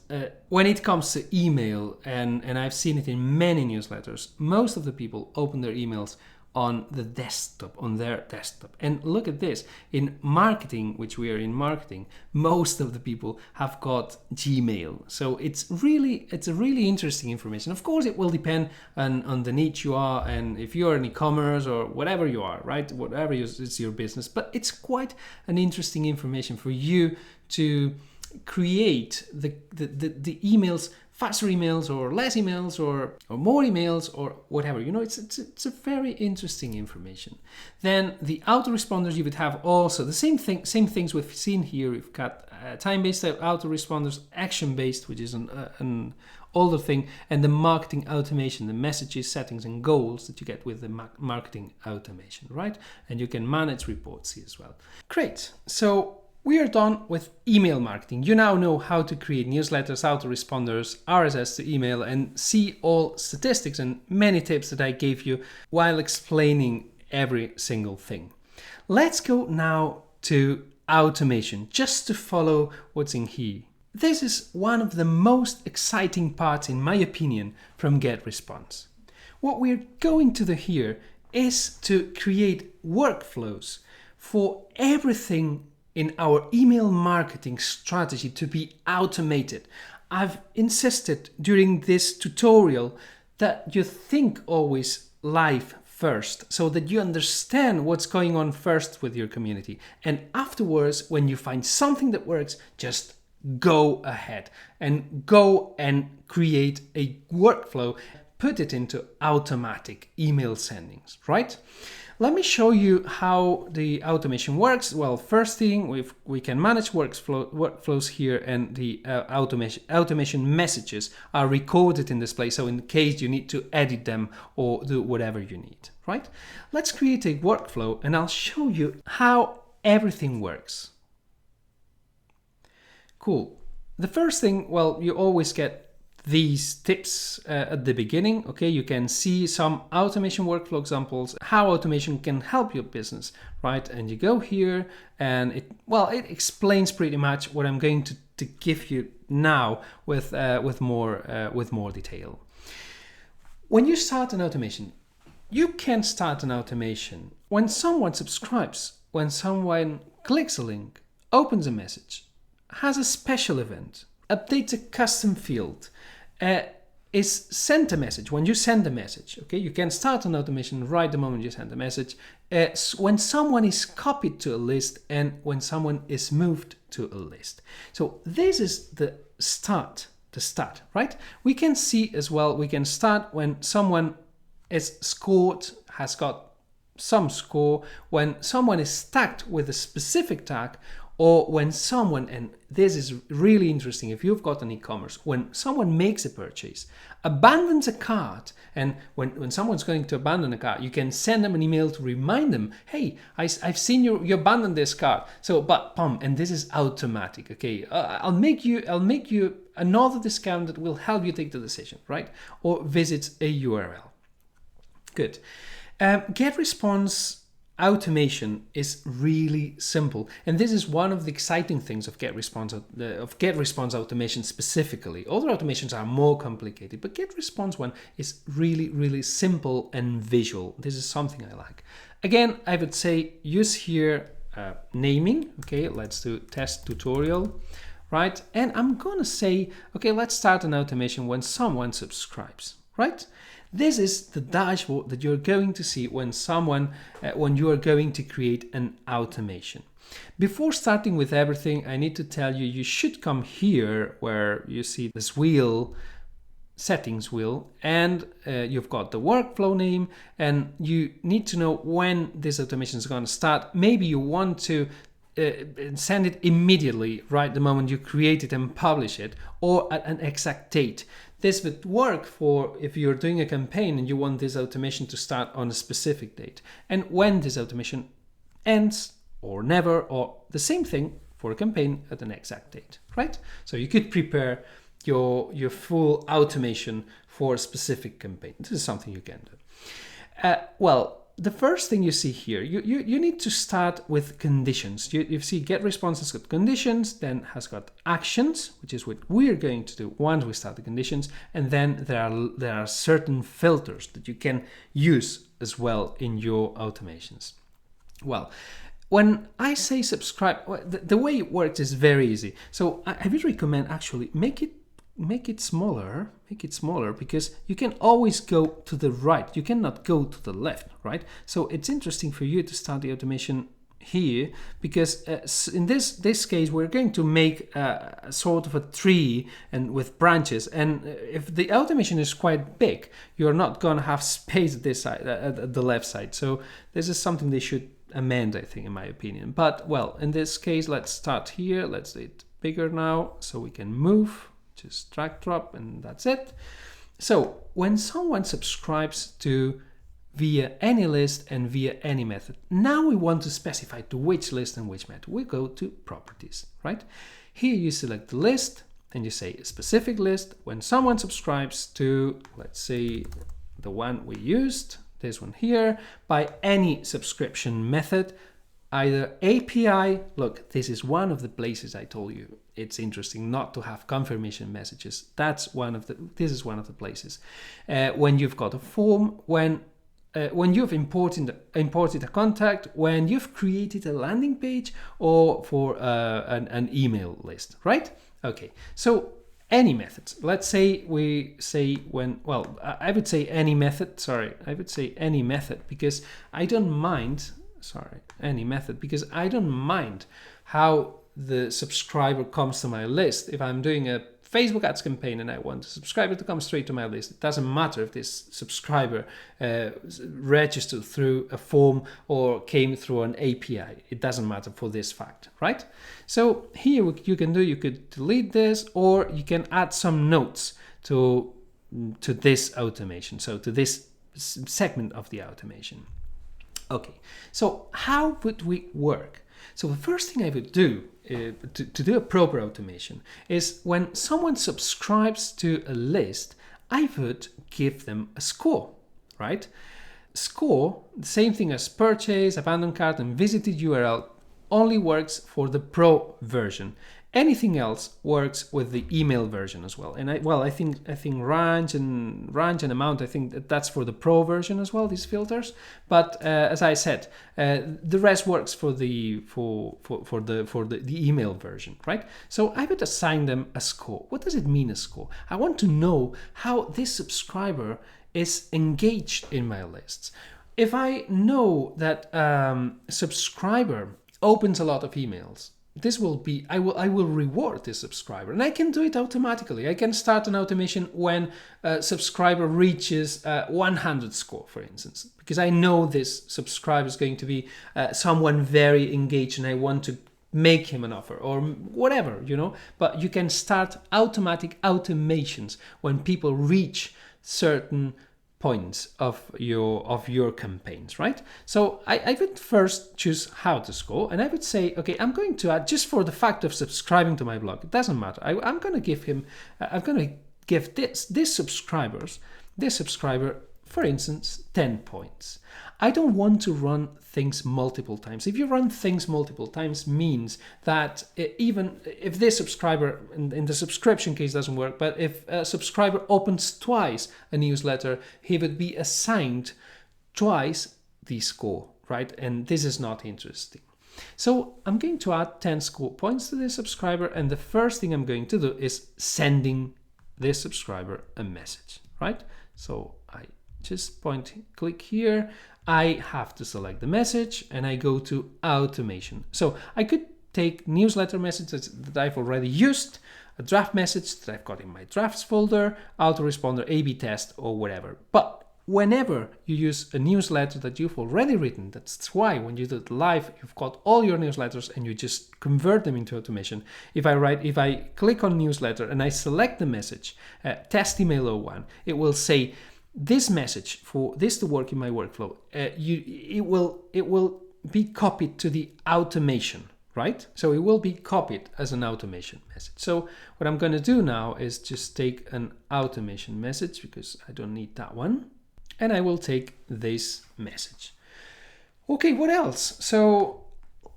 when it comes to email, and I've seen it in many newsletters, most of the people open their emails on the desktop, on their desktop. And look at this, in marketing, which we are in marketing, most of the people have got Gmail. So it's a really interesting information. Of course, it will depend on the niche you are, and if you are in e-commerce or whatever you are, right? Whatever is your business, but it's quite an interesting information for you to create the emails, faster emails or less emails or more emails or whatever. You know, it's a very interesting information. Then the autoresponders, you would have also the same things we've seen here. We've got time-based autoresponders, action-based, which is an older thing, and the marketing automation, the messages, settings, and goals that you get with the marketing automation, right? And you can manage reports here as well. Great. So we are done with email marketing. You now know how to create newsletters, autoresponders, RSS to email, and see all statistics and many tips that I gave you while explaining every single thing. Let's go now to automation, just to follow what's in here. This is one of the most exciting parts, in my opinion, from GetResponse. What we're going to do here is to create workflows for everything in our email marketing strategy to be automated. I've insisted during this tutorial that you think always live first, so that you understand what's going on first with your community. And afterwards, when you find something that works, just go ahead and go and create a workflow, put it into automatic email sendings, right? Let me show you how the automation works. Well, first thing, we can manage workflows here, and the automation messages are recorded in this place. So in case you need to edit them or do whatever you need, right? Let's create a workflow and I'll show you how everything works. Cool. The first thing, well, you always get these tips at the beginning. Okay, you can see some automation workflow examples, how automation can help your business, right? And you go here and it explains pretty much what I'm going to give you now with more detail. When you start an automation, you can start an automation when someone subscribes, when someone clicks a link, opens a message, has a special event, updates a custom field, is sent a message. When you send a message, okay, you can start an automation right the moment you send a message. When someone is copied to a list and when someone is moved to a list. So this is the start, right? We can see as well, we can start when someone is scored, has got some score, when someone is tagged with a specific tag, or when someone, and this is really interesting if you've got an e-commerce, when someone makes a purchase, abandons a cart, and when someone's going to abandon a cart, you can send them an email to remind them, hey, I've seen you abandon this cart. So, and this is automatic, okay? I'll make you another discount that will help you take the decision, right? Or visit a URL. Good. GetResponse automation is really simple, and this is one of the exciting things of GetResponse automation specifically. Other automations are more complicated, but GetResponse one is really simple and visual. This is something I like. Again, I would say use here naming. Okay, let's do test tutorial, right? And I'm gonna say, okay, let's start an automation when someone subscribes, right? This is the dashboard that you're going to see when you are going to create an automation. Before starting with everything, I need to tell you, you should come here where you see this wheel, settings wheel, and you've got the workflow name, and you need to know when this automation is going to start. Maybe you want to send it immediately, right the moment you create it and publish it, or at an exact date. This would work for if you're doing a campaign and you want this automation to start on a specific date, and when this automation ends or never, or the same thing for a campaign at an exact date, right? So you could prepare your full automation for a specific campaign. This is something you can do. The first thing you see here, you need to start with conditions. You see GetResponse has got conditions, then has got actions, which is what we're going to do once we start the conditions, and then there are certain filters that you can use as well in your automations. Well, when I say subscribe, the way it works is very easy. So I would recommend actually make it smaller, because you can always go to the right. You cannot go to the left, right? So it's interesting for you to start the automation here, because in this case, we're going to make a sort of a tree and with branches. And if the automation is quite big, you're not going to have space at this side, at the left side. So this is something they should amend, I think, in my opinion. But well, in this case, let's start here. Let's do it bigger now so we can move. Just drag, drop, and that's it. So when someone subscribes to via any list and via any method, now we want to specify to which list and which method. We go to properties, right? Here you select the list and you say a specific list. When someone subscribes to, let's say, the one we used, this one here, by any subscription method, either API, look, this is one of the places I told you it's interesting not to have confirmation messages. This is one of the places. When you've got a form, when you've imported a contact, when you've created a landing page, or for an email list, right? Okay, so any methods. Let's say we say I would say any method. I would say any method because I don't mind. Any method because I don't mind how the subscriber comes to my list. If I'm doing a Facebook ads campaign and I want a subscriber to come straight to my list, it doesn't matter if this subscriber registered through a form or came through an API. It doesn't matter for this fact, right? So here what you can do, you could delete this, or you can add some notes to this automation, so to this segment of the automation. Okay, so how would we work? So the first thing I would do to do a proper automation is when someone subscribes to a list, I would give them a score, right? Score, the same thing as purchase, abandoned cart, and visited URL, only works for the pro version. Anything else works with the email version as well. And I think range and amount, I think that's for the pro version as well, these filters. But as I said, the rest works for the email version, right? So I would assign them a score. What does it mean, a score? I want to know how this subscriber is engaged in my lists. If I know that subscriber opens a lot of emails, this will be, I will reward this subscriber, and I can do it automatically. I can start an automation when a subscriber reaches 100 score, for instance, because I know this subscriber is going to be someone very engaged and I want to make him an offer or whatever, but you can start automatic automations when people reach certain points of your campaigns, right? So I would first choose how to score, and I would say, okay, I'm going to add, just for the fact of subscribing to my blog, it doesn't matter. I'm going to give this subscriber, for instance, 10 points. I don't want to run things multiple times. If you run things multiple times, means that even if this subscriber in the subscription case doesn't work, but if a subscriber opens twice a newsletter, he would be assigned twice the score, right? And this is not interesting. So I'm going to add 10 score points to this subscriber, and the first thing I'm going to do is sending this subscriber a message, right? So I just click here. I have to select the message and I go to automation. So I could take newsletter messages that I've already used, a draft message that I've got in my drafts folder, autoresponder, A/B test, or whatever. But whenever you use a newsletter that you've already written, that's why when you do it live, you've got all your newsletters and you just convert them into automation. If I click on newsletter and I select the message, test email 01, it will say, this message, for this to work in my workflow, it will be copied to the automation, right? So it will be copied as an automation message. So what I'm going to do now is just take an automation message, because I don't need that one, and I will take this message. Okay, what else? So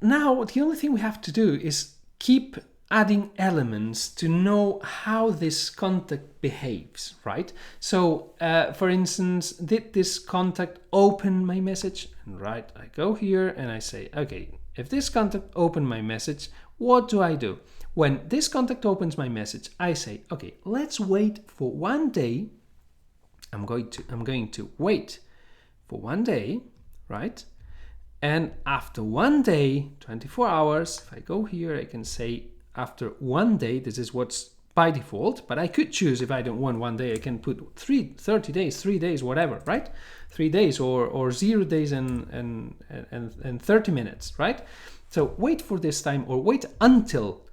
now the only thing we have to do is keep adding elements to know how this contact behaves, right? So for instance, did this contact open my message? And right, I go here and I say, okay, if this contact opened my message, what do I do? When this contact opens my message, I say, okay, let's wait for 1 day. I'm going to wait for 1 day, right? And after 1 day, 24 hours, if I go here, I can say after 1 day, this is what's by default, but I could choose, if I don't want 1 day, I can put 30 days, 3 days, whatever, right? 3 days or 0 days and 30 minutes, right? So wait for this time, or wait until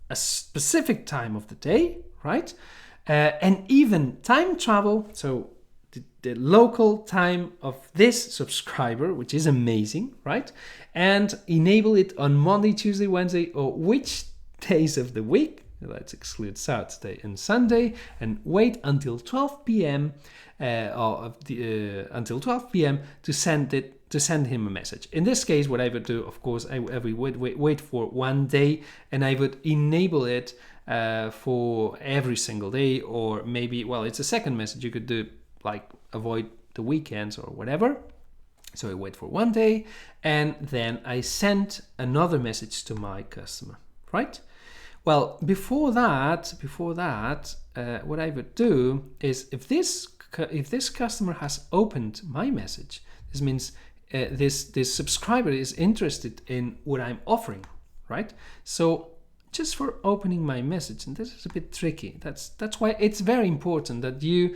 a specific time of the day, right? And even time travel, so the local time of this subscriber, which is amazing, right? And enable it on Monday, Tuesday, Wednesday, or which days of the week. Let's exclude Saturday and Sunday, and wait until 12 p.m. Until 12 p.m. to send him a message. In this case, what I would do, of course, I would wait for 1 day, and I would enable it for every single day, or maybe, well, it's a second message. You could do like avoid the weekends or whatever. So I wait for 1 day, and then I send another message to my customer, right? Well, before that, what I would do is, if this customer has opened my message, this means this subscriber is interested in what I'm offering, right? So just for opening my message. And this is a bit tricky. That's why it's very important that you,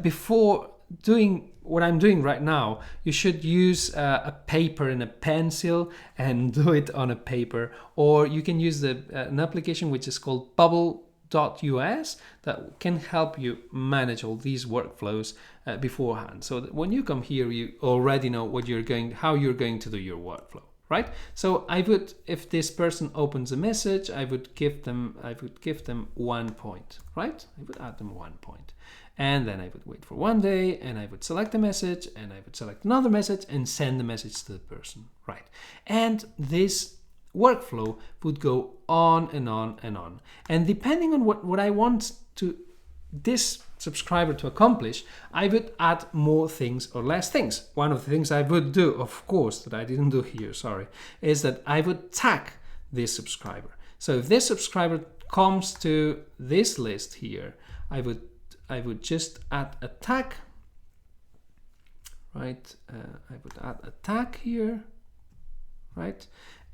before doing what I'm doing right now, you should use a paper and a pencil and do it on a paper. Or you can use an application which is called Bubble.us that can help you manage all these workflows beforehand. So that when you come here, you already know how you're going to do your workflow. Right? So I would, if this person opens a message, I would give them 1 point, right? I would add them 1 point. And then I would wait for 1 day, and I would select a message, and I would select another message and send the message to the person, right? And this workflow would go on and on and on. And depending on what I want this subscriber to accomplish, I would add more things or less things. One of the things I would do, of course, that I didn't do here, is that I would tag this subscriber. So if this subscriber comes to this list here, I would just add a tag, right? I would add a tag here, right?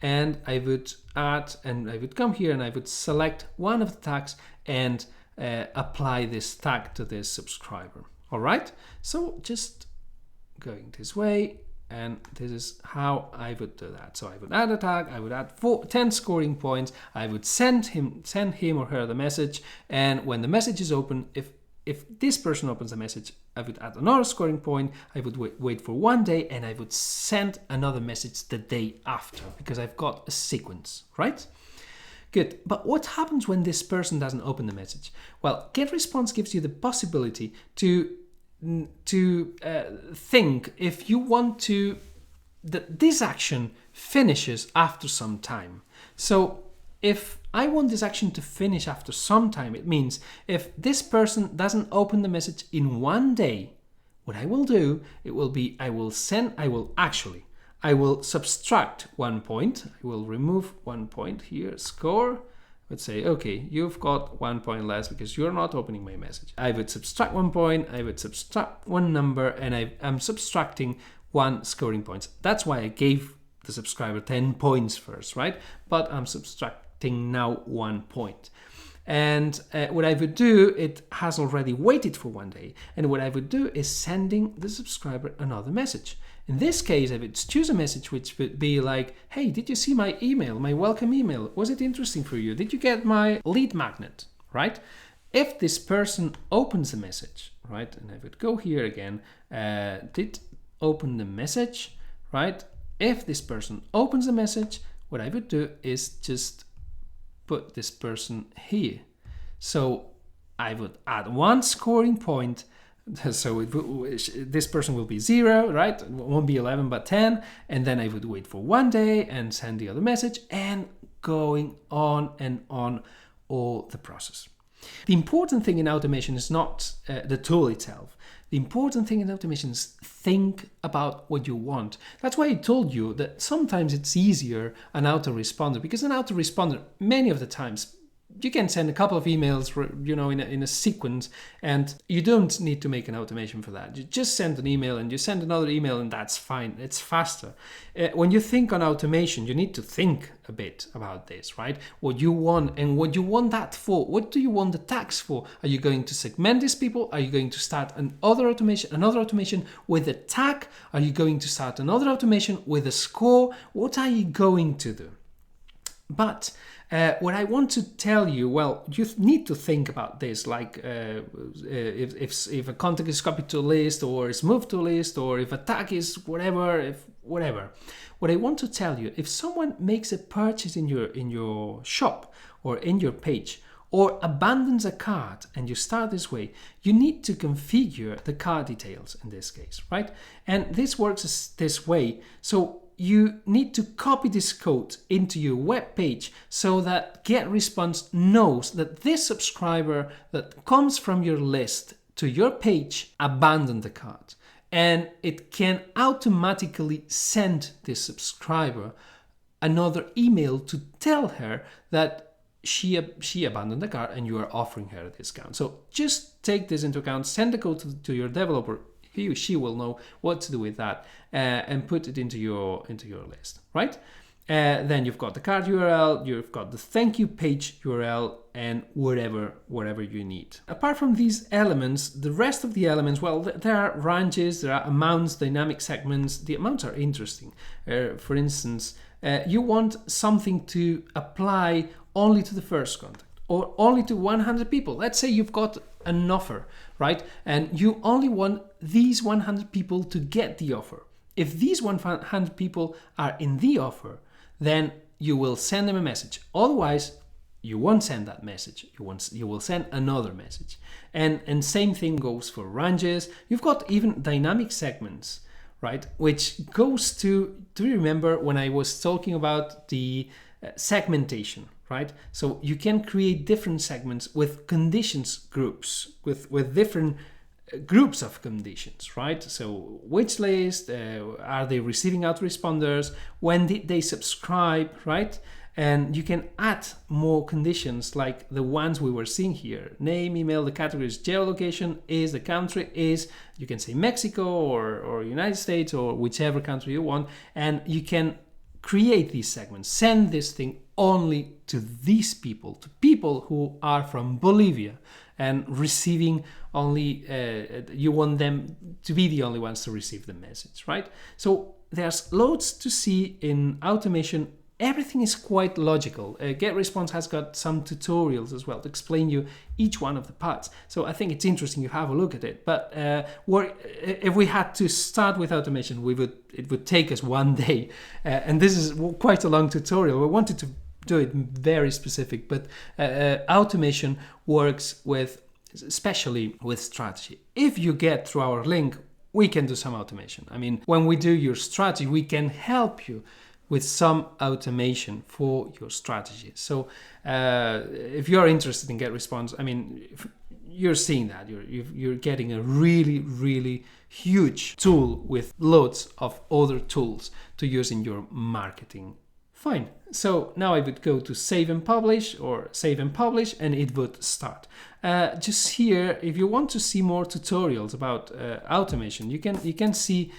And I would come here and I would select one of the tags and apply this tag to this subscriber. All right, so just going this way, and this is how I would do that. So I would add a tag, I would add 10 scoring points, I would send him or her the message, and when the message is open, if this person opens the message, I would add another scoring point, I would wait for 1 day, and I would send another message the day after, because I've got a sequence, right? Good, but what happens when this person doesn't open the message? Well, GetResponse gives you the possibility to think if you want that this action finishes after some time. So if I want this action to finish after some time, it means if this person doesn't open the message in 1 day, what I will do, I will subtract 1 point. I will remove 1 point here, score. Let's say, okay, you've got 1 point less because you're not opening my message. I would subtract 1 point, I would subtract one number, and I'm subtracting 1 scoring points. That's why I gave the subscriber 10 points first, right? But I'm subtracting now 1 point. And what I would do, it has already waited for 1 day. And what I would do is sending the subscriber another message. In this case, I would choose a message which would be like, hey, did you see my email, my welcome email? Was it interesting for you? Did you get my lead magnet, right? If this person opens the message, right? And I would go here again, did open the message, right? If this person opens the message, what I would do is just put this person here. So I would add 1 scoring point. So this person will be 0, right? It won't be 11, but 10. And then I would wait for 1 day and send the other message, and going on and on all the process. The important thing in automation is not the tool itself. The important thing in automation is think about what you want. That's why I told you that sometimes it's easier an autoresponder, because an autoresponder, many of the times, you can send a couple of emails, in a sequence, and you don't need to make an automation for that. You just send an email and you send another email, and that's fine. It's faster. When you think on automation, you need to think a bit about this, right? What you want and what you want that for. What do you want the tags for? Are you going to segment these people? Are you going to start another automation with a tag? Are you going to start another automation with a score? What are you going to do? But what I want to tell you, well, you need to think about this, like if a contact is copied to a list or is moved to a list, or if a tag is whatever. What I want to tell you, if someone makes a purchase in your shop or in your page, or abandons a cart, and you start this way, you need to configure the cart details in this case, right? And this works this way. So you need to copy this code into your web page so that GetResponse knows that this subscriber that comes from your list to your page abandoned the cart. And it can automatically send this subscriber another email to tell her that she abandoned the cart and you are offering her a discount. So just take this into account, send the code to your developer. She will know what to do with that and put it into your list, right? Then you've got the card URL, you've got the thank you page URL, and whatever you need. Apart from these elements, the rest of the elements, well, there are ranges, there are amounts, dynamic segments. The amounts are interesting. For instance, you want something to apply only to the first contact or only to 100 people. Let's say you've got an offer, right? And you only want these 100 people to get the offer. If these 100 people are in the offer, then you will send them a message. Otherwise, you won't send that message. You will send another message. And same thing goes for ranges. You've got even dynamic segments, right? Which goes to, do you remember when I was talking about the segmentation, right? So you can create different segments with conditions groups, with different groups of conditions, right? So which list, are they receiving autoresponders, when did they subscribe, right? And you can add more conditions like the ones we were seeing here. Name, email, the category is geolocation, is the country, is, you can say Mexico or United States or whichever country you want, and you can create these segments, send this thing only to these people, to people who are from Bolivia, and receiving only, you want them to be the only ones to receive the message, right? So there's loads to see in automation. Everything is quite logical. GetResponse has got some tutorials as well to explain you each one of the parts. So I think it's interesting you have a look at it. But if we had to start with automation, it would take us one day. And this is quite a long tutorial. We wanted to do it very specific, but automation works especially with strategy. If you get through our link, we can do some automation. I mean, when we do your strategy, we can help you with some automation for your strategy. So if you're interested in GetResponse, I mean, you're seeing that you're getting a really, really huge tool with loads of other tools to use in your marketing. Fine. So now I would go to save and publish, and it would start. Just here, if you want to see more tutorials about automation, you can see.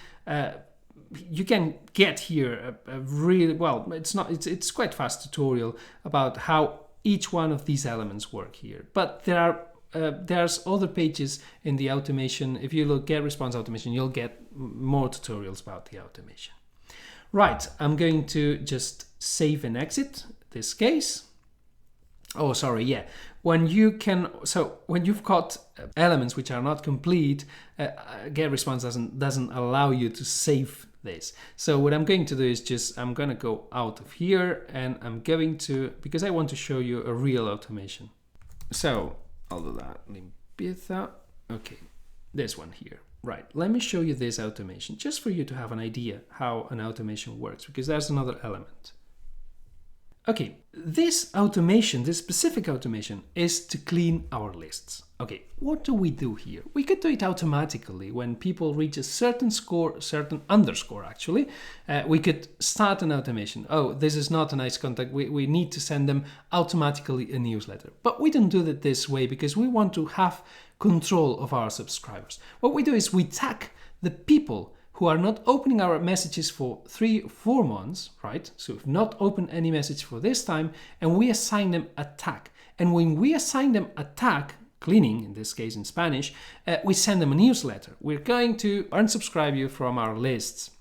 You can get here a really, well, it's quite fast tutorial about how each one of these elements work here. But there's other pages in the automation. If you look GetResponse automation, you'll get more tutorials about the automation. Right, I'm going to just save and exit this case. Oh, sorry, yeah. When you've got elements which are not complete, GetResponse doesn't allow you to save this. So what I'm going to do is I'm going to go out of here, and I'm going to, because I want to show you a real automation. So I'll do that. Limpieza. Okay, this one here. Right, let me show you this automation just for you to have an idea how an automation works, because there's another element. Okay, this automation, this specific automation, is to clean our lists. Okay, what do we do here? We could do it automatically when people reach a certain score, certain underscore actually. We could start an automation. Oh, this is not a nice contact. We need to send them automatically a newsletter. But we don't do it this way because we want to have control of our subscribers. What we do is we tag the people who are not opening our messages for 3-4 months, right? So we've not opened any message for this time, and we assign them a tag. And when we assign them a tag, cleaning, in this case in Spanish, we send them a newsletter. We're going to unsubscribe you from our lists.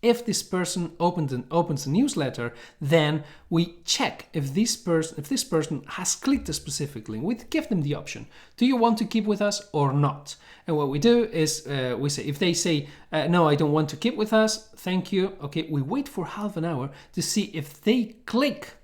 If this person opens a newsletter, then we check if this person has clicked a specific link. We give them the option. Do you want to keep with us or not? And what we do is we say, if they say, no, I don't want to keep with us, thank you. Okay, we wait for half an hour to see if they click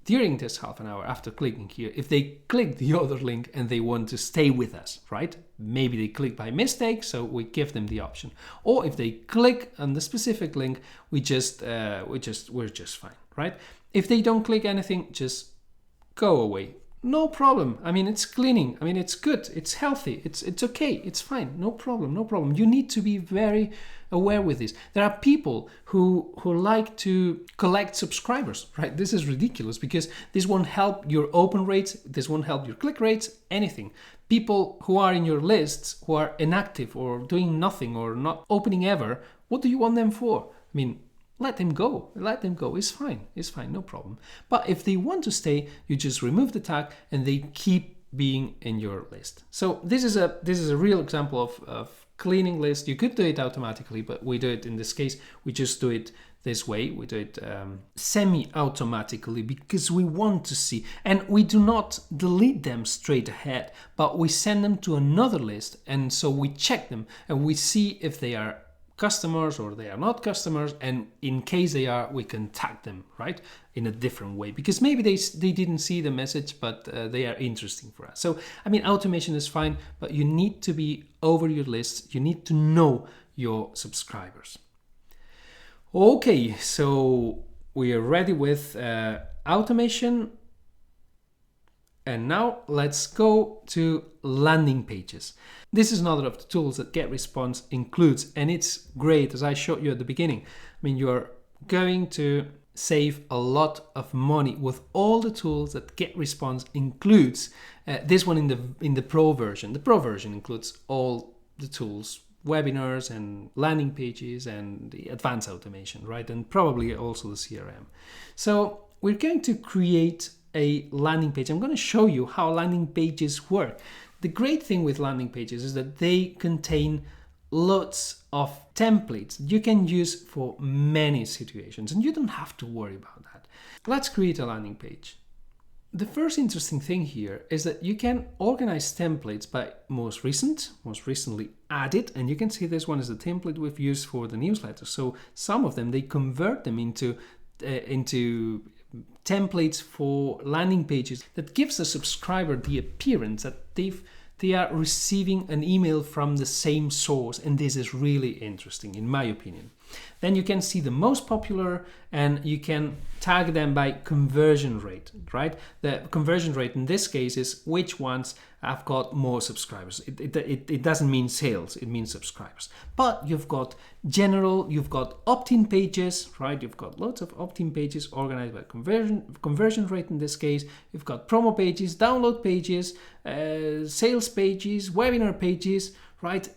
during this half an hour after clicking here, if they click the other link and they want to stay with us, right? Maybe they click by mistake, so we give them the option. Or if they click on the specific link, we're just fine, right? If they don't click anything, just go away. No problem. I mean, it's cleaning. I mean, it's good. It's healthy. It's okay. It's fine. No problem. No problem. You need to be very aware with this. There are people who like to collect subscribers, right? This is ridiculous because this won't help your open rates. This won't help your click rates, anything. People who are in your lists who are inactive or doing nothing or not opening ever, what do you want them for? I mean, let them go. Let them go. It's fine. It's fine. No problem. But if they want to stay, you just remove the tag and they keep being in your list. So this is a real example of cleaning list. You could do it automatically, but we do it in this case. We just do it this way. We do it semi-automatically because we want to see, and we do not delete them straight ahead, but we send them to another list, and so we check them and we see if they are customers or they are not customers, and in case they are, we can tag them, right, in a different way, because maybe they didn't see the message, but they are interesting for us. So I mean, automation is fine, but you need to be over your list. You need to know your subscribers. Okay, so we are ready with automation. And now let's go to landing pages. This is another of the tools that GetResponse includes, and it's great, as I showed you at the beginning. I mean, you're going to save a lot of money with all the tools that GetResponse includes. This one in the Pro version. The Pro version includes all the tools, webinars and landing pages and the advanced automation, right? And probably also the CRM. So we're going to create a landing page. I'm going to show you how landing pages work. The great thing with landing pages is that they contain lots of templates you can use for many situations, and you don't have to worry about that. Let's create a landing page. The first interesting thing here is that you can organize templates by most recently added, and you can see this one is the template we've used for the newsletter. So some of them, they convert them into templates for landing pages that gives the subscriber the appearance that they are receiving an email from the same source, and this is really interesting in my opinion. Then you can see the most popular, and you can tag them by conversion rate, right? The conversion rate in this case is which ones have got more subscribers. It doesn't mean sales, it means subscribers. But you've got general, you've got opt-in pages, right? You've got lots of opt-in pages organized by conversion rate in this case. You've got promo pages, download pages, sales pages, webinar pages, right?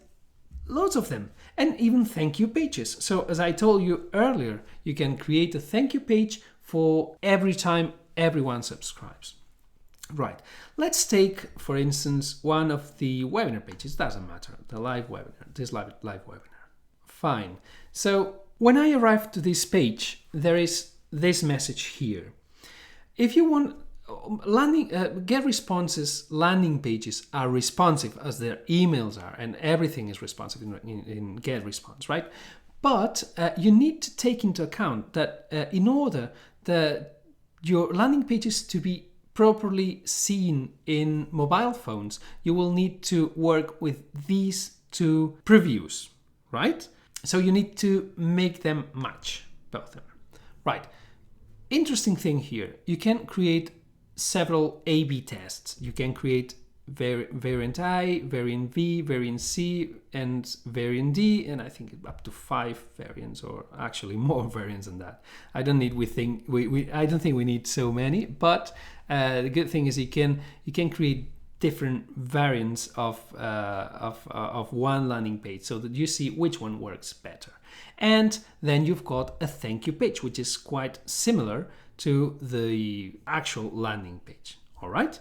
Lots of them, and even thank you pages. So as I told you earlier, you can create a thank you page for every time everyone subscribes. Right, let's take, for instance, one of the webinar pages. Doesn't matter, the live webinar, this live webinar. Fine. So when I arrive to this page, there is this message here. If you want, GetResponse's landing pages are responsive as their emails are, and everything is responsive in GetResponse, right? But you need to take into account that in order that your landing pages to be properly seen in mobile phones, you will need to work with these two previews, right? So you need to make them match, both of them. Right. Interesting thing here, you can create several A/B tests. You can create variant I, variant V, variant C, and variant D, and I think up to 5 variants, or actually more variants than that. I don't think we need so many, but the good thing is you can create different variants of one landing page so that you see which one works better. And then you've got a thank you page, which is quite similar to the actual landing page, all right?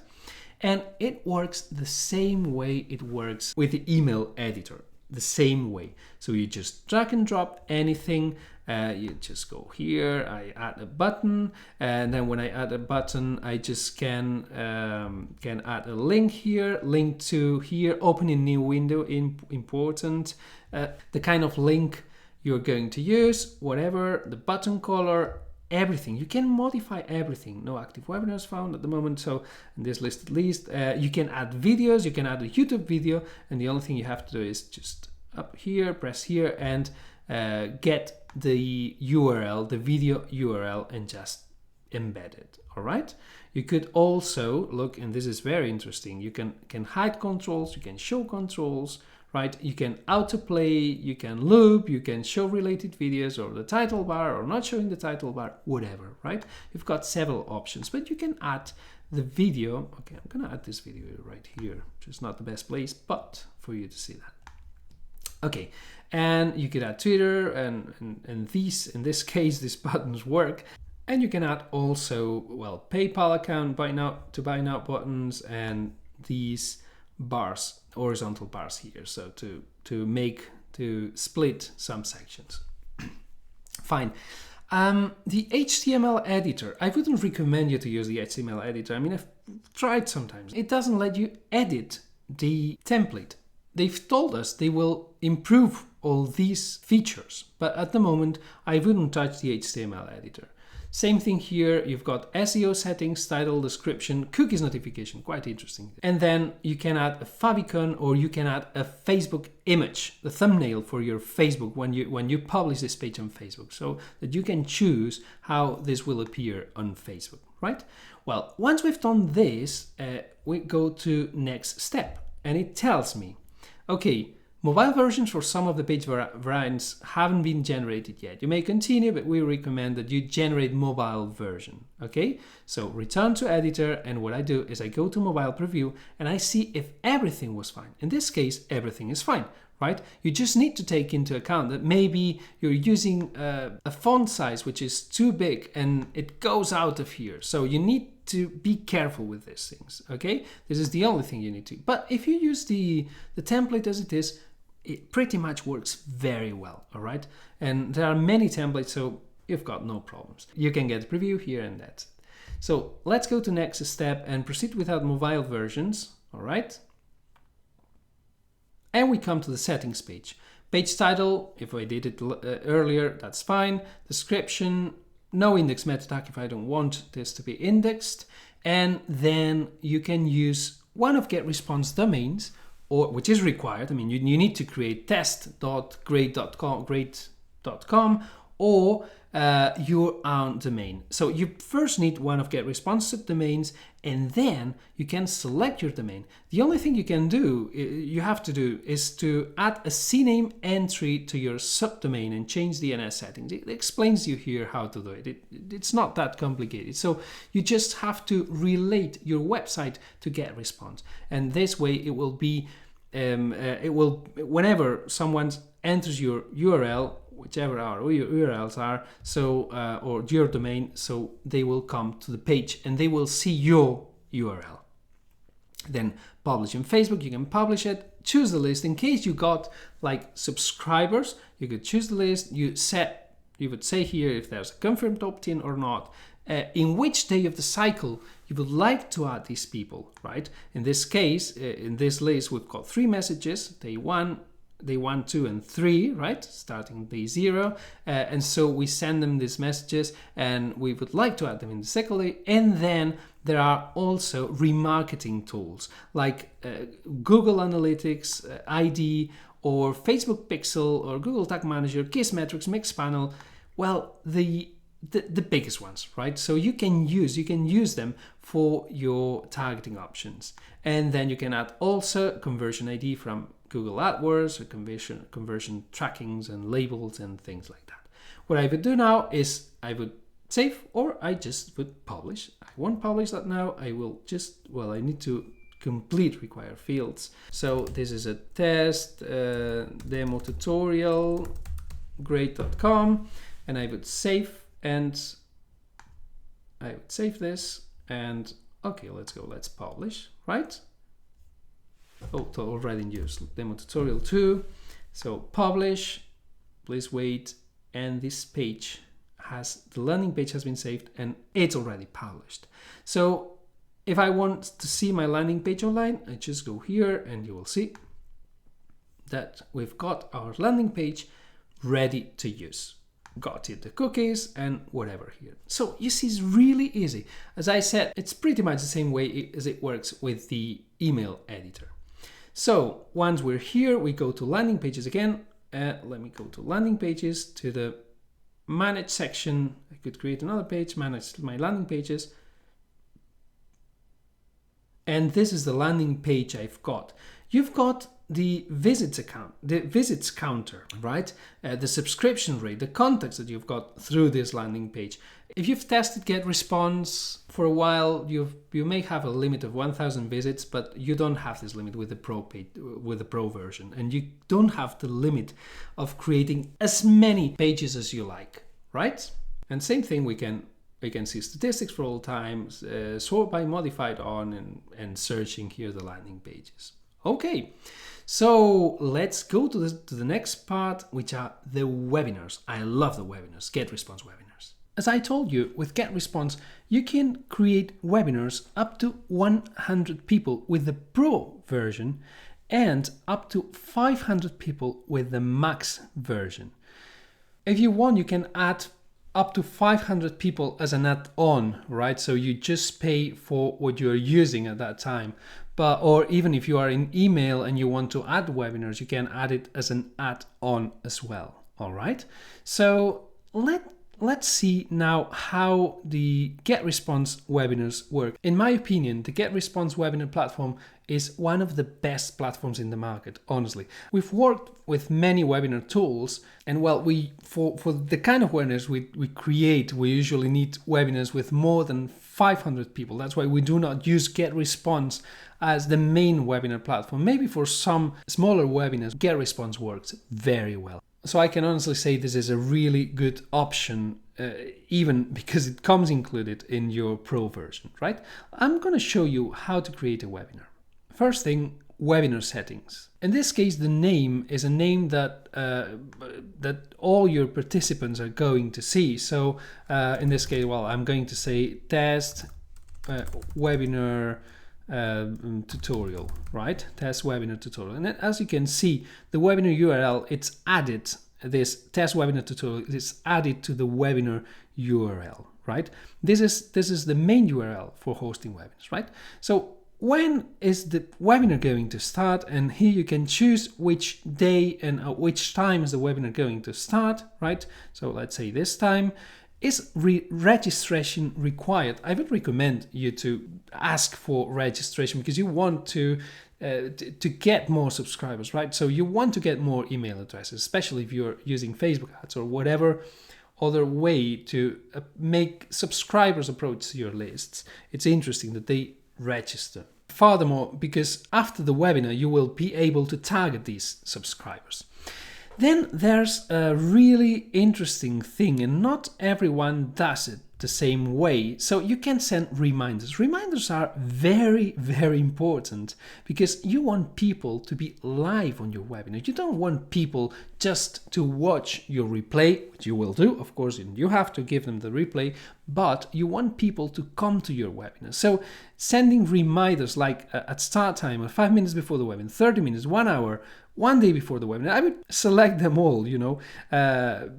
And it works the same way it works with the email editor, the same way. So you just drag and drop anything, you just go here, I add a button, and then when I add a button, I just can add a link here, link to here, open a new window, important, the kind of link you're going to use, whatever, the button color, everything. You can modify everything. No active webinars found at the moment, so in this list at least. You can add videos, you can add a YouTube video, and the only thing you have to do is just up here, press here, and get the URL, the video URL, and just embed it, all right? You could also look, and this is very interesting, you can hide controls, you can show controls, right? You can autoplay, you can loop, you can show related videos, or the title bar, or not showing the title bar, whatever, right? You've got several options, but you can add the video. Okay, I'm gonna add this video right here, which is not the best place, but for you to see that. Okay, and you could add Twitter, and these, in this case, these buttons work. And you can add also, well, PayPal account, buy now buttons, and these bars, horizontal bars here, so to split some sections. Fine. The HTML editor, I wouldn't recommend you to use the HTML editor. I mean, I've tried sometimes. It doesn't let you edit the template. They've told us they will improve all these features, but at the moment, I wouldn't touch the HTML editor. Same thing here, you've got SEO settings, title, description, cookies notification, quite interesting. And then you can add a favicon, or you can add a Facebook image, the thumbnail for your Facebook when you publish this page on Facebook, so that you can choose how this will appear on Facebook, right? Well, once we've done this, we go to next step, and it tells me, okay, mobile versions for some of the page variants haven't been generated yet. You may continue, but we recommend that you generate mobile version. Okay, so return to editor, and what I do is I go to mobile preview and I see if everything was fine. In this case, everything is fine, right? You just need to take into account that maybe you're using a font size which is too big and it goes out of here. So you need to be careful with these things, okay? This is the only thing you need to. But if you use the template as it is, it pretty much works very well, all right? And there are many templates, so you've got no problems. You can get a preview here, and that's it. So let's go to next step and proceed without mobile versions, all right? And we come to the settings page. Page title, if I did it earlier, that's fine. Description, no index meta tag if I don't want this to be indexed. And then you can use one of GetResponse domains, or which is required. I mean, you need to create test.great.com or your own domain. So you first need one of GetResponse domains, and then you can select your domain. The only thing you have to do is to add a CNAME entry to your subdomain and change the DNS settings. It explains you here how to do it. It's not that complicated. So you just have to relate your website to GetResponse, and this way it will be whenever someone enters your URL, whichever our URLs are, so or your domain, so they will come to the page and they will see your URL. Then publish on Facebook, you can publish it, choose the list. In case you got like subscribers, you could choose the list, you would say here if there's a confirmed opt-in or not, in which day of the cycle you would like to add these people, right? In this case, in this list, we've got 3 messages, day 1, day 1, 2, and 3, right? Starting day 0. And so we send them these messages, and we would like to add them in the second day. And then there are also remarketing tools like Google Analytics, ID, or Facebook Pixel, or Google Tag Manager, Kissmetrics, Mixpanel. Well, the biggest ones, right? So you can use them for your targeting options. And then you can add also conversion ID from Google AdWords, or conversion trackings and labels and things like that. What I would do now is I would save, or I just would publish. I won't publish that now. I will just, I need to complete required fields. So this is a test demo tutorial, great.com, and I would save, and I would save this, and okay, let's publish, right? Oh, already in use, demo tutorial 2. So publish, please wait, and this page the landing page has been saved and it's already published. So if I want to see my landing page online, I just go here and you will see that we've got our landing page ready to use. Got it, the cookies and whatever here. So you see, it's really easy. As I said, it's pretty much the same way as it works with the email editor. So once we're here, we go to landing pages again. Let me go to landing pages, to the manage section. I could create another page, manage my landing pages. And this is the landing page I've got. You've got the visits counter, right? The subscription rate, the contacts that you've got through this landing page. If you've tested GetResponse for a while, you may have a limit of 1,000 visits, but you don't have this limit with the Pro version, and you don't have the limit of creating as many pages as you like, right? And same thing, we can see statistics for all times, sort by modified on, and searching here the landing pages. Okay, so let's go to the next part, which are the webinars. I love the webinars, GetResponse webinars. As I told you, with GetResponse, you can create webinars up to 100 people with the Pro version and up to 500 people with the Max version. If you want, you can add up to 500 people as an add-on, right? So you just pay for what you're using at that time. Or even if you are in email and you want to add webinars, you can add it as an add-on as well, all right? So let's see now how the GetResponse webinars work. In my opinion, the GetResponse webinar platform is one of the best platforms in the market, honestly. We've worked with many webinar tools, and well, for the kind of webinars we create, we usually need webinars with more than 500 people. That's why we do not use GetResponse as the main webinar platform. Maybe for some smaller webinars, GetResponse works very well. So I can honestly say this is a really good option, even because it comes included in your Pro version, right? I'm going to show you how to create a webinar. First thing, webinar settings. In this case, the name is a name that all your participants are going to see. So in this case, well, I'm going to say test webinar tutorial, right? Test webinar tutorial. And then, as you can see, the webinar URL, it's added, this test webinar tutorial is added to the webinar URL, right? This is the main URL for hosting webinars, right? So when is the webinar going to start? And here you can choose which day and at which time is the webinar going to start, right? So let's say this time. Is registration required? I would recommend you to ask for registration because you want to get more subscribers, right? So you want to get more email addresses, especially if you're using Facebook ads or whatever other way to make subscribers approach your lists. It's interesting that they register. Furthermore, because after the webinar, you will be able to target these subscribers. Then there's a really interesting thing, and not everyone does it the same way. So you can send reminders. Reminders are very, very important because you want people to be live on your webinar. You don't want people just to watch your replay, which you will do, of course, and you have to give them the replay, but you want people to come to your webinar. So sending reminders like at start time, or 5 minutes before the webinar, 30 minutes, 1 hour, 1 day before the webinar, I would select them all,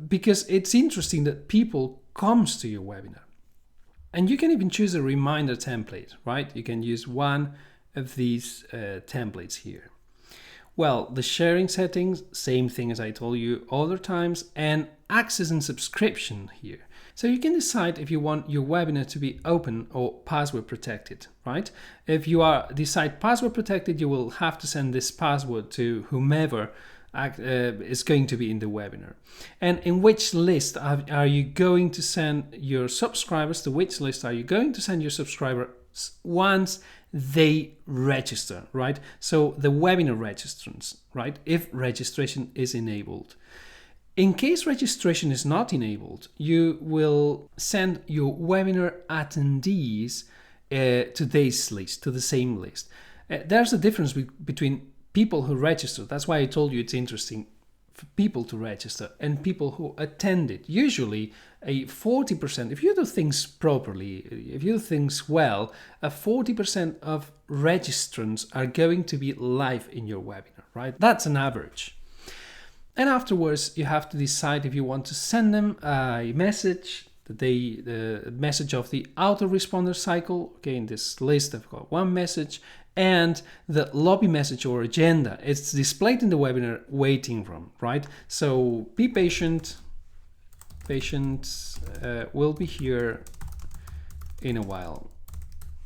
because it's interesting that people comes to your webinar. And you can even choose a reminder template, right? You can use one of these templates here. Well, the sharing settings, same thing as I told you other times, and access and subscription here. So you can decide if you want your webinar to be open or password protected, right? If you decide password protected, you will have to send this password to whomever is going to be in the webinar. And in which list are you going to send your subscribers? To which list are you going to send your subscribers once they register, right? So the webinar registrants, right? If registration is enabled. In case registration is not enabled, you will send your webinar attendees to this list, to the same list. There's a difference between people who register. That's why I told you it's interesting for people to register and people who attended. Usually a 40%, if you do things properly, if you do things well, a 40% of registrants are going to be live in your webinar, right? That's an average. And afterwards, you have to decide if you want to send them a message, the message of the autoresponder cycle. Okay, in this list, I've got one message, and the lobby message or agenda. It's displayed in the webinar waiting room, right? So be patient. Patient will be here in a while.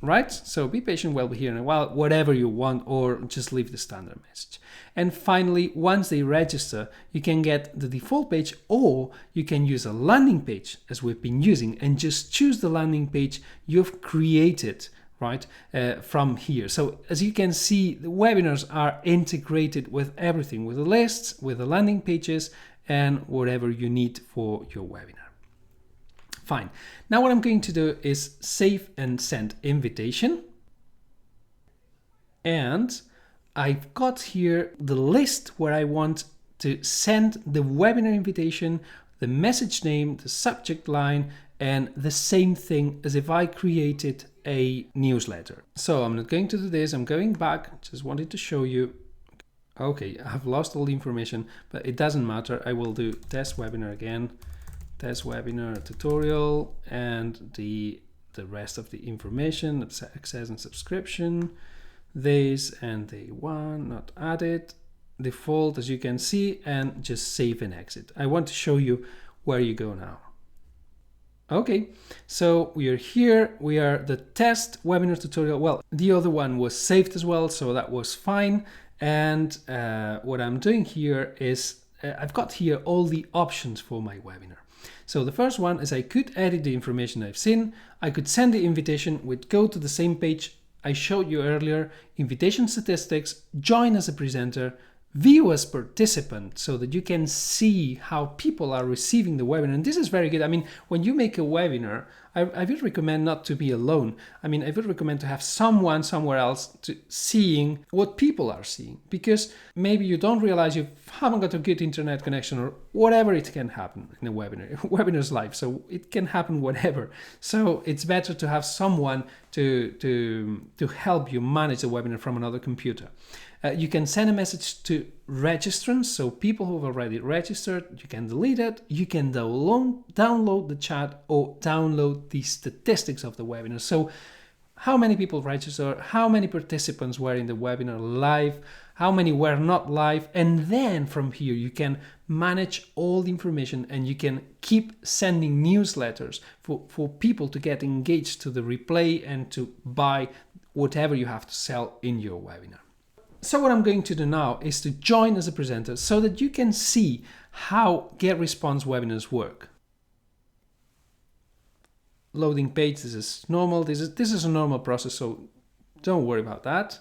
right? So be patient, we'll be here in a while, whatever you want, or just leave the standard message. And finally, once they register, you can get the default page, or you can use a landing page as we've been using and just choose the landing page you've created, right, from here. So as you can see, the webinars are integrated with everything, with the lists, with the landing pages, and whatever you need for your webinar. Fine. Now what I'm going to do is save and send invitation. And I've got here the list where I want to send the webinar invitation, the message name, the subject line, and the same thing as if I created a newsletter. So I'm not going to do this. I'm going back. Just wanted to show you. Okay, I've lost all the information, but it doesn't matter. I will do test webinar again. Test webinar tutorial, and the rest of the information, access and subscription, days and day one, not added, default as you can see, and just save and exit. I want to show you where you go now. Okay, so we are here, we are the test webinar tutorial. Well, the other one was saved as well, so that was fine. And what I'm doing here is I've got here all the options for my webinar. So the first one is I could edit the information I've seen. I could send the invitation, would go to the same page I showed you earlier, invitation statistics, join as a presenter, view as participant, so that you can see how people are receiving the webinar. And this is very good. I mean, when you make a webinar, I would recommend not to be alone. I mean, I would recommend to have someone somewhere else seeing what people are seeing, because maybe you don't realize you haven't got a good internet connection or whatever. It can happen in a webinar. Webinar's live, so it can happen whatever. So it's better to have someone to help you manage the webinar from another computer. You can send a message to registrants, so people who have already registered. You can delete it. You can download the chat or download the statistics of the webinar. So how many people registered, how many participants were in the webinar live, how many were not live, and then from here you can manage all the information, and you can keep sending newsletters for people to get engaged to the replay and to buy whatever you have to sell in your webinar. So what I'm going to do now is to join as a presenter so that you can see how GetResponse webinars work. Loading page, this is normal. This is a normal process, so don't worry about that.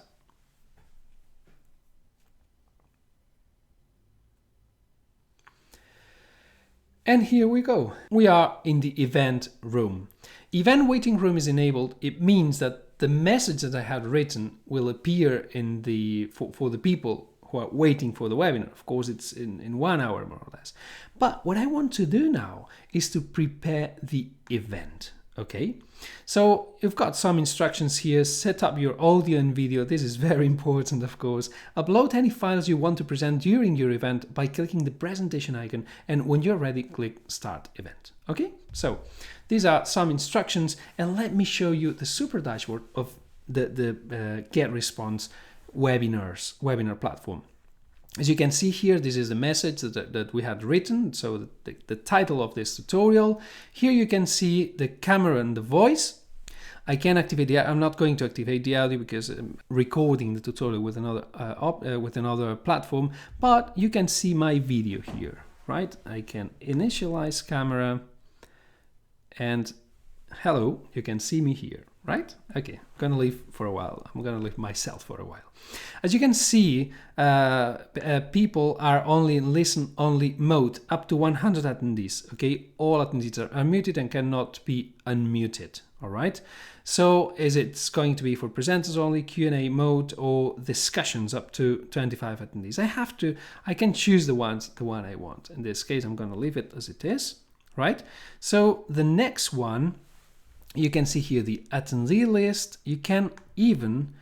And here we go. We are in the event room. Event waiting room is enabled. It means that the message that I had written will appear in for the people who are waiting for the webinar. Of course, it's in 1 hour more or less. But what I want to do now is to prepare the event. Okay, so you've got some instructions here. Set up your audio and video. This is very important, of course. Upload any files you want to present during your event by clicking the presentation icon, and when you're ready, click Start Event. Okay, so these are some instructions, and let me show you the super dashboard of the GetResponse webinar platform. As you can see here, this is the message that we had written, so the title of this tutorial. Here you can see the camera and the voice. I can activate I'm not going to activate the audio because I'm recording the tutorial with another platform, but you can see my video here, right? I can initialize camera, and hello, you can see me here, right? Okay, I'm gonna leave for a while. I'm gonna leave myself for a while. As you can see, people are only in listen-only mode, up to 100 attendees, okay? All attendees are muted and cannot be unmuted, all right? So is it going to be for presenters only, Q&A mode, or discussions up to 25 attendees? I can choose the one I want. In this case, I'm gonna leave it as it is, right? So the next one, you can see here the attendee list. You can even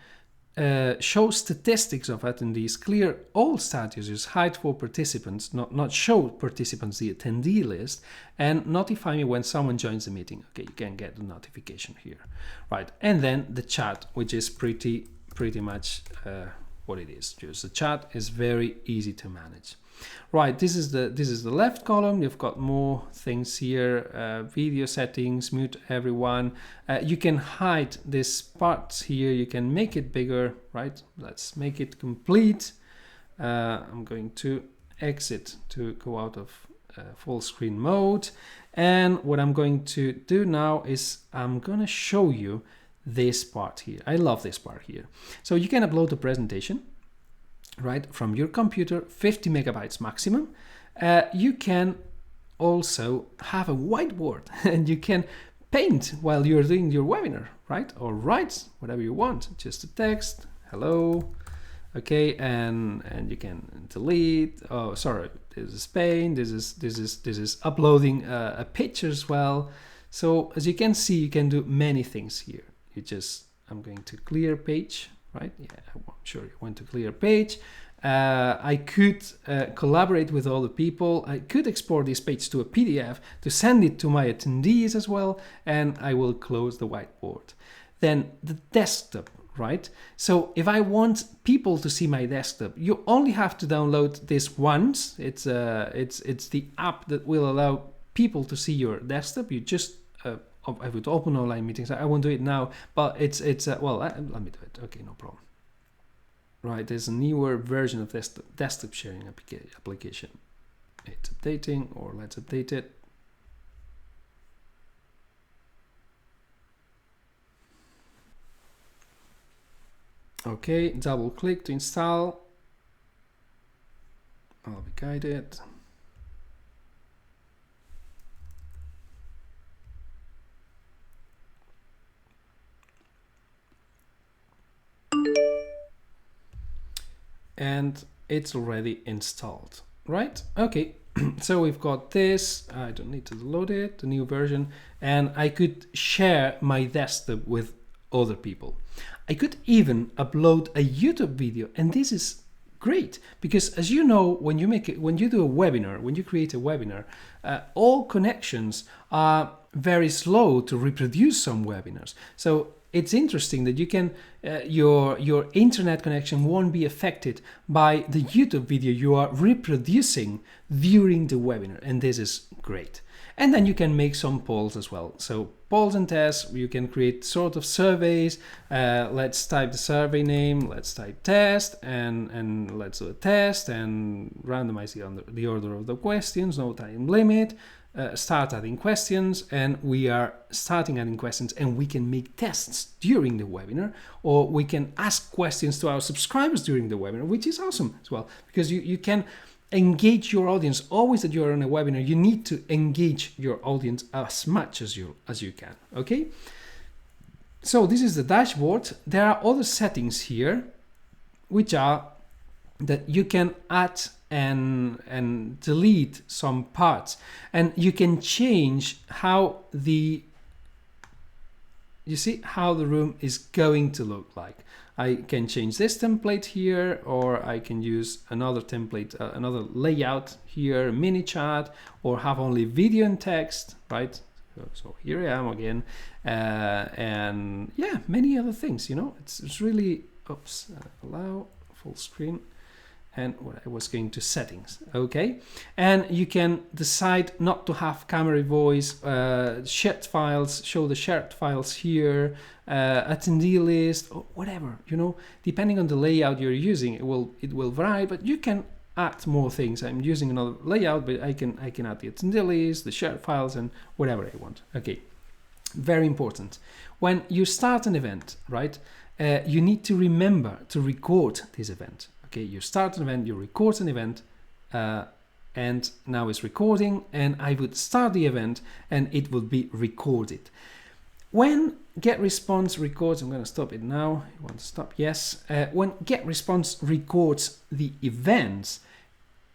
show statistics of attendees, clear all statuses, hide for participants, not show participants the attendee list, and notify me when someone joins the meeting. Okay, you can get the notification here, right? And then the chat, which is pretty much what it is. Just the chat is very easy to manage. Right, this is the left column. You've got more things here, video settings, mute everyone. You can hide this parts here. You can make it bigger, right? Let's make it complete. I'm going to exit to go out of full screen mode. And what I'm going to do now is I'm going to show you this part here. I love this part here. So you can upload the presentation, right, from your computer, 50 megabytes maximum. You can also have a whiteboard and you can paint while you're doing your webinar, right? Or write whatever you want, just a text, hello, okay, and you can delete. Oh, sorry, this is paint. This is uploading a picture as well. So as you can see, you can do many things here. I'm going to clear page. Right? Yeah, I'm sure you want to clear page. I could collaborate with other people. I could export this page to a PDF to send it to my attendees as well. And I will close the whiteboard. Then the desktop, right? So if I want people to see my desktop, you only have to download this once. It's the app that will allow people to see your desktop. You just I would open online meetings. I won't do it now, but it's well, let me do it. Okay, no problem. Right, there's a newer version of this desktop sharing application. It's updating, or let's update it. Okay, double click to install. I'll be guided. And it's already installed, right? Okay, so we've got this. I don't need to load it, the new version, and I could share my desktop with other people. I could even upload a YouTube video, and this is great because, as you know, when you do a webinar, when you create a webinar, all connections are very slow to reproduce some webinars. So it's interesting that you can your internet connection won't be affected by the YouTube video you are reproducing during the webinar, and this is great. And then you can make some polls as well. So polls and tests, you can create sort of surveys. Let's type the survey name, let's type test, and let's do a test and randomize the order of the questions, no time limit. Start adding questions, and we are starting adding questions, and we can make tests during the webinar, or we can ask questions to our subscribers during the webinar, which is awesome as well, because you can engage your audience. Always that you're on a webinar, you need to engage your audience as much as you can. Okay, so this is the dashboard. There are other settings here, which are that you can add and delete some parts, and you can change how the room is going to look like. I can change this template here, or I can use another template, another layout here, mini chat, or have only video and text, right? So here I am again, and yeah, many other things, you know. It's really, allow full screen. And what I was going to settings, okay? And you can decide not to have camera voice, shared files, show the shared files here, attendee list, or whatever, you know, depending on the layout you're using, it will vary, but you can add more things. I'm using another layout, but I can add the attendee list, the shared files, and whatever I want. Okay, very important. When you start an event, right, you need to remember to record this event. Okay, you start an event, you record an event, and now it's recording, and I would start the event and it would be recorded. When GetResponse records, I'm going to stop it now. You want to stop? Yes. When GetResponse records the events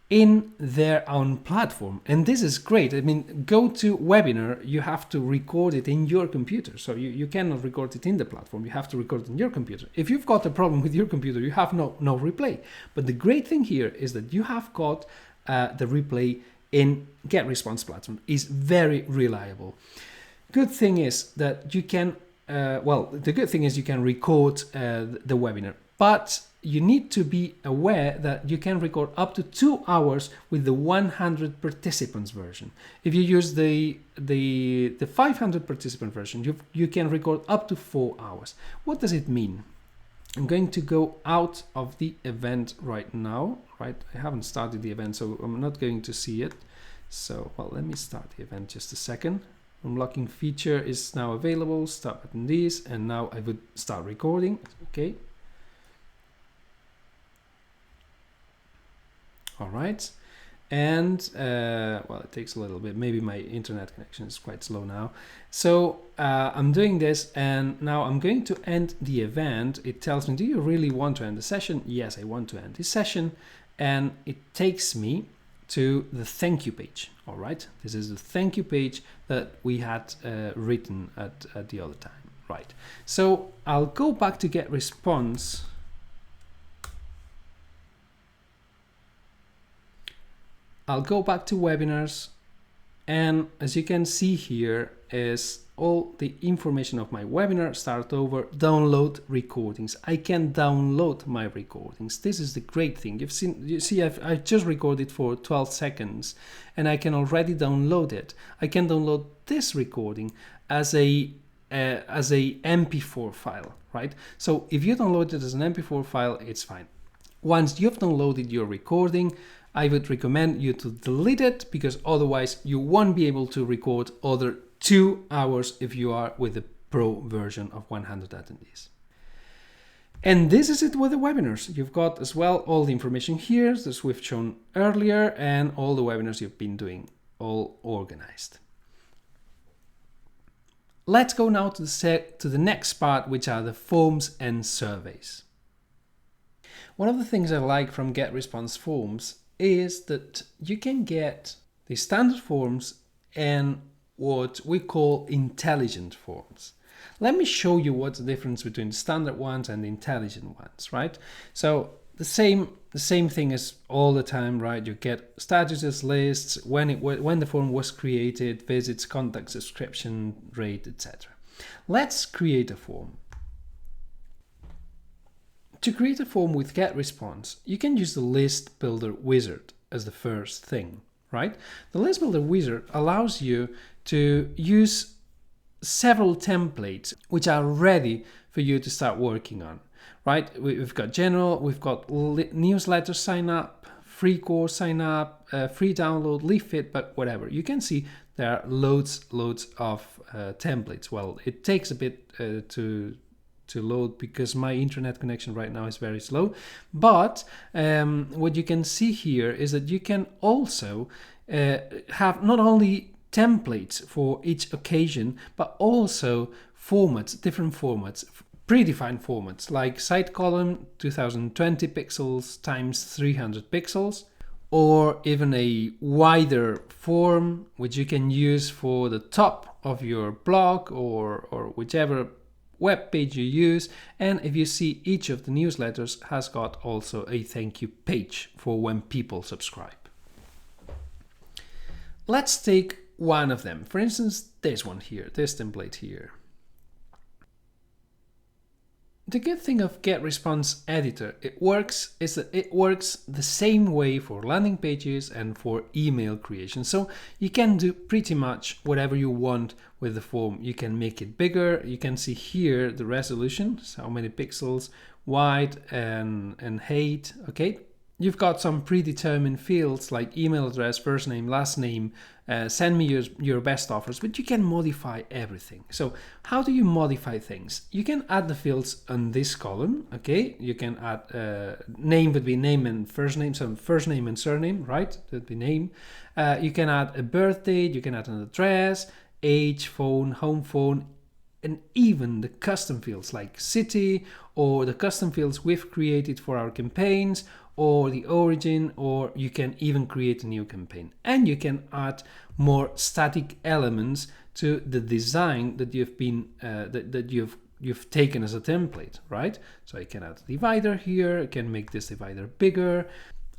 in their own platform, and this is great. I mean, go to webinar, you have to record it in your computer, so you cannot record it in the platform, you have to record it in your computer. If you've got a problem with your computer, you have no replay. But the great thing here is that you have got the replay in GetResponse platform. Is very reliable. Good thing is that you can the good thing is you can record the webinar, but you need to be aware that you can record up to 2 hours with the 100 participants version. If you use the 500 participant version, you can record up to 4 hours. What does it mean? I'm going to go out of the event right now, right? I haven't started the event, so I'm not going to see it. So, well, let me start the event just a second. Unlocking feature is now available. Start button this, and now I would start recording. Okay. All right. And well, it takes a little bit. Maybe my internet connection is quite slow now. So I'm doing this, and now I'm going to end the event. It tells me, do you really want to end the session? Yes, I want to end this session. And it takes me to the thank you page. All right. This is the thank you page that we had written at the other time. Right. So I'll go back to GetResponse. I'll go back to webinars, and as you can see here is all the information of my webinar. Start over, download recordings. I can download my recordings. This is the great thing. You see I've just recorded for 12 seconds and I can already download it. I can download this recording as a MP4 file, right? So if you download it as an MP4 file, it's fine. Once you've downloaded your recording, I would recommend you to delete it, because otherwise you won't be able to record other 2 hours if you are with the pro version of 100 attendees. And this is it with the webinars. You've got as well all the information here as we've shown earlier, and all the webinars you've been doing, all organized. Let's go now to the next part, which are the forms and surveys. One of the things I like from GetResponse forms is that you can get the standard forms and what we call intelligent forms. Let me show you what's the difference between the standard ones and the intelligent ones, right? So the same thing as all the time, right? You get statuses, lists, when the form was created, visits, contact, subscription rate, etc. Let's create a form. To create a form with GetResponse, you can use the List Builder wizard as the first thing, right? The List Builder wizard allows you to use several templates which are ready for you to start working on, right? We've got general, we've got newsletter sign up, free course sign up, free download, leave feedback, whatever. You can see there are loads of templates. Well, it takes a bit to load because my internet connection right now is very slow. But what you can see here is that you can also have not only templates for each occasion, but also formats, different formats, predefined formats like site column 2020 pixels times 300 pixels, or even a wider form which you can use for the top of your blog or whichever web page you use. And if you see, each of the newsletters has got also a thank you page for when people subscribe. Let's take one of them. For instance, this one here, this template here. The good thing of GetResponse Editor, is that it works the same way for landing pages and for email creation. So you can do pretty much whatever you want with the form. You can make it bigger. You can see here the resolution, so how many pixels, wide and height. Okay. You've got some predetermined fields like email address, first name, last name, send me your best offers, but you can modify everything. So how do you modify things? You can add the fields on this column, okay? You can add, name would be name and first name, so first name and surname, right? That would be name. You can add a birth date, you can add an address, age, phone, home phone, and even the custom fields like city, or the custom fields we've created for our campaigns, or the origin, or you can even create a new campaign. And you can add more static elements to the design that you've been that you've taken as a template, right? So I can add a divider here, I can make this divider bigger.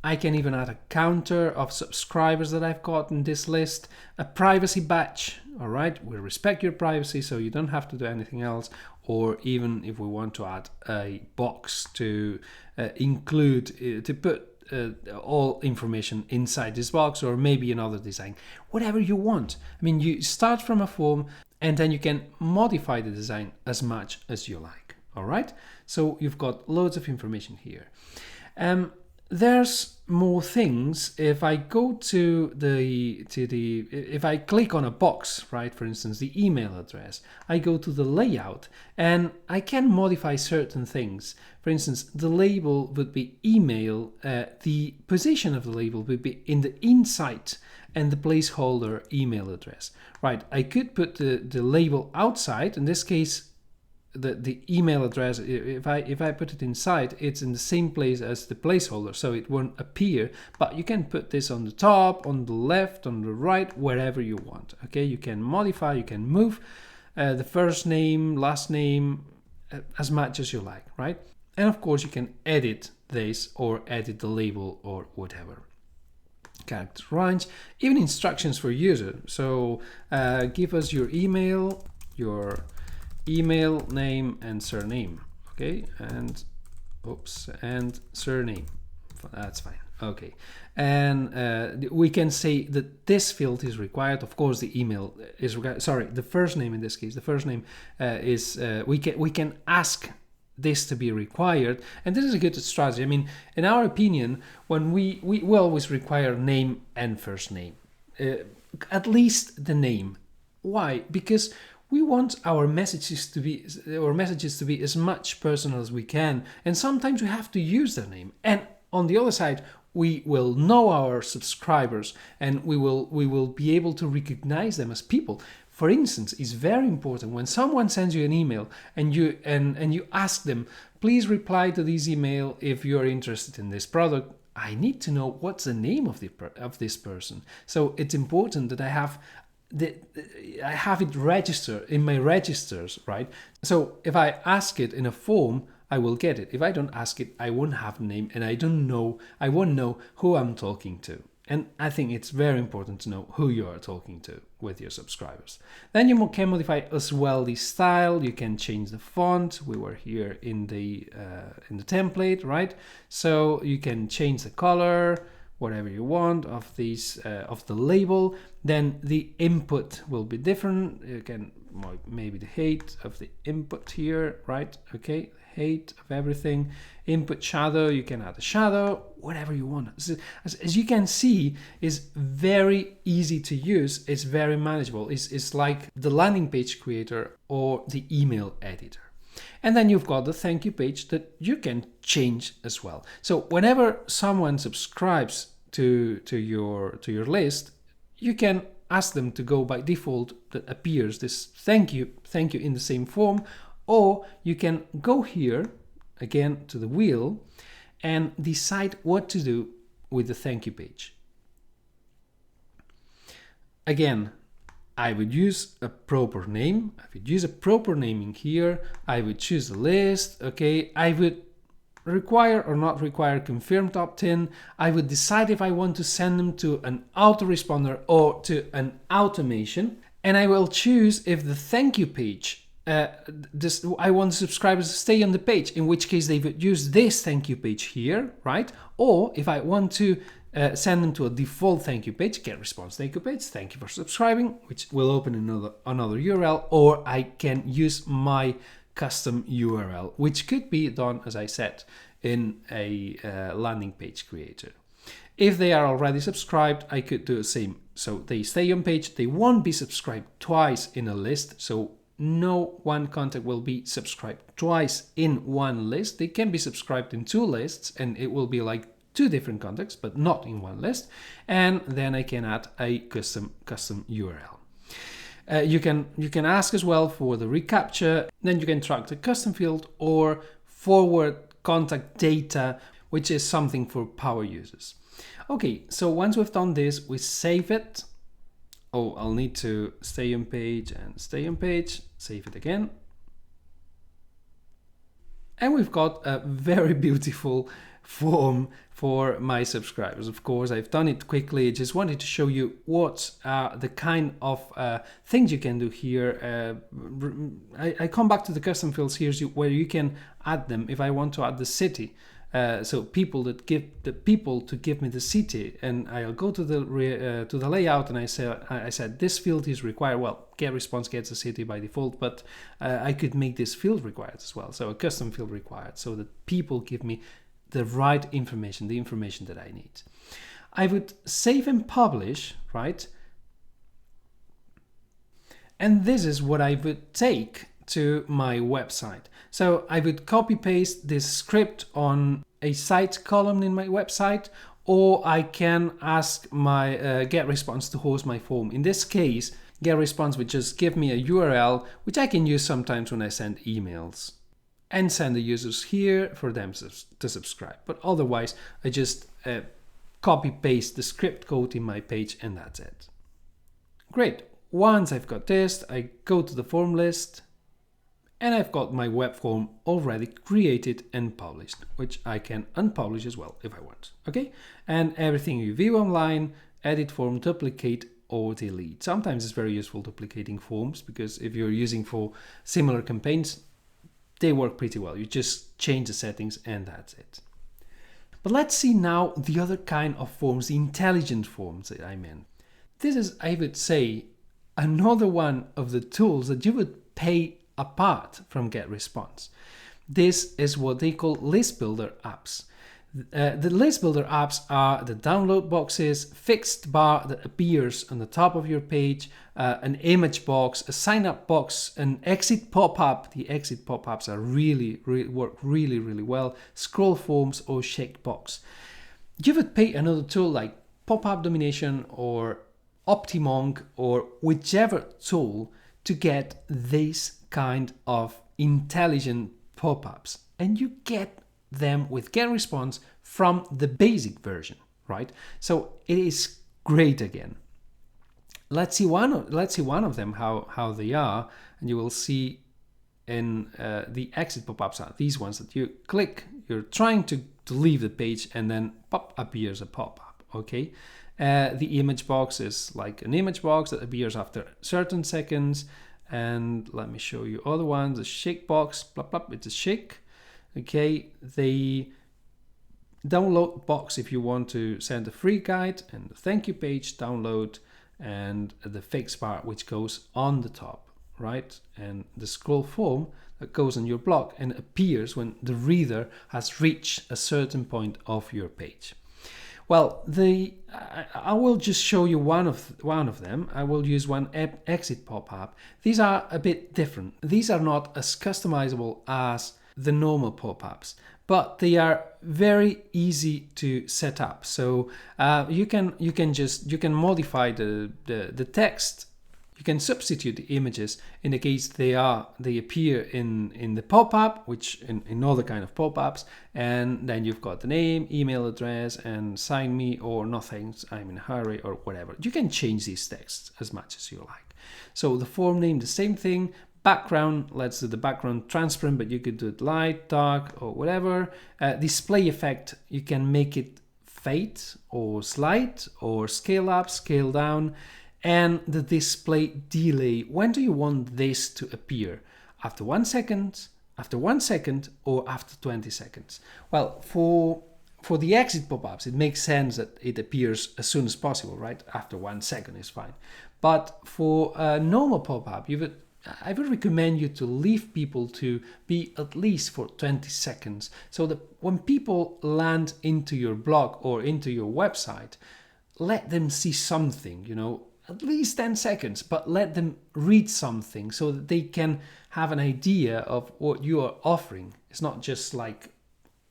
I can even add a counter of subscribers that I've got in this list, a privacy badge, all right? We respect your privacy, so you don't have to do anything else, or even if we want to add a box to to put all information inside this box, or maybe another design, whatever you want. I mean, you start from a form and then you can modify the design as much as you like. All right, so you've got loads of information here. There's more things. If I go to if I click on a box, right, for instance, the email address, I go to the layout and I can modify certain things. For instance, the label would be email, the position of the label would be in the inside, and the placeholder email address. Right, I could put the label outside. In this case, the email address, if I put it inside, it's in the same place as the placeholder, so it won't appear. But you can put this on the top, on the left, on the right, wherever you want. Okay, you can modify, you can move the first name, last name, as much as you like, right? And of course you can edit this or edit the label or whatever. Character range, even instructions for user. So give us your email name and surname. Okay, and and surname. That's fine. Okay, and we can say that this field is required. Of course, the email is required. Sorry, the first name in this case. The first name is we can ask this to be required, and this is a good strategy. I mean, in our opinion, when we always require name and first name, at least the name. Why? Because we want our messages to be as much personal as we can, and sometimes we have to use their name. And on the other side, we will know our subscribers, and we will be able to recognize them as people. For instance, it's very important when someone sends you an email and you ask them, please reply to this email if you're interested in this product. I need to know what's the name of this person. So it's important that I have it registered in my registers, right? So if I ask it in a form, I will get it. If I don't ask it, I won't have a name, and I won't know who I'm talking to. And I think it's very important to know who you are talking to with your subscribers. Then you can modify as well the style. You can change the font. We were here in the template, right? So you can change the color, whatever you want of these of the label. Then the input will be different. You can maybe the height of the input here, right? Okay, height of everything. Input shadow, you can add a shadow, whatever you want. As you can see, is very easy to use. It's very manageable. It's like the landing page creator or the email editor. And then you've got the thank you page that you can change as well. So whenever someone subscribes to your list, you can ask them to go by default. That appears this thank you in the same form, or you can go here again to the wheel and decide what to do with the thank you page. Again, I would use a proper name. I would use a proper naming here. I would choose the list. Okay, I would require or not require confirmed opt-in. I would decide if I want to send them to an autoresponder or to an automation, and I will choose if the thank you page. I want subscribers to stay on the page, in which case they would use this thank you page here, right? Or if I want to send them to a default thank you page, GetResponse thank you page, thank you for subscribing, which will open another URL, or I can use my custom URL, which could be done, as I said, in a landing page creator. If they are already subscribed, I could do the same. So they stay on page, they won't be subscribed twice in a list, so no one contact will be subscribed twice in one list. They can be subscribed in two lists, and it will be like two different contacts, but not in one list. And then I can add a custom URL. You can ask as well for the reCAPTCHA. Then you can track the custom field or forward contact data, which is something for power users. Okay, so once we've done this, we save it. Oh, I'll need to stay on page and stay on page, save it again. And we've got a very beautiful form for my subscribers. Of course, I've done it quickly. I just wanted to show you what the kind of things you can do here. I come back to the custom fields here where you can add them. If I want to add the city, so people to give me the city, and I'll go to the layout, and I said this field is required. Well, GetResponse gets a city by default, but I could make this field required as well. So a custom field required, so that people give me the right information, the information that I need. I would save and publish, right? And this is what I would take to my website. So I would copy paste this script on a site column in my website, or I can ask my GetResponse to host my form. In this case, GetResponse would just give me a URL, which I can use sometimes when I send emails, and send the users here for them to subscribe. But otherwise, I just copy paste the script code in my page, and that's it. Great. Once I've got this, I go to the form list, and I've got my web form already created and published, which I can unpublish as well if I want. Okay? And everything you view online, edit form, duplicate, or delete. Sometimes it's very useful duplicating forms, because if you're using for similar campaigns, they work pretty well. You just change the settings and that's it. But let's see now the other kind of forms, the intelligent forms that I meant. This is, I would say, another one of the tools that you would pay apart from GetResponse. This is what they call list builder apps. The list builder apps are the download boxes, fixed bar that appears on the top of your page, an image box, a sign up box, an exit pop-up. The exit pop-ups are work really well. Scroll forms or check box. You would pay another tool like pop-up domination or Optimonk or whichever tool to get this kind of intelligent pop-ups, and you get them with GetResponse from the basic version, right? So it is great again. Let's see one of them how they are, and you will see in the exit pop-ups are these ones that you click. You're trying to leave the page, and then pop appears a pop-up. Okay. The image box is like an image box that appears after certain seconds. And let me show you other ones. The shake box, plop, plop, it's a shake. Okay, the download box if you want to send a free guide, and the thank you page download, and the fix bar which goes on the top, right? And the scroll form that goes on your blog and appears when the reader has reached a certain point of your page. Well, I will just show you one of them. I will use one exit pop-up. These are a bit different. These are not as customizable as the normal pop-ups, but they are very easy to set up. So you can modify the text. You can substitute the images in the case they appear in the pop-up, which in other kind of pop-ups, and then you've got the name, email address, and sign me or no thanks, I'm in a hurry, or whatever. You can change these texts as much as you like. So the form name, the same thing. Background, let's do the background transparent, but you could do it light, dark, or whatever. Display effect, you can make it fade or slide or scale up, scale down. And the display delay, when do you want this to appear? After 1 second, after 1 second, or after 20 seconds? Well, for the exit pop-ups, it makes sense that it appears as soon as possible, right? After 1 second is fine. But for a normal pop-up, I would recommend you to leave people to be at least for 20 seconds, so that when people land into your blog or into your website, let them see something, at least 10 seconds, but let them read something so that they can have an idea of what you are offering. It's not just like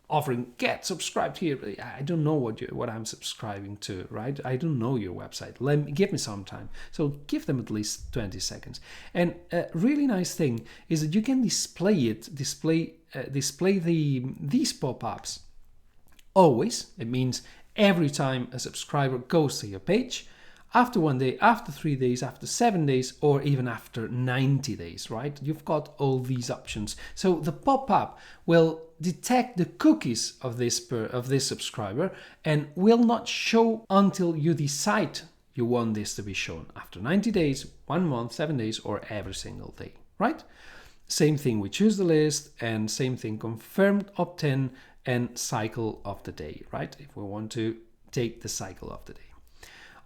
offering, get subscribed here. I don't know what I'm subscribing to, right? I don't know your website. Give me some time. So give them at least 20 seconds. And a really nice thing is that you can display these pop-ups always. It means every time a subscriber goes to your page, after 1 day, after 3 days, after 7 days, or even after 90 days, right? You've got all these options. So the pop-up will detect the cookies of this subscriber and will not show until you decide you want this to be shown after 90 days, 1 month, 7 days, or every single day, right? Same thing, we choose the list, and same thing, confirmed opt-in and cycle of the day, right? If we want to take the cycle of the day.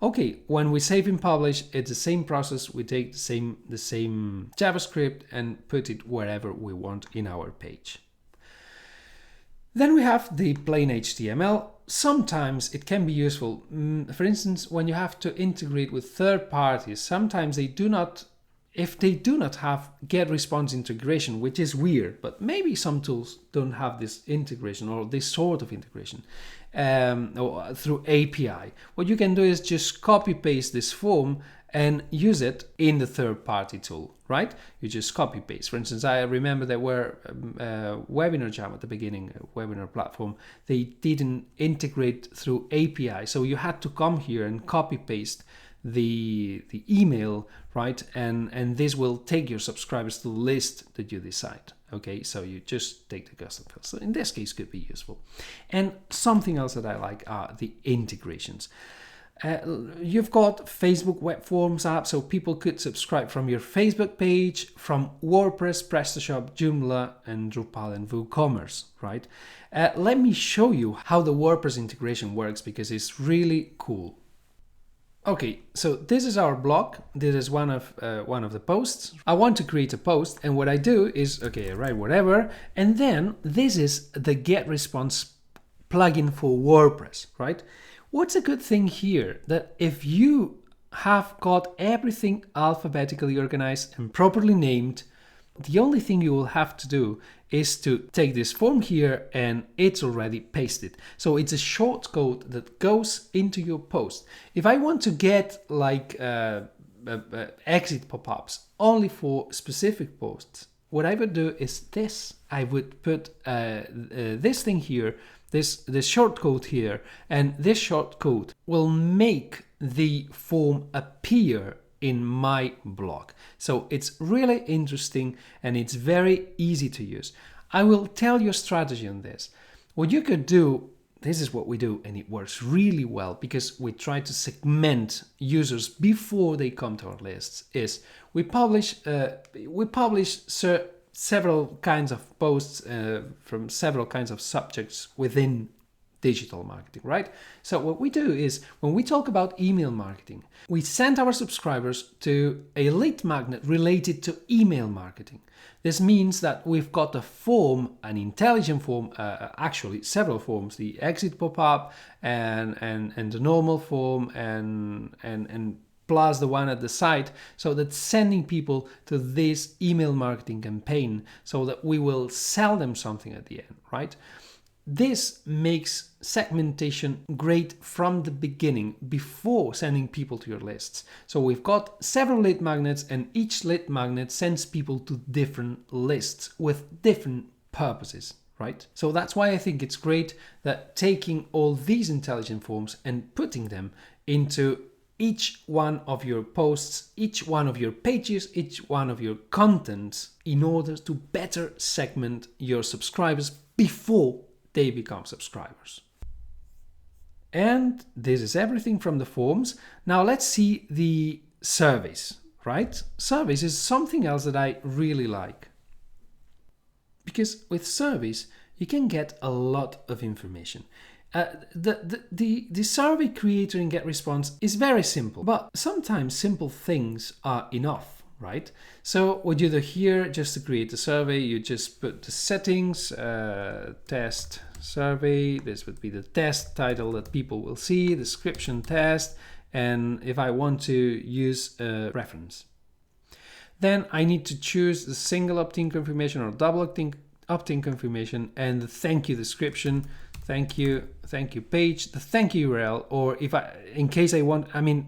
Okay, when we save and publish, it's the same process. We take the same JavaScript and put it wherever we want in our page. Then we have the plain HTML. Sometimes it can be useful. For instance, when you have to integrate with third parties, sometimes if they do not have GetResponse integration, which is weird, but maybe some tools don't have this integration or this sort of integration or through API. What you can do is just copy paste this form and use it in the third party tool, right? You just copy paste. For instance, I remember there were Webinar Jam at the beginning, a webinar platform. They didn't integrate through API. So you had to come here and copy paste the email, right? And this will take your subscribers to the list that you decide. Okay, so you just take the custom field. So in this case, could be useful. And something else that I like are the integrations. You've got Facebook web forms app, so people could subscribe from your Facebook page, from WordPress, PrestaShop, Joomla, and Drupal and WooCommerce, right? Let me show you how the WordPress integration works because it's really cool. Okay, so this is our blog. This is one of the posts. I want to create a post, and what I do is, okay, I write whatever, and then this is the GetResponse plugin for WordPress, right? What's a good thing here? That if you have got everything alphabetically organized and properly named, the only thing you will have to do is to take this form here and it's already pasted. So it's a short code that goes into your post. If I want to get like exit pop-ups only for specific posts, what I would do is this. I would put this thing here, this short code here, and this short code will make the form appear in my blog. So it's really interesting and it's very easy to use. I will tell you a strategy on this. What you could do, this is what we do, and it works really well because we try to segment users before they come to our lists, is we publish several kinds of posts from several kinds of subjects within digital marketing, right? So what we do is when we talk about email marketing, we send our subscribers to a lead magnet related to email marketing. This means that we've got a form, an intelligent form, actually several forms, the exit pop-up and the normal form and plus the one at the site, so that's sending people to this email marketing campaign so that we will sell them something at the end, right? This makes segmentation great from the beginning, before sending people to your lists. So we've got several lead magnets, and each lead magnet sends people to different lists with different purposes, right? So that's why I think it's great that taking all these intelligent forms and putting them into each one of your posts, each one of your pages, each one of your contents, in order to better segment your subscribers before they become subscribers. And this is everything from the forms. Now let's see the surveys, right? Surveys is something else that I really like. Because with surveys, you can get a lot of information. The survey creator in GetResponse is very simple, but sometimes simple things are enough, right? So what you do here, just to create a survey, you just put the settings, test survey. This would be the test title that people will see, description test, and if I want to use a reference. Then I need to choose the single opt-in confirmation or double opt-in confirmation, and the thank you description, thank you page, the thank you URL, or if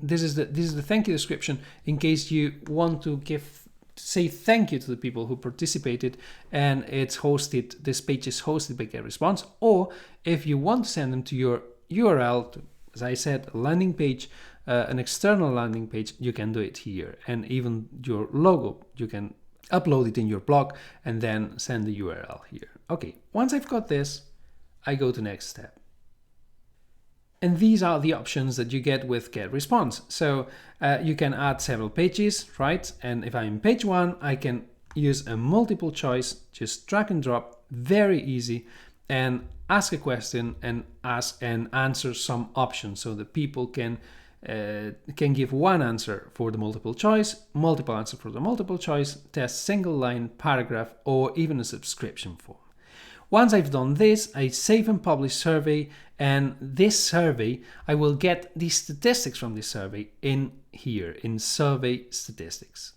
this is the thank you description in case you want to say thank you to the people who participated, and this page is hosted by GetResponse, or if you want to send them to your URL, as I said, a landing page an external landing page, you can do it here. And even your logo, you can upload it in your blog and then send the URL here. Okay, once I've got this, I go to next step. And these are the options that you get with GetResponse. So you can add several pages, right? And if I'm in page 1, I can use a multiple choice, just drag and drop, very easy, and ask a question and answer some options so that people can give one answer for the multiple choice, multiple answer for the multiple choice, test single line, paragraph, or even a subscription form. Once I've done this, I save and publish survey, and this survey, I will get the statistics from this survey in here, in survey statistics.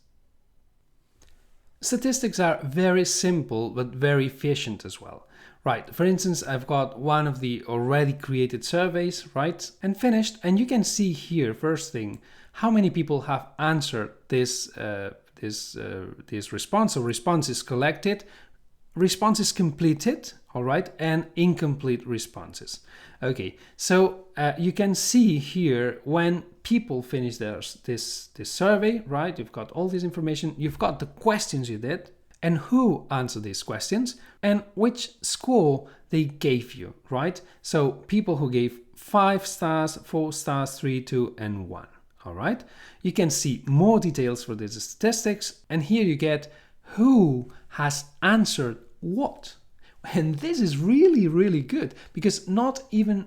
Statistics are very simple, but very efficient as well. Right, for instance, I've got one of the already created surveys, right, and finished, and you can see here, first thing, how many people have answered this response. So responses collected, responses completed, all right, and incomplete responses. Okay, so you can see here when people finish this survey, right? You've got all this information, you've got the questions you did, and who answered these questions, and which score they gave you, right? So people who gave 5 stars, 4 stars, 3, 2, and 1, all right? You can see more details for these statistics, and here you get who has answered what. And this is really, really good, because not even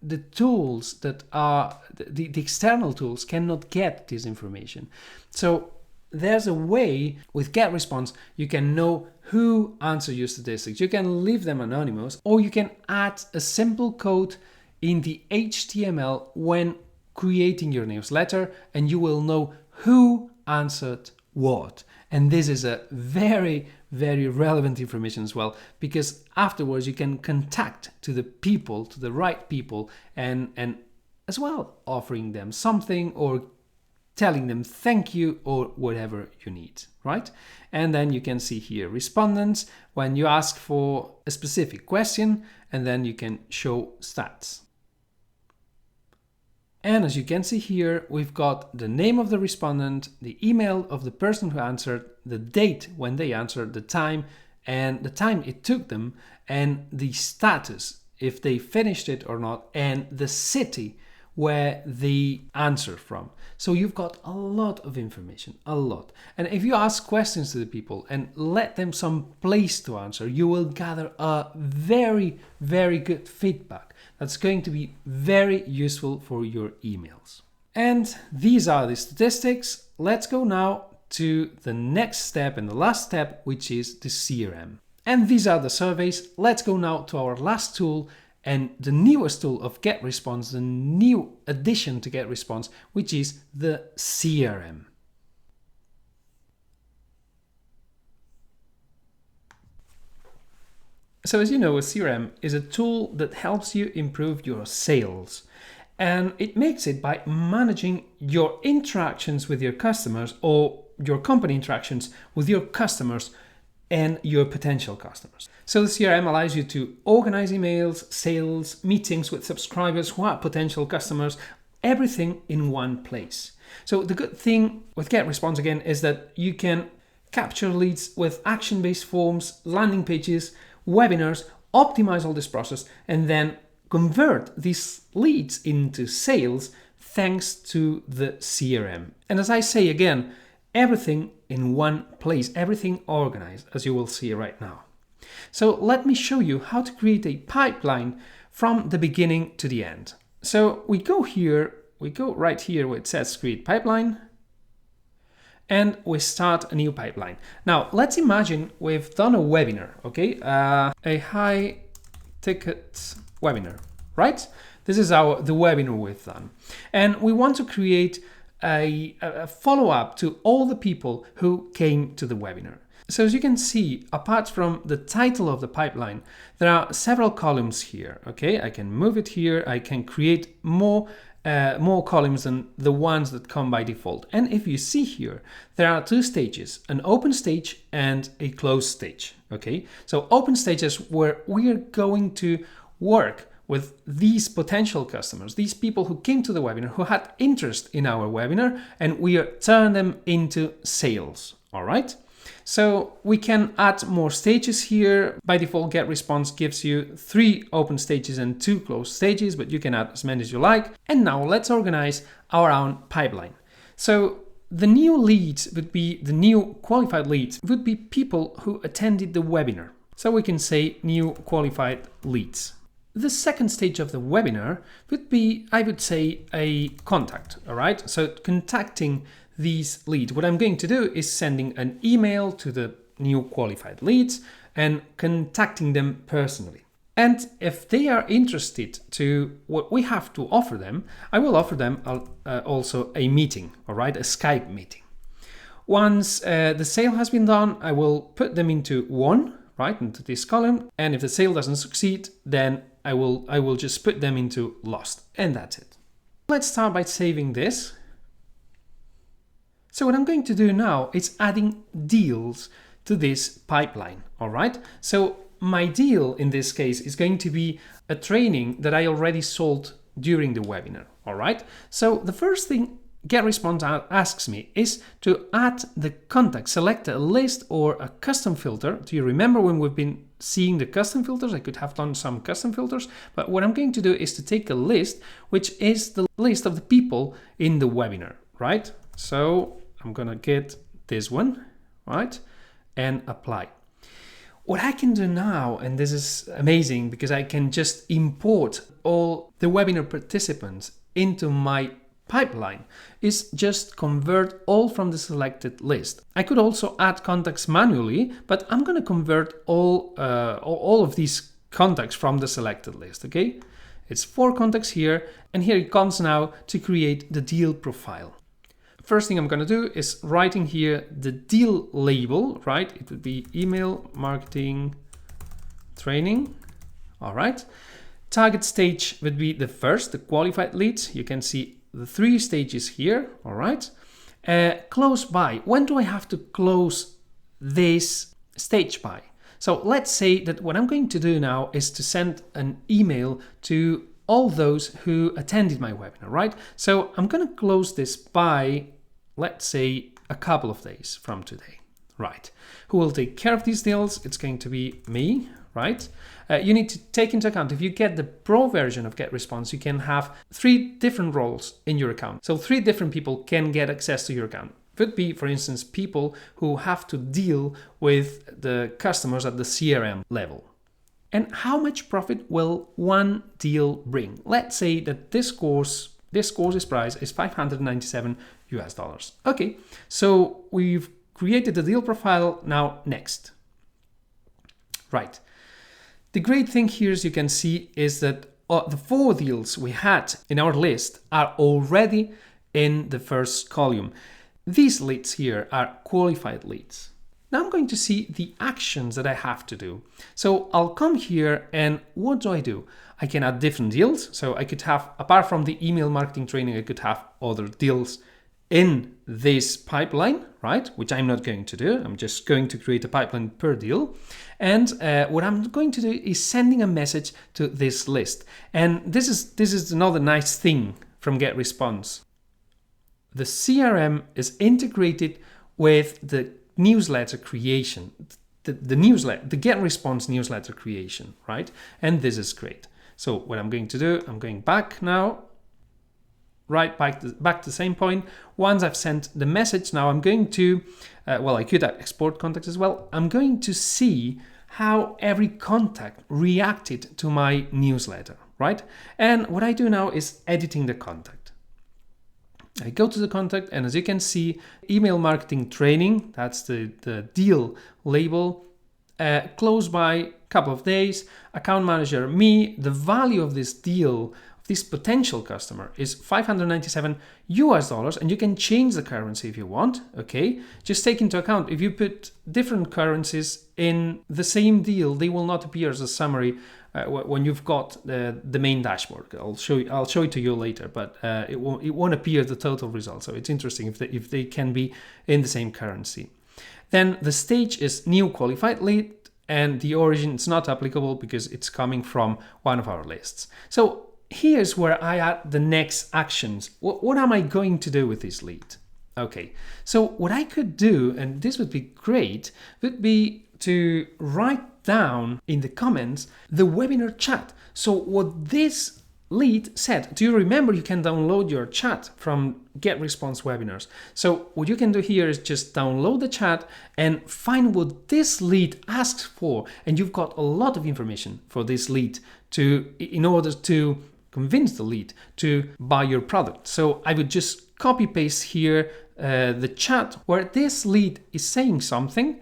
the tools that are the external tools cannot get this information. So there's a way with GetResponse you can know who answered your statistics. You can leave them anonymous, or you can add a simple code in the HTML when creating your newsletter, and you will know who answered what. And this is a very, very relevant information as well, because afterwards you can contact to the people, to the right people, and as well offering them something or telling them thank you or whatever you need, right? And then you can see here respondents when you ask for a specific question, and then you can show stats. And as you can see here, we've got the name of the respondent, the email of the person who answered, the date when they answered, the time, and the time it took them, and the status, if they finished it or not, and the city where they answered from. So you've got a lot of information, a lot. And if you ask questions to the people and let them some place to answer, you will gather a very, very good feedback. That's going to be very useful for your emails. And these are the statistics. Let's go now to the next step and the last step, which is the CRM. And these are the surveys. Let's go now to our last tool and the newest tool of GetResponse, the new addition to GetResponse, which is the CRM. So as you know, a CRM is a tool that helps you improve your sales, and it makes it by managing your interactions with your customers, or your company interactions with your customers and your potential customers. So the CRM allows you to organize emails, sales, meetings with subscribers who are potential customers, everything in one place. So the good thing with GetResponse again is that you can capture leads with action-based forms, landing pages, webinars, optimize all this process, and then convert these leads into sales thanks to the CRM. And as I say again, everything in one place, everything organized, as you will see right now. So let me show you how to create a pipeline from the beginning to the end. So we go right here where it says create pipeline, and we start a new pipeline. Now, let's imagine we've done a webinar, okay? A high ticket webinar, right? This is the webinar we've done. And we want to create a follow-up to all the people who came to the webinar. So as you can see, apart from the title of the pipeline, there are several columns here, okay? I can move it here, I can create more columns than the ones that come by default. And if you see here, there are 2 stages, an open stage and a closed stage, okay? So open stage is where we are going to work with these potential customers, these people who came to the webinar, who had interest in our webinar, and we turn them into sales. All right. So we can add more stages here. By default, GetResponse gives you 3 open stages and 2 closed stages, but you can add as many as you like. And now let's organize our own pipeline. So the new leads would be, the new qualified leads would be people who attended the webinar. So we can say new qualified leads. The second stage of the webinar would be, I would say, a contact. All right. So contacting these leads. What I'm going to do is sending an email to the new qualified leads and contacting them personally. And if they are interested to what we have to offer them, I will offer them also a meeting, all right, a Skype meeting. Once the sale has been done, I will put them into won, right, into this column. And if the sale doesn't succeed, then I will just put them into lost, and that's it. Let's start by saving this. So what I'm going to do now is adding deals to this pipeline, all right? So my deal in this case is going to be a training that I already sold during the webinar, all right? So the first thing GetResponse asks me is to add the contact, select a list or a custom filter. Do you remember when we've been seeing the custom filters? I could have done some custom filters, but what I'm going to do is to take a list, which is the list of the people in the webinar, right? So I'm gonna get this one, right? And apply. What I can do now, and this is amazing because I can just import all the webinar participants into my pipeline, is just convert all from the selected list. I could also add contacts manually, but I'm gonna convert all of these contacts from the selected list, okay? It's 4 contacts here, and here it comes now to create the deal profile. First thing I'm going to do is writing here the deal label, right? It would be email marketing training. All right. Target stage would be the first, the qualified leads. You can see the 3 stages here. All right. Close by. When do I have to close this stage by? So let's say that what I'm going to do now is to send an email to all those who attended my webinar, right? So I'm going to close this by, let's say, a couple of days from today, right? Who will take care of these deals? It's going to be me, right? You need to take into account, if you get the pro version of GetResponse, you can have 3 different roles in your account. So 3 different people can get access to your account. It would be, for instance, people who have to deal with the customers at the CRM level. And how much profit will one deal bring? Let's say that this course's price is $597 US. Okay, so we've created the deal profile. Now next. Right. The great thing here, as you can see, is that the 4 deals we had in our list are already in the first column. These leads here are qualified leads. Now I'm going to see the actions that I have to do. So I'll come here, and what do? I can add different deals. So I could have, apart from the email marketing training, I could have other deals in this pipeline, right? Which I'm not going to do. I'm just going to create a pipeline per deal. And what I'm going to do is sending a message to this list. And this is another nice thing from GetResponse. The CRM is integrated with the newsletter creation, the GetResponse newsletter creation, right? And this is great. So what I'm going to do, I'm going back now, right back to the same point. Once I've sent the message, now I'm going to, I could export contacts as well. I'm going to see how every contact reacted to my newsletter, right? And what I do now is editing the contact. I go to the contact, and as you can see, email marketing training, that's the deal label, close by a couple of days, account manager, me, the value of this deal, of this potential customer is $597 US, and you can change the currency if you want, okay? Just take into account, if you put different currencies in the same deal, they will not appear as a summary when you've got the main dashboard. I'll show it to you later, but it won't appear the total result. So it's interesting if they can be in the same currency. Then the stage is new qualified lead, and the origin is not applicable because it's coming from one of our lists. So here's where I add the next actions. What am I going to do with this lead? Okay, so what I could do, and this would be great, would be to write down in the comments the webinar chat. So what this lead said, do you remember you can download your chat from GetResponse webinars? So what you can do here is just download the chat and find what this lead asks for, and you've got a lot of information for this lead in order to convince the lead to buy your product. So I would just copy paste here the chat where this lead is saying something.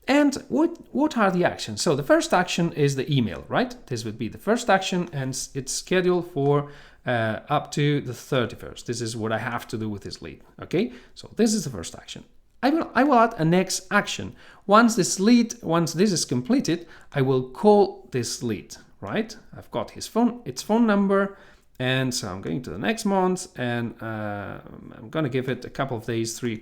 And what are the actions? So the first action is the email, right? This would be the first action, and it's scheduled for up to the 31st. This is what I have to do with this lead. Okay, so this is the first action. I will add a next action. Once this is completed, I will call this lead, right? I've got its phone number, and so I'm going to the next month, and I'm going to give it a couple of days, 3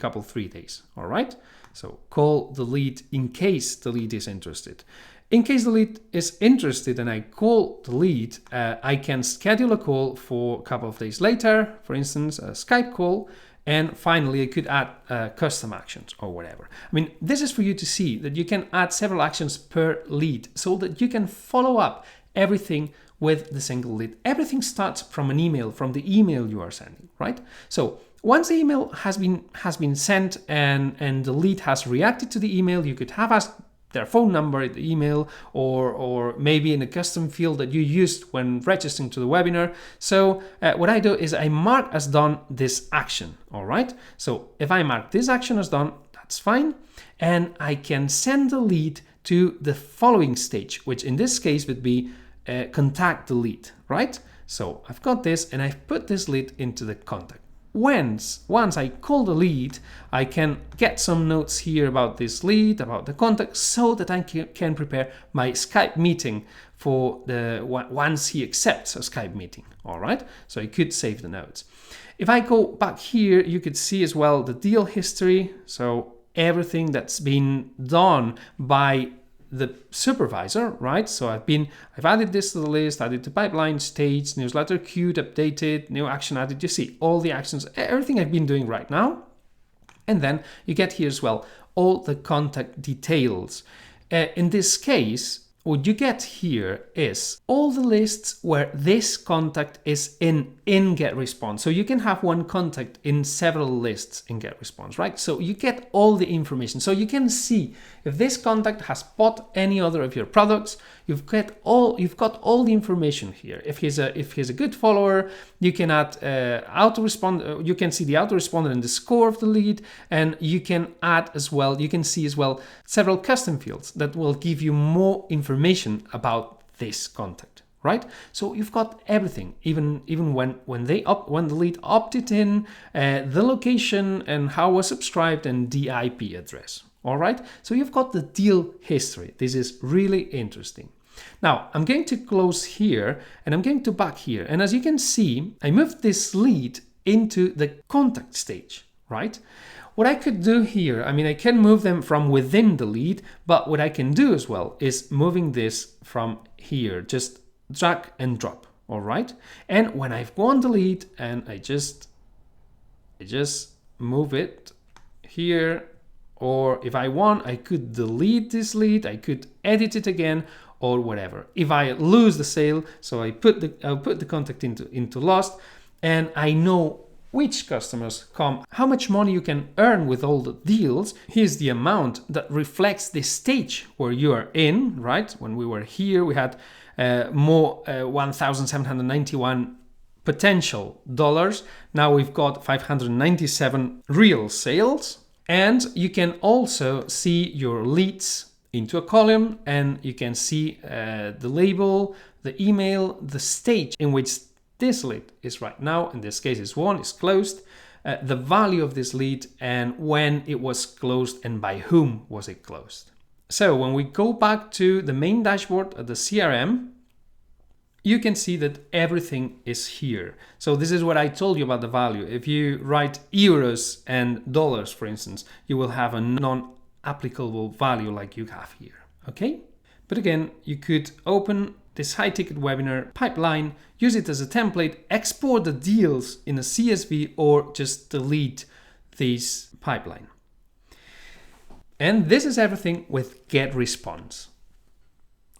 days. All right. So call the lead in case the lead is interested. In case the lead is interested and I call the lead, I can schedule a call for a couple of days later, for instance, a Skype call. And finally, I could add custom actions or whatever. I mean, this is for you to see that you can add several actions per lead so that you can follow up everything with the single lead. Everything starts from an email, from the email you are sending, right? So once the email has been sent and the lead has reacted to the email, you could have asked their phone number in the email, or maybe in a custom field that you used when registering to the webinar. So what I do is I mark as done this action, all right? So if I mark this action as done, that's fine. And I can send the lead to the following stage, which in this case would be contact the lead, right? So I've got this and I've put this lead into the contact. Once I call the lead, I can get some notes here about this lead, about the contact, so that I can prepare my Skype meeting for once he accepts a Skype meeting. All right, so I could save the notes. If I go back here, you could see as well the deal history. So everything that's been done by the supervisor, right? So I've added this to the list, added to pipeline stage, newsletter queued, updated, new action added. You see all the actions, everything I've been doing right now. And then you get here as well all the contact details. In this case, what you get here is all the lists where this contact is in GetResponse. So you can have one contact in several lists in GetResponse, right? So you get all the information. So you can see if this contact has bought any other of your products. You've got all the information here. If he's a good follower, you can add autoresponder. You can see the autoresponder and the score of the lead, and you can add as well. You can see as well several custom fields that will give you more information about this contact, right? So you've got everything, even when the lead opted in, the location and how was subscribed, and the IP address. All right. So you've got the deal history. This is really interesting. Now I'm going to close here and I'm going to back here. And as you can see, I moved this lead into the contact stage, right? What I could do here, I mean, I can move them from within the lead, but what I can do as well is moving this from here, just drag and drop, all right? And when I've gone the lead and I just move it here, or if I want, I could delete this lead, I could edit it again, or whatever. If I lose the sale, so I'll put the contact into lost, and I know which customers come, how much money you can earn with all the deals. Here's the amount that reflects the stage where you are in, right? When we were here, we had more 1,791 potential dollars. Now we've got 597 real sales. And you can also see your leads into a column, and you can see the label, the email, the stage in which this lead is right now. In this case, is closed, the value of this lead, and when it was closed and by whom was it closed. So when we go back to the main dashboard at the CRM, you can see that everything is here. So this is what I told you about the value. If you write euros and dollars, for instance, you will have a non-applicable value like you have here, okay? But again, you could open this high-ticket webinar pipeline, use it as a template, export the deals in a CSV, or just delete this pipeline. And this is everything with GetResponse.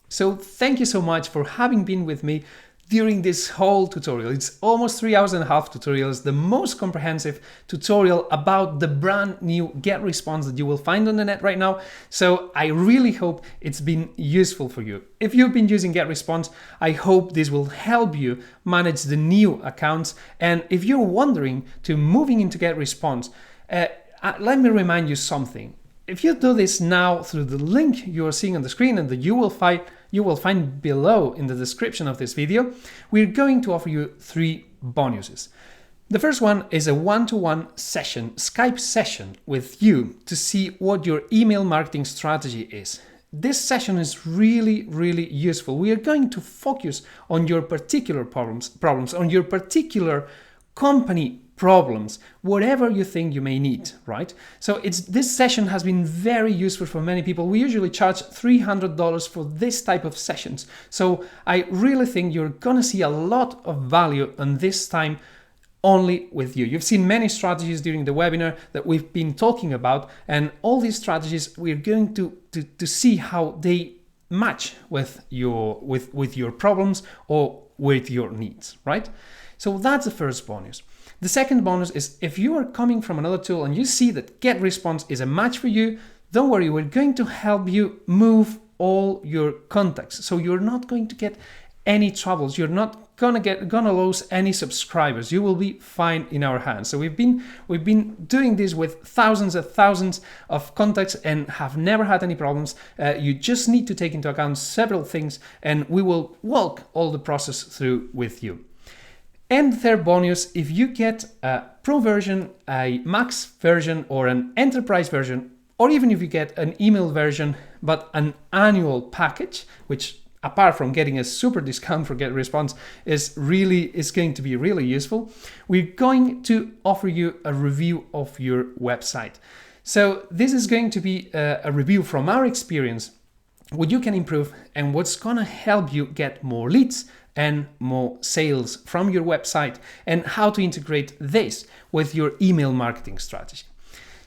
So thank you so much for having been with me during this whole tutorial. It's almost 3.5 hours tutorial. It's the most comprehensive tutorial about the brand new GetResponse that you will find on the net right now. So I really hope it's been useful for you. If you've been using GetResponse, I hope this will help you manage the new accounts. And if you're wondering to moving into GetResponse, let me remind you something. If you do this now through the link you are seeing on the screen and that you will find below in the description of this video, we're going to offer you 3 bonuses. The first one is a one-to-one session, Skype session with you to see what your email marketing strategy is. This session is really, really useful. We are going to focus on your particular problems, on your particular company problems, whatever you think you may need, right? So this session has been very useful for many people. We usually charge $300 for this type of sessions. So I really think you're gonna see a lot of value on this time only with you. You've seen many strategies during the webinar that we've been talking about, and all these strategies we're going to see how they match with your problems or with your needs, right? So that's the first bonus. The second bonus is if you are coming from another tool and you see that GetResponse is a match for you, don't worry, we're going to help you move all your contacts. So you're not going to get any troubles. You're not gonna lose any subscribers. You will be fine in our hands. So we've been doing this with thousands and thousands of contacts and have never had any problems. You just need to take into account several things, and we will walk all the process through with you. And the third bonus, if you get a Pro version, a Max version, or an Enterprise version, or even if you get an email version, but an annual package, which apart from getting a super discount for GetResponse is going to be really useful, we're going to offer you a review of your website. So this is going to be a review from our experience, what you can improve and what's gonna help you get more leads and more sales from your website, and how to integrate this with your email marketing strategy.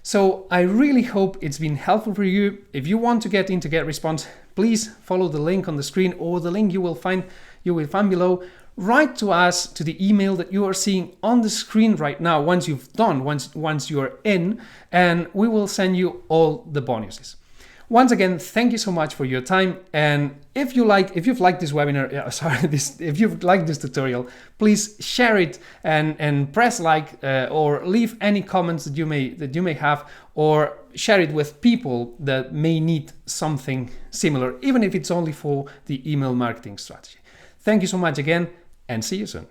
So I really hope it's been helpful for you. If you want to get into GetResponse, please follow the link on the screen or the link you will find below. Write to us to the email that you are seeing on the screen right now once you're in, and we will send you all the bonuses. Once again, thank you so much for your time. And if you've liked this webinar, if you've liked this tutorial, please share it and press like or leave any comments that you may have, or share it with people that may need something similar, even if it's only for the email marketing strategy. Thank you so much again, and see you soon.